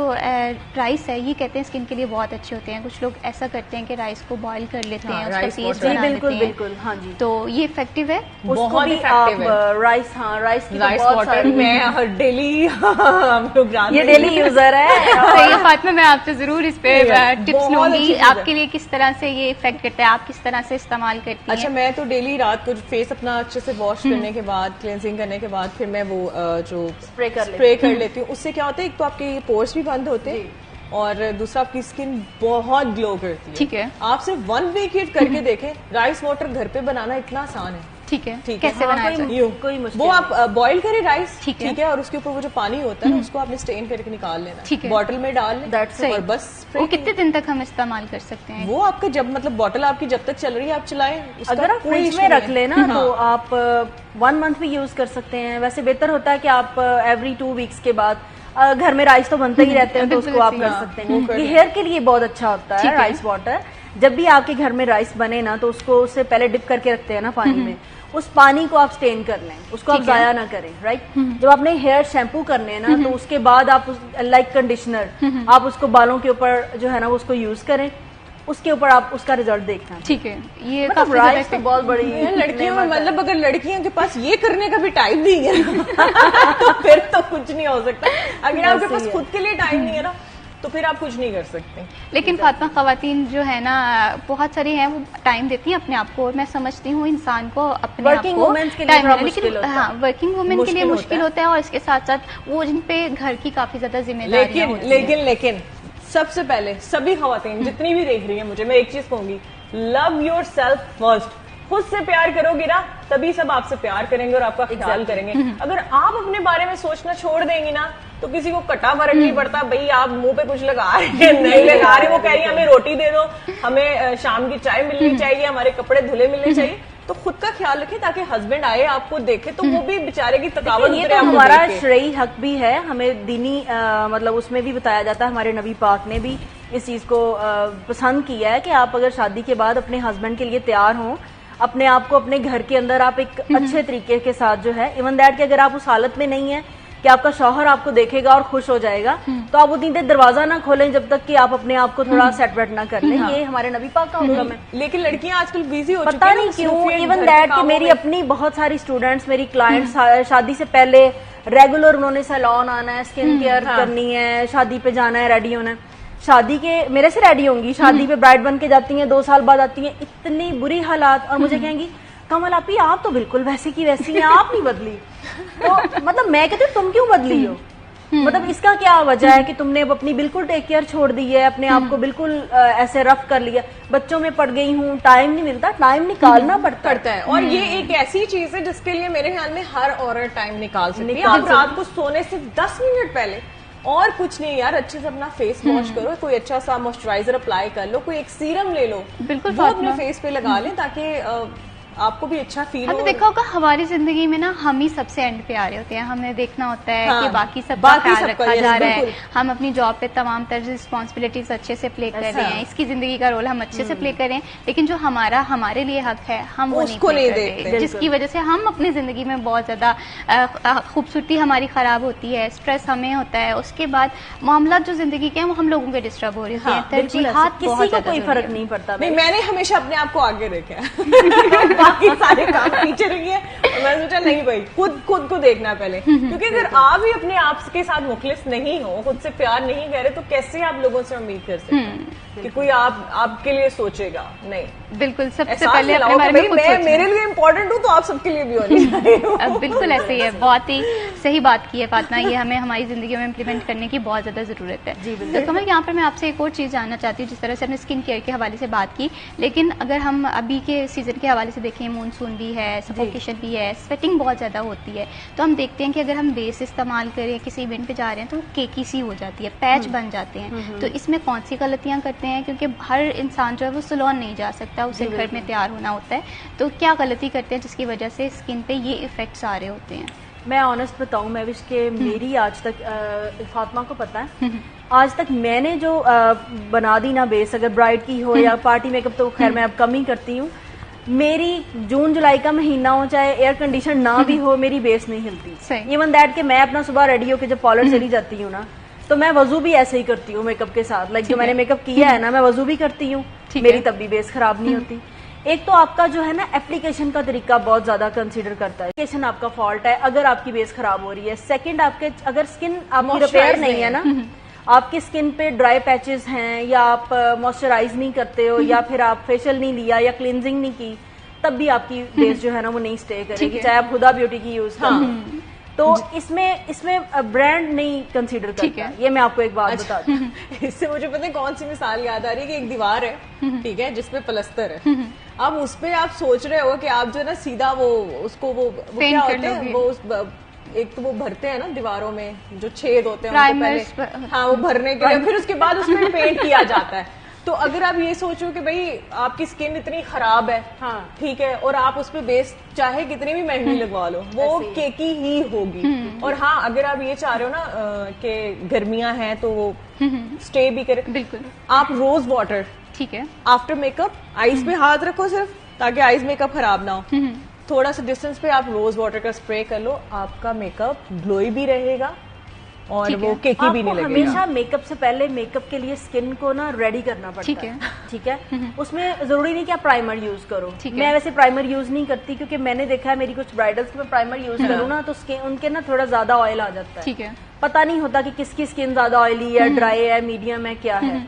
राइस है ये कहते हैं स्किन के लिए बहुत अच्छे होते हैं। कुछ लोग ऐसा करते हैं कि राइस को बॉईल कर लेते हैं, उसका rice पेस्ट water। बना बिल्कुल लेते हैं। बिल्कुल, हाँ जी। तो ये इफेक्टिव है। उसको बहुत भी effective आप राइस, हाँ राइस की तो राइस बहुत वाटर सारी मैं डेली हम लोग जानते ये हैं। डेली यूजर है। तो ये फातिमा मैं आपसे जरूर इस पे Yeah, टिप्स बहुत लूंगी, अच्छी चीज़ है। आपके लिए किस तरह से ये इफेक्ट करता है, आप किस तरह से इस्तेमाल करती अच्छा, हैं। मैं तो डेली रात को फेस अपना अच्छे से वॉश करने के बाद, क्लेंजिंग करने के बाद फिर मैं वो जो स्प्रे कर लेती स्प्रे कर लेती हूँ। उससे क्या होता है, एक तो आपके पोर्स भी बंद होते हैं और दूसरा आपकी स्किन बहुत ग्लो करती है। ठीक है। आप सिर्फ 1 वीक हिट करके देखें, राइस वाटर घर पे बनाना इतना आसान है। ठीक है, ठीक है। कैसे हाँ, बनाया कोई- जाए? यूं कोई मुश्किल वो आप बॉईल करें राइस, ठीक है। ठीक है, और उसके ऊपर वो जो पानी होता है ना उसको आपने स्टेन करके निकाल लेना, ठीक है। बॉटल में डाल लें That's सही। और बस spray वो कितने दिन तक हम इस्तेमाल कर सकते हैं? वो आपका जब मतलब बॉटल आपकी जब तक चल रही है आप चलाएं, उसका अगर आप कोई फ्रिज issue में नहीं रख है। लेना हाँ। तो आप 1 मंथ भी यूज कर सकते हैं। वैसे बेहतर होता है कि आप एवरी 2 वीक्स के बाद घर में राइस तो बनते ही रहते हैं, तो बिल्कुल उसको आप सही। कर हाँ, सकते वो हैं। कर ये लें। हेयर के लिए बहुत अच्छा होता ठीक है है। Rice water. जब भी आपके घर में राइस बने ना तो उसको उससे पहले डिप करके रखते हैं ना पानी में, उस पानी को आप स्टेन कर लें, उसको आप ठीक है। जाया ना करें, राइट। जब आपने हेयर शैम्पू करने हैं ना तो उसके बाद आप लाइक कंडीशनर आप उसको बालों के ऊपर जो है ना उसको यूज करें, उसके ऊपर आप उसका रिजल्ट देखना। ठीक है, ये मतलब काफी राइस तो ज्यादा बहुत बड़ी लड़कियों में मतलब अगर लड़कियों के पास ये करने का भी टाइम नहीं है तो फिर तो कुछ नहीं हो सकता। अगर आपके बस पास ये है। खुद के लिए टाइम नहीं है ना तो फिर आप कुछ नहीं कर सकते। लेकिन फातिमा खवातीन जो है ना बहुत सारी हैं, वो टाइम देती हैं अपने आप को, और मैं समझती हूँ इंसान को अपने आप Working को women's के लिए time थोड़ा देना। मुश्किल लेकिन होता है। हाँ, वर्किंग वुमेन के लिए मुश्किल मुश्किल होता है, और इसके साथ साथ वो जिन पे घर की काफी ज्यादा जिम्मेदारियां होती हैं। लेकिन सबसे पहले सभी खवातीन जितनी भी देख रही हैं मुझे, मैं एक चीज कहूंगी, लव योर सेल्फ फर्स्ट। खुद से प्यार करोगी ना तभी सब आपसे प्यार करेंगे और आपका ख्याल करेंगे। अगर आप अपने बारे में सोचना छोड़ देंगी ना तो किसी को कटा फर्क नहीं पड़ता, भाई आप मुंह पे कुछ लगा रहे हैं नहीं लगा रहे, वो कह रही है हमें रोटी दे दो, हमें शाम की चाय मिलनी चाहिए, हमारे कपड़े धुले मिलने चाहिए। तो खुद का ख्याल रखें ताकि हस्बैंड आए आपको देखे तो वो भी बेचारे की थकावट ये उतरे तो आपको हमारा देख के। शरई हक भी है, हमें दीनी मतलब उसमें भी बताया जाता है, हमारे नबी पाक ने भी इस चीज को पसंद किया है कि आप अगर शादी के बाद अपने हस्बैंड के लिए तैयार हों, अपने आप को अपने घर के अंदर आप एक अच्छे तरीके के साथ जो है, इवन दैट कि अगर आप उस हालत में नहीं है कि आपका शौहर आपको देखेगा और खुश हो जाएगा, तो आप उतनी देर दरवाजा ना खोलें जब तक कि आप अपने आप को थोड़ा सेट वेट ना कर लें। ये हमारे नबी पाक का हुक्म है। लेकिन लड़कियां आजकल बिजी हो चुकी पता हैं ना, नहीं क्यों, मसरूफियत इवन घर के दैट कि कामों मेरी में। अपनी बहुत सारी स्टूडेंट्स, मेरी क्लाइंट्स शादी से पहले रेगुलर उन्होंने सैलून आना है, स्किन केयर करनी है, शादी पे जाना है, रेडी होना है। शादी के मेरे से रेडी होंगी, शादी पे ब्राइड बन के जाती हैं, 2 साल बाद आती हैं, इतनी बुरी हालात, और मुझे कहेंगी कमल आपी आप तो बिल्कुल वैसी की वैसी हैं, आप नहीं बदली। तो मतलब मैं कहती हूँ तुम क्यों बदली हो, मतलब इसका क्या वजह है कि तुमने अब अपनी बिल्कुल टेक केयर छोड़ दी है, अपने आप को बिल्कुल ऐसे रफ कर लिया, बच्चों में पड़ गई हूँ, टाइम नहीं मिलता, टाइम निकालना पड़ता है। और ये एक ऐसी चीज है जिसके लिए मेरे ख्याल में हर औरत टाइम निकाल सकती है। निकाल आप रात को सोने से 10 मिनट पहले, और कुछ नहीं यार, अच्छे से अपना फेस वॉश करो, कोई अच्छा सा मॉइस्चराइजर अप्लाई कर लो, कोई एक सीरम ले लो, बिल्कुल वो अपने फातिमा। फेस पे लगा लें ताकि आपको भी अच्छा फील हो। हमने देखा होगा हमारी जिंदगी में ना हम ही सबसे एंड पे आ रहे होते हैं, हमें देखना होता है हाँ, कि बाकी सबका बाकी ख्याल सबका, रखा yes, जा रहा है, बिल्कुल। हम अपनी जॉब पे तमाम तरह रिस्पॉन्सिबिलिटीज अच्छे से प्ले कर रहे हैं, इसकी जिंदगी का रोल हम अच्छे से प्ले कर रहे हैं, लेकिन जो हमारे लिए हक है हम वो उसको नहीं नहीं play कर देखते। रहे, जिसकी वजह से हम अपनी जिंदगी में बहुत ज्यादा खूबसूरती हमारी खराब होती है, स्ट्रेस हमें होता है, उसके बाद मामला जो जिंदगी के हैं वो हम लोगों के डिस्टर्ब हो रहे होते हैं, हाँ, बिल्कुल ऐसे। तरजीहात किसी बहुत को ज्यादा कोई जरूरी फर्क है। नहीं पड़ता। नहीं, मैंने हमेशा अपने आप को आगे रखा है बाकी सारे काम पीछे रखिए, और मैंने सोचा नहीं भाई खुद को देखना पहले, क्योंकि अगर आप ही अपने आप के साथ मुखलिस नहीं हो, खुद से प्यार नहीं कर रहे, तो कैसे आप लोगों से उम्मीद कर सकते हैं कि कोई आपके लिए सोचेगा? नहीं, बिल्कुल, सबसे एहसास पहले अपने दिलाओ बारे कि में भाई खुद मैं सोचना है। मेरे लिए इम्पोर्टेंट हूँ तो आप सबके लिए भी होनी चाहिए। बिल्कुल ऐसे ही है, बहुत ही सही बात की है फातिमा, ये हमें हमारी जिंदगी में इम्प्लीमेंट करने की बहुत ज्यादा जरूरत है। तो कमल, यहाँ पर मैं आपसे एक और चीज जानना चाहती हूँ, जिस तरह से हमने स्किन केयर के हवाले से बात की, लेकिन अगर हम अभी के सीजन के हवाले से देखें, मानसून भी है, सफोकेशन भी है, स्वेटिंग बहुत ज्यादा होती है, तो हम देखते हैं कि अगर हम बेस इस्तेमाल करें, किसी इवेंट पे जा रहे हैं तो केकी सी हो जाती है, पैच बन जाते हैं, तो इसमें कौन सी गलतियां करते हैं? क्योंकि हर इंसान जो है वो सैलून नहीं जा सकता, उसे घर में तैयार होना होता है, तो क्या गलती करते हैं जिसकी वजह से स्किन पे ये इफेक्ट्स आ रहे होते हैं? मैं ऑनेस्ट बताऊं महविश के मेरी आज तक फातिमा को पता है, आज तक मैंने जो बना दी ना बेस, अगर ब्राइड की हो या पार्टी मेकअप, तो खैर मैं अब कम ही करती हूँ, मेरी जून जुलाई का महीना हो चाहे एयर कंडीशन ना भी हो, मेरी बेस नहीं हिलती। इवन दैट कि मैं अपना सुबह रेडी होकर जब पार्लर चली जाती हूँ ना, तो मैं वजू भी ऐसे ही करती हूँ मेकअप के साथ, लाइक जो मैंने मेकअप किया है ना, मैं वजू भी करती हूँ, मेरी तब भी बेस खराब नहीं होती। एक तो आपका जो है ना एप्लीकेशन का तरीका बहुत ज्यादा कंसीडर करता है, एप्लीकेशन आपका फॉल्ट है अगर आपकी बेस खराब हो रही है। सेकंड, आपके अगर स्किन आपकी रिपेयर नहीं है ना, आपकी स्किन पे ड्राई पैचेस हैं, या आप मॉइस्चराइज नहीं करते हो, या फिर आप फेशियल नहीं लिया या क्लींजिंग नहीं की, तब भी आपकी बेस जो है ना वो नहीं स्टे करेगी, चाहे आप हुदा ब्यूटी की यूज करें। तो इसमें ब्रांड नहीं कंसीडर करता, ये मैं आपको एक बात बता दूं। इससे मुझे पता है कौन सी मिसाल याद आ रही है कि एक दीवार है, ठीक है, जिसपे प्लस्तर है, अब उस पे आप सोच रहे हो कि आप जो है ना सीधा वो उसको वो क्या होते हैं, वो एक तो वो भरते हैं ना दीवारों में जो छेद होते हैं उनको पहले, हाँ, वो भरने के लिए, फिर उसके बाद उसमें पेंट किया जाता है। तो अगर आप ये सोचो कि भाई आपकी स्किन इतनी खराब है, हाँ ठीक है, और आप उस पे बेस चाहे कितनी भी महंगी लगवा लो, वो केकी ही होगी। और हाँ, अगर आप ये चाह रहे हो ना कि गर्मियां हैं तो वो स्टे भी करे, बिल्कुल, आप रोज वाटर, ठीक है, आफ्टर मेकअप आईज पे हाथ रखो सिर्फ, ताकि आईज मेकअप खराब ना हो, थोड़ा सा डिस्टेंस पे आप रोज वाटर का स्प्रे कर लो, आपका मेकअप ग्लोई भी रहेगा और वो केकी भी नहीं लगेगा। हमेशा मेकअप से पहले मेकअप के लिए स्किन को ना रेडी करना पड़ता है, ठीक है। उसमें जरूरी नहीं कि आप प्राइमर यूज करो, मैं वैसे प्राइमर यूज नहीं करती, क्योंकि मैंने देखा है मेरी कुछ ब्राइडल्स में प्राइमर यूज करूँ ना तो स्किन उनके ना थोड़ा ज्यादा ऑयल आ जाता है, ठीक है, पता नहीं होता कि किसकी स्किन ज्यादा ऑयली है, ड्राई है, मीडियम है, क्या है।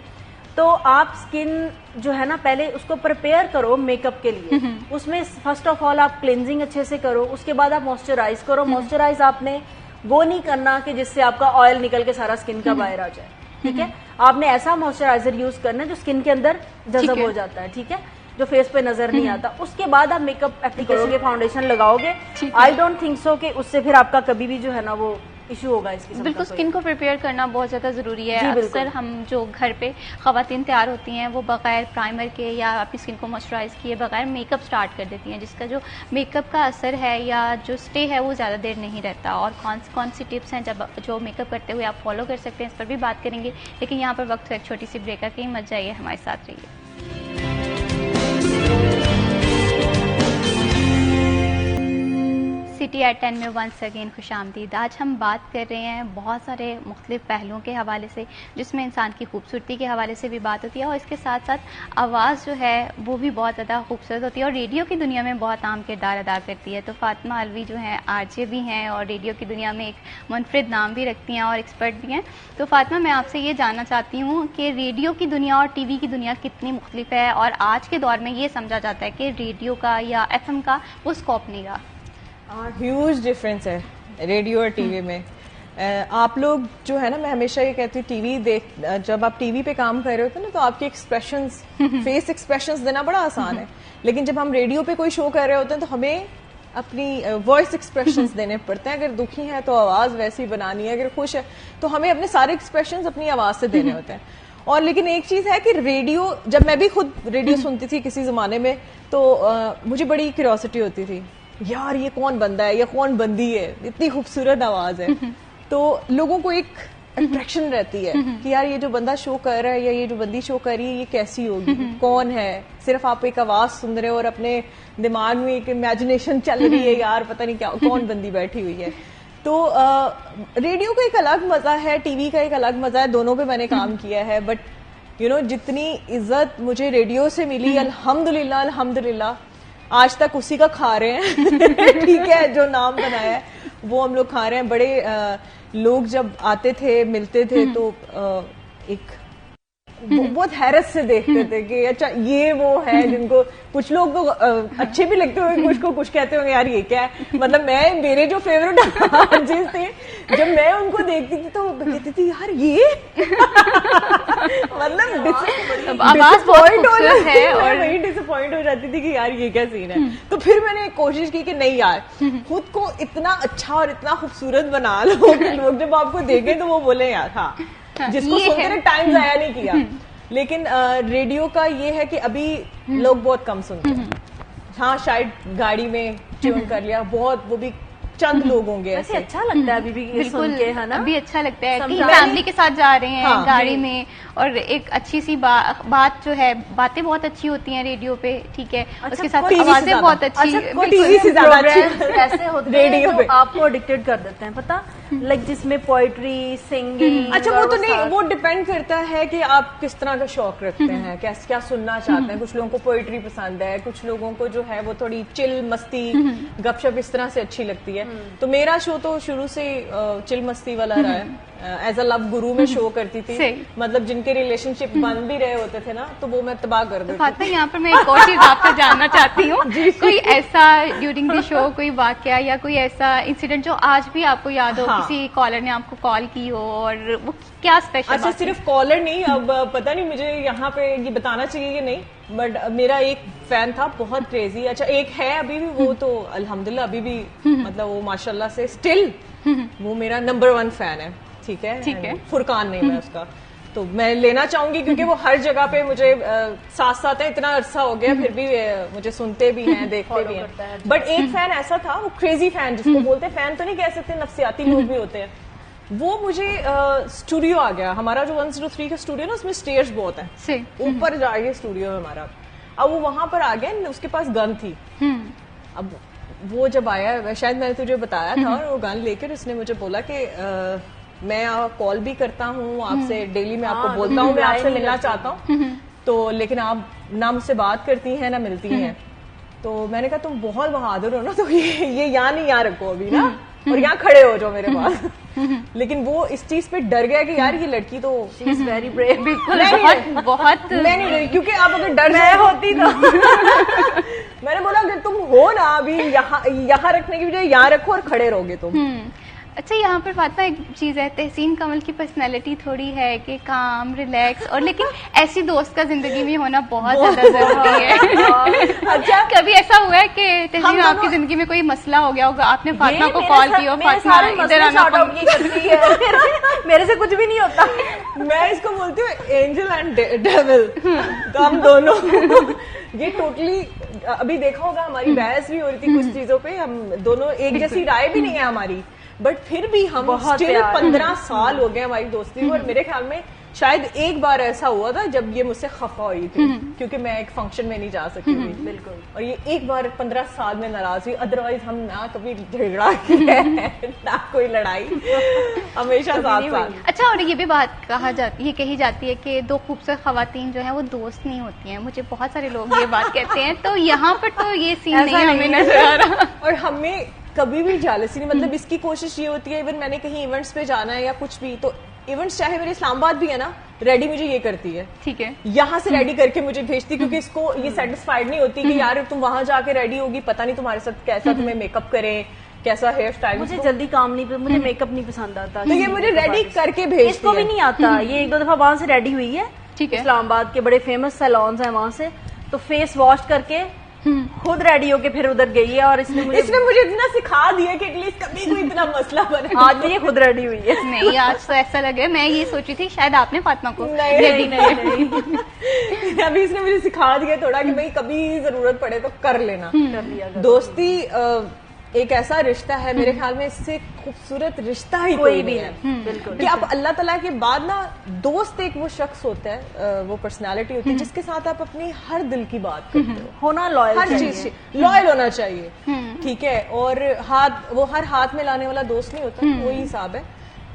तो आप स्किन जो है ना पहले उसको प्रिपेयर करो मेकअप के लिए, उसमें फर्स्ट ऑफ ऑल आप क्लिनजिंग अच्छे से करो, उसके बाद आप मॉइस्चराइज करो। मॉइस्चराइज आपने वो नहीं करना कि जिससे आपका ऑयल निकल के सारा स्किन का बाहर आ जाए, ठीक है, आपने ऐसा मॉइस्चराइजर यूज करना है जो स्किन के अंदर जज़ब हो जाता है, ठीक है, जो फेस पे नजर नहीं आता। उसके बाद आप मेकअप एप्लीकेशन के फाउंडेशन लगाओगे, आई डोंट थिंक सो कि उससे फिर आपका कभी भी जो है ना वो इशू होगा इसकी। बिल्कुल, स्किन को प्रिपेयर करना बहुत ज्यादा जरूरी है। अक्सर हम जो घर पे खवातीन तैयार होती हैं वो बगैर प्राइमर के या अपनी स्किन को मॉइस्चराइज किए बगैर मेकअप स्टार्ट कर देती हैं, जिसका जो मेकअप का असर है या जो स्टे है वो ज़्यादा देर नहीं रहता। और कौन सी टिप्स हैं जब जो मेकअप करते हुए आप फॉलो कर सकते हैं, इस पर भी बात करेंगे, लेकिन यहाँ पर वक्त एक छोटी सी ब्रेक कहीं मत जाइए, हमारे साथ रहिए। सिटी एट 10 में वंस अगेन खुशामदीद। आज हम बात कर रहे हैं बहुत सारे मुख्तलिफ पहलुओं के हवाले से, जिसमें इंसान की खूबसूरती के हवाले से भी बात होती है, और इसके साथ साथ आवाज़ जो है वो भी बहुत ज़्यादा खूबसूरत होती है और रेडियो की दुनिया में बहुत अहम किरदार अदा करती है। तो फातिमा अलवी जो हैं आरजे भी हैं और रेडियो की दुनिया में एक मुनफरिद नाम भी रखती हैं और एक्सपर्ट भी हैं। तो फातिमा, मैं आपसे ये जानना चाहती हूँ कि रेडियो की दुनिया और टीवी की दुनिया कितनी मुख्तलिफ है, और आज के दौर में ये समझा जाता है कि रेडियो का या FM का वो स्कोप नहीं रहा। ह्यूज डिफरेंस है रेडियो और टीवी में। आप लोग जो है ना, मैं हमेशा ये कहती हूँ, जब आप टीवी पे काम कर रहे होते हैं ना, तो आपके एक्सप्रेशंस, फेस एक्सप्रेशंस देना बड़ा आसान है, लेकिन जब हम रेडियो पे कोई शो कर रहे होते हैं तो हमें अपनी वॉइस एक्सप्रेशंस देने पड़ते हैं। अगर दुखी है तो आवाज वैसी बनानी है, अगर खुश है तो हमें अपने सारे एक्सप्रेशंस अपनी आवाज से देने होते हैं। और लेकिन एक चीज है कि रेडियो, जब मैं भी खुद रेडियो सुनती थी किसी जमाने में, तो मुझे बड़ी क्यूरियोसिटी होती थी, यार ये कौन बंदा है, ये कौन बंदी है, इतनी खूबसूरत आवाज है। तो लोगों को एक अट्रैक्शन रहती है कि यार ये जो बंदा शो कर रहा है या ये जो बंदी शो कर रही है ये कैसी होगी, कौन है। सिर्फ आप एक आवाज सुन रहे हो और अपने दिमाग में एक इमेजिनेशन चल रही है, यार पता नहीं क्या कौन बंदी बैठी हुई है। तो रेडियो का एक अलग मजा है, टीवी का एक अलग मजा है, दोनों पे मैंने काम किया है। बट यू नो जितनी इज्जत मुझे रेडियो से मिली, अल्हम्दुलिल्लाह अल्हम्दुलिल्लाह आज तक उसी का खा रहे हैं। ठीक है, जो नाम बनाया है वो हम लोग खा रहे हैं। बड़े लोग जब आते थे मिलते थे तो एक बहुत हैरत से देखते थे कि अच्छा ये वो है, जिनको कुछ लोग तो अच्छे भी लगते होंगे, कुछ को कुछ कहते होंगे यार ये क्या है। मतलब मेरे जो फेवरेट आर्टिस्ट थे, जब मैं उनको देखती थी तो कहती थी यार ये मतलब आवाज बहुत खूबसूरत है और वही डिसअपॉइंट हो जाती थी कि यार ये क्या सीन है। तो फिर मैंने कोशिश की कि नहीं यार, खुद को इतना अच्छा और इतना खूबसूरत बना लो कि लोग जब आपको देखें तो वो बोले यार हाँ, जिसको सुनते रहे टाइम जाया नहीं किया। लेकिन रेडियो का ये है कि अभी लोग बहुत कम सुनते हैं। हाँ, शायद गाड़ी में ट्यून कर लिया, बहुत वो भी चंद लोग होंगे वैसे ऐसे। अच्छा लगता है अभी भी ये सुन के, है ना? अभी अच्छा लगता है कि समझा फैमिली के साथ जा रहे हैं हाँ, गाड़ी में, और एक अच्छी सी बात जो है, बातें बहुत अच्छी होती हैं रेडियो पे, ठीक है। उसके साथ TV से आवाजें ज्यादा। बहुत अच्छी, अच्छा, टीवी से ज्यादा अच्छी ऐसे होते रेडियो हैं पे। जो आपको एडिक्टेड कर देते हैं, पता, लाइक जिसमें पोइट्री, सिंगिंग। अच्छा, वो तो नहीं, वो डिपेंड करता है कि आप किस तरह का शौक रखते हैं, क्या सुनना चाहते हैं। कुछ लोगों को पोइट्री पसंद है, कुछ लोगों को जो है वो थोड़ी चिल मस्ती गपशप इस तरह से अच्छी लगती है। तो मेरा शो तो शुरू से चिल मस्ती वाला रहा है। एज अ लव गुरु में शो करती थी, मतलब जिनके रिलेशनशिप बन भी रहे होते थे ना, तो वो मैं तबाह कर देती। फातिमा, यहाँ पर मैं एक और चीज आपसे जानना चाहती हूँ, कोई ऐसा ड्यूरिंग द शो कोई वाकया या कोई ऐसा इंसिडेंट जो आज भी आपको याद हो, किसी कॉलर ने आपको कॉल की हो, और वो क्या स्पेशल? अच्छा, सिर्फ कॉलर नहीं, अब पता नहीं मुझे यहाँ पे ये बताना चाहिए कि नहीं, बट मेरा एक फैन था बहुत क्रेजी। अच्छा, एक है अभी भी, वो तो अल्हम्दुलिल्लाह अभी भी मतलब वो माशाल्लाह से स्टिल वो मेरा नंबर 1 फैन है। ठीक है, फुरकान नेम है उसका। तो मैं लेना चाहूंगी क्योंकि वो हर जगह पे मुझे साथ साथ है, इतना अरसा हो गया फिर भी मुझे सुनते भी हैं, देखते भी हैं। बट एक फैन ऐसा था, वो क्रेजी फैन जिसको बोलते हैं, फैन तो नहीं कह सकते, नफसियाती लोग भी होते हैं। वो मुझे स्टूडियो आ गया, हमारा जो 103 का स्टूडियो ना, उसमें स्टेयर्स बहुत है, ऊपर जाके स्टूडियो है हमारा। अब वो वहां पर आ गया, उसके पास गन थी। अब वो जब आया, शायद मैंने तुझे बताया था, और वो गन लेकर उसने मुझे बोला कि मैं कॉल भी करता हूँ आपसे, डेली मैं आपको बोलता हूँ मैं आपसे मिलना चाहता हूँ, तो लेकिन आप ना मुझसे बात करती हैं ना मिलती हैं। तो मैंने कहा तुम बहुत बहादुर हो ना, तो ये यहाँ नहीं यहाँ रखो अभी ना, और यहाँ खड़े हो जाओ मेरे पास। लेकिन वो इस चीज पे डर गया कि यार ये लड़की तो शी इज वेरी ब्रेव। बिल्कुल, बहुत मैं नहीं डरी, क्योंकि आप अगर डर जाए होती तो मैंने बोला अगर तुम हो ना अभी यहाँ रखने की बजाय यहाँ रखो और खड़े रहोगे तुम। अच्छा, यहाँ पर फातिमा एक चीज है, तहसीन कमल की पर्सनैलिटी थोड़ी है कि काम, रिलैक्स, और लेकिन ऐसी दोस्त का जिंदगी में होना बहुत ज्यादा जरूरी है। अच्छा, कभी ऐसा हुआ है कि तहसीन आपकी जिंदगी में कोई मसला हो गया होगा, आपने फातिमा को कॉल किया, फातिमा इधर आना, मेरे से कुछ भी नहीं होता। मैं इसको बोलती हूँ एंजल एंड डेविल, हम दोनों। ये टोटली अभी देखा होगा, हमारी बहस भी हो रही थी कुछ चीजों पे, हम दोनों एक जैसी राय भी नहीं है हमारी, बट फिर भी हम स्टिल 15 साल हो गए हमारी दोस्ती। और मेरे ख्याल में शायद एक बार ऐसा हुआ था जब ये मुझसे खफा हुई थी, क्योंकि मैं एक फंक्शन में नहीं जा सकी थी। बिल्कुल, और ये एक बार 15 साल में नाराज हुई, अदरवाइज हम ना कभी झगड़ा किया है ना कोई लड़ाई, हमेशा साथ साथ। अच्छा, और ये भी बात कही जाती है कि दो खूबसूरत खवातीन जो है वो दोस्त नहीं होती हैं, मुझे बहुत सारे लोग ये बात कहते हैं, तो यहाँ पर तो ये सीन नहीं हमें नजर आ रहा। और हमें कभी भी जालसी नहीं, मतलब इसकी कोशिश ये होती है, इवन मैंने कहीं इवेंट्स पे जाना है या कुछ भी, तो इवेंट्स चाहे मेरे इस्लामाबाद भी है ना, रेडी मुझे ये करती है, ठीक है, यहाँ से रेडी करके मुझे भेजती, क्योंकि इसको ये सेटिस्फाइड नहीं होती कि यार तुम वहां जाके रेडी होगी, पता नहीं तुम्हारे साथ कैसा तुम्हें मेकअप करें, कैसा हेयर स्टाइल। मुझे जल्दी काम नहीं, मुझे मेकअप नहीं पसंद आता, तो ये मुझे रेडी करके भेजती है। इसको भी नहीं आता। ये एक दो दफा वहां से रेडी हुई है, ठीक है, इस्लामाबाद के बड़े फेमस सैलॉन्स हैं वहां से, तो फेस वॉश करके खुद रेडी होके फिर उधर गई है और इसने मुझे इतना सिखा दिया कि एटलीस्ट कभी कोई इतना मसला बने। आज भी ये खुद रेडी हुई है। नहीं, आज तो ऐसा लग रहा है, मैं ये सोच रही थी शायद आपने फातिमा को नहीं, रेडी किया। अभी इसने मुझे सिखा दिया थोड़ा कि भाई कभी जरूरत पड़े तो कर लेना। कर लिया दोस्ती एक ऐसा रिश्ता है, मेरे ख्याल में इससे खूबसूरत रिश्ता ही कोई भी है। नहीं। बिल्कुल कि आप अल्लाह ताला के बाद ना, दोस्त एक वो शख्स होता है, वो पर्सनालिटी होती है जिसके साथ आप अपनी हर दिल की बात करते हो। होना लॉयल हर चीज लॉयल होना चाहिए, ठीक है। और वो हर हाथ में लाने वाला दोस्त नहीं होता। वही हिसाब है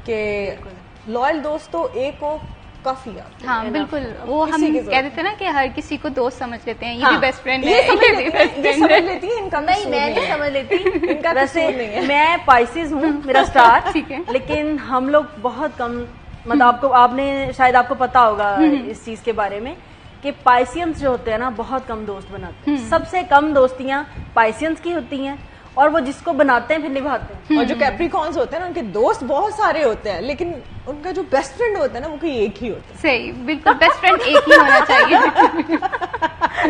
कि लॉयल दोस्त तो एक हो काफी आता है। हाँ बिल्कुल, वो हम इसी के कह देते हैं ना कि हर किसी को दोस्त समझ लेते हैं, ये हाँ, भी बेस्ट फ्रेंड है, ये समझ ये भी लेती बेस्ट है, ये फ्रेंड समझ है। लेती है, इनका नहीं, कसूर मैं नहीं नहीं है। समझ लेती। इनका वैसे कसूर नहीं है। मैं पाइसिस हूँ, मेरा स्टार, ठीक है। लेकिन हम लोग बहुत कम, मतलब आपने शायद आपको पता होगा इस चीज के बारे में कि पाइसियंस जो होते हैं ना बहुत कम दोस्त बनाते हैं। सबसे कम दोस्तियां पाइसियंस की होती हैं और वो जिसको बनाते हैं फिर निभाते हैं। और जो कैप्रिकॉन्स होते हैं ना, उनके दोस्त बहुत सारे होते हैं, लेकिन उनका जो बेस्ट फ्रेंड होता है ना, वो कोई एक ही होता है। सही, बिल्कुल बेस्ट फ्रेंड एक ही होना चाहिए।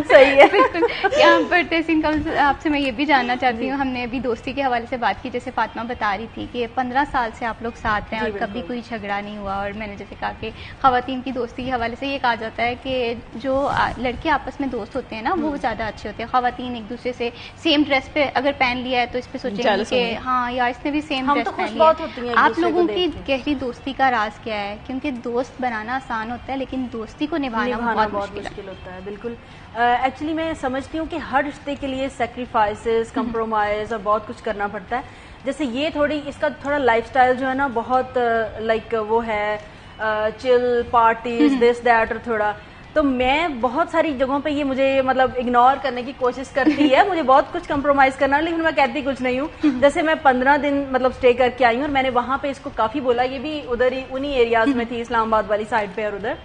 सही है। बिल्कुल। यहाँ पर तहसीन कमल, आपसे मैं ये भी जानना चाहती हूँ, हमने अभी दोस्ती के हवाले से बात की, जैसे फातिमा बता रही थी कि 15 साल से आप लोग साथ हैं और कभी कोई झगड़ा नहीं हुआ। और मैंने जैसे कहा कि खवातीन की दोस्ती के हवाले से ये कहा जाता है कि जो लड़के आपस में दोस्त होते हैं ना, वो ज्यादा अच्छे होते हैं। खवातीन एक दूसरे से सेम ड्रेस पे अगर पहन लिया है तो इस पे सोचेंगे कि हाँ यार इसने भी सेम हम ड्रेस तो पहन खुश लिया बहुत होती हैं है। एक आप दूसरे को लोगों की देख के। गहरी दोस्ती का राज क्या है? क्योंकि दोस्त बनाना आसान होता है लेकिन दोस्ती को निभाना बहुत मुश्किल है। होता है। बिल्कुल। एक्चुअली मैं समझती हूँ कि हर रिश्ते के लिए सेक्रीफाइसेस, कंप्रोमाइज और बहुत कुछ करना पड़ता है। जैसे ये इसका थोड़ा लाइफस्टाइल जो है ना बहुत लाइक वो है चिल पार्टीज दिस दैट, और थोड़ा तो मैं बहुत सारी जगहों पे ये मुझे मतलब इग्नोर करने की कोशिश करती है। मुझे बहुत कुछ कंप्रोमाइज करना है, लेकिन मैं कहती कुछ नहीं हूँ। जैसे मैं 15 दिन मतलब स्टे करके आई हूँ और मैंने वहां पे इसको काफी बोला, ये भी उधर ही उन्हीं एरियाज में थी, इस्लामाबाद वाली साइड पे। और उधर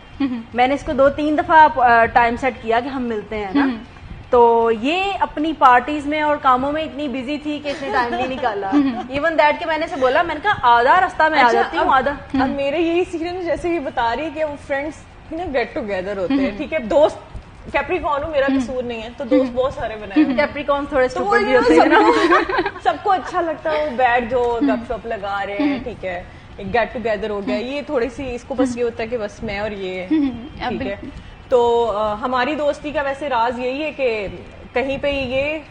मैंने इसको 2-3 दफा टाइम सेट किया कि हम मिलते हैं ना, तो ये अपनी पार्टीज में और कामों में इतनी बिजी थी कि इसने टाइम नहीं निकाला। इवन दैट के मैंने से बोला, मैंने कहा आधा रास्ता में आ जाती हूँ, आधा। अब मेरे यही सीन है, जैसे ये बता रही है कि वो फ्रेंड्स गेट टुगेदर होते हैं, ठीक है। दोस्त कैप्रिकॉर्न हूँ, मेरा कसूर नहीं है, तो दोस्त बहुत सारे बनाए हुए हैं। कैप्रिकॉर्न थोड़े तो वो स्टूपिड भी होते हैं ना। सबको अच्छा लगता है, वो बैठ जो गपशप लगा रहे हैं, ठीक है, एक गेट टुगेदर हो गया। ये थोड़ी सी इसको बस ये होता है कि बस मैं और ये, ठीक है। तो हमारी दोस्ती का वैसे राज यही है कि कहीं पे ये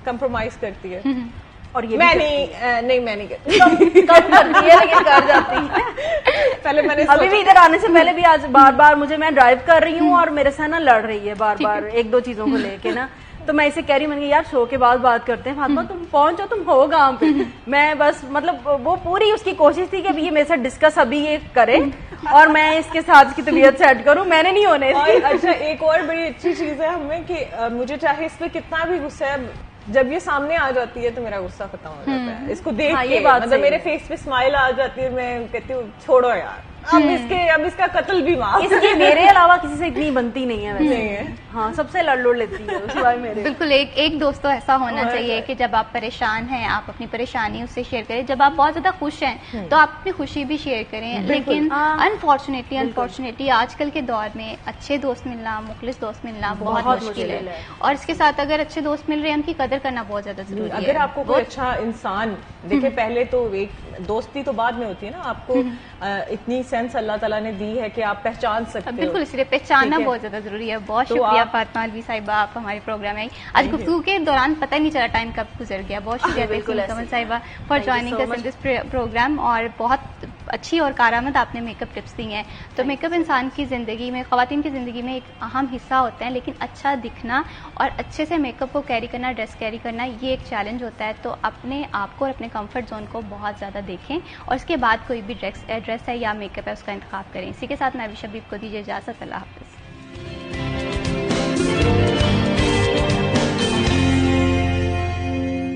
कंप्रोमाइज करती है और ये मैं नहीं करती। कम करती है लेकिन कर जाती है। पहले मैंने अभी भी इधर आने से पहले भी आज बार मुझे, मैं ड्राइव कर रही हूँ और मेरे साथ ना लड़ रही है बार 1-2 चीजों को लेके ना, तो मैं इसे कह रही, मैंने यार शो के बाद बात करते हैं, फातिमा तुम पहुंचो, तुम हो गांव पे। मैं बस मतलब वो पूरी उसकी कोशिश थी कि अभी ये मेरे साथ डिस्कस अभी ये करे और मैं इसके साथ की तबीयत सेट करूं, मैंने नहीं होने दी। और अच्छा, एक और बड़ी अच्छी चीज है हमें कि मुझे चाहे इस पे कितना भी गुस्सा है, जब ये सामने आ जाती है तो मेरा गुस्सा खत्म हो जाता है। इसको देख हाँ, के ये बात मतलब सही मेरे है। फेस पे स्माइल आ जाती है, मैं कहती हूँ छोड़ो यार, अब इसका कत्ल भी माफ। इसकी मेरे अलावा किसी से इतनी बनती नहीं है वैसे। नहीं है। हाँ, सबसे लड़ लेती है सिवाय मेरे। बिल्कुल, एक दोस्त तो ऐसा होना चाहिए कि जब आप परेशान हैं आप अपनी परेशानी उससे शेयर करें, जब आप बहुत ज्यादा खुश हैं तो आप अपनी खुशी भी शेयर करें। लेकिन अनफॉर्चुनेटली आजकल के दौर में अच्छे दोस्त मिलना, मुखलिस दोस्त मिलना बहुत मुश्किल है। और इसके साथ अगर अच्छे दोस्त मिल रहे हैं उनकी कदर करना बहुत ज्यादा जरूरी है। अगर आपको कोई अच्छा इंसान देखिए, पहले तो एक दोस्ती तो बाद में होती है ना, आपको इतनी सेंस अल्लाह ताला ने दी है कि आप पहचान सकते हो। बिल्कुल, इसलिए पहचानना ठीक है। बहुत ज्यादा जरूरी है। बहुत तो शुक्रिया आप- फातिमा अलवी साहिबा, आप हमारे प्रोग्राम में आई। आज गुफ्तगू के दौरान पता ही नहीं चला टाइम कब गुजर गया। बहुत शुक्रिया बिल्कुल तहसीन कमल ऐसे। साहिबा for Thank you joining so us in much. This programme, और बहुत अच्छी और कारआमद आपने मेकअप टिप्स दी हैं। तो मेकअप इंसान की जिंदगी में, खवातीन की जिंदगी में एक अहम हिस्सा होता है, लेकिन अच्छा दिखना और अच्छे से मेकअप को कैरी करना, ड्रेस कैरी करना, ये एक चैलेंज होता है। तो अपने आप को और अपने कंफर्ट जोन को बहुत ज्यादा देखें और इसके बाद कोई भी ड्रेस है या मेकअप है उसका इंतखाब करें। इसी के साथ मैं अभी शबीब को दीजिए इजाजत। अल्लाह हाफिज।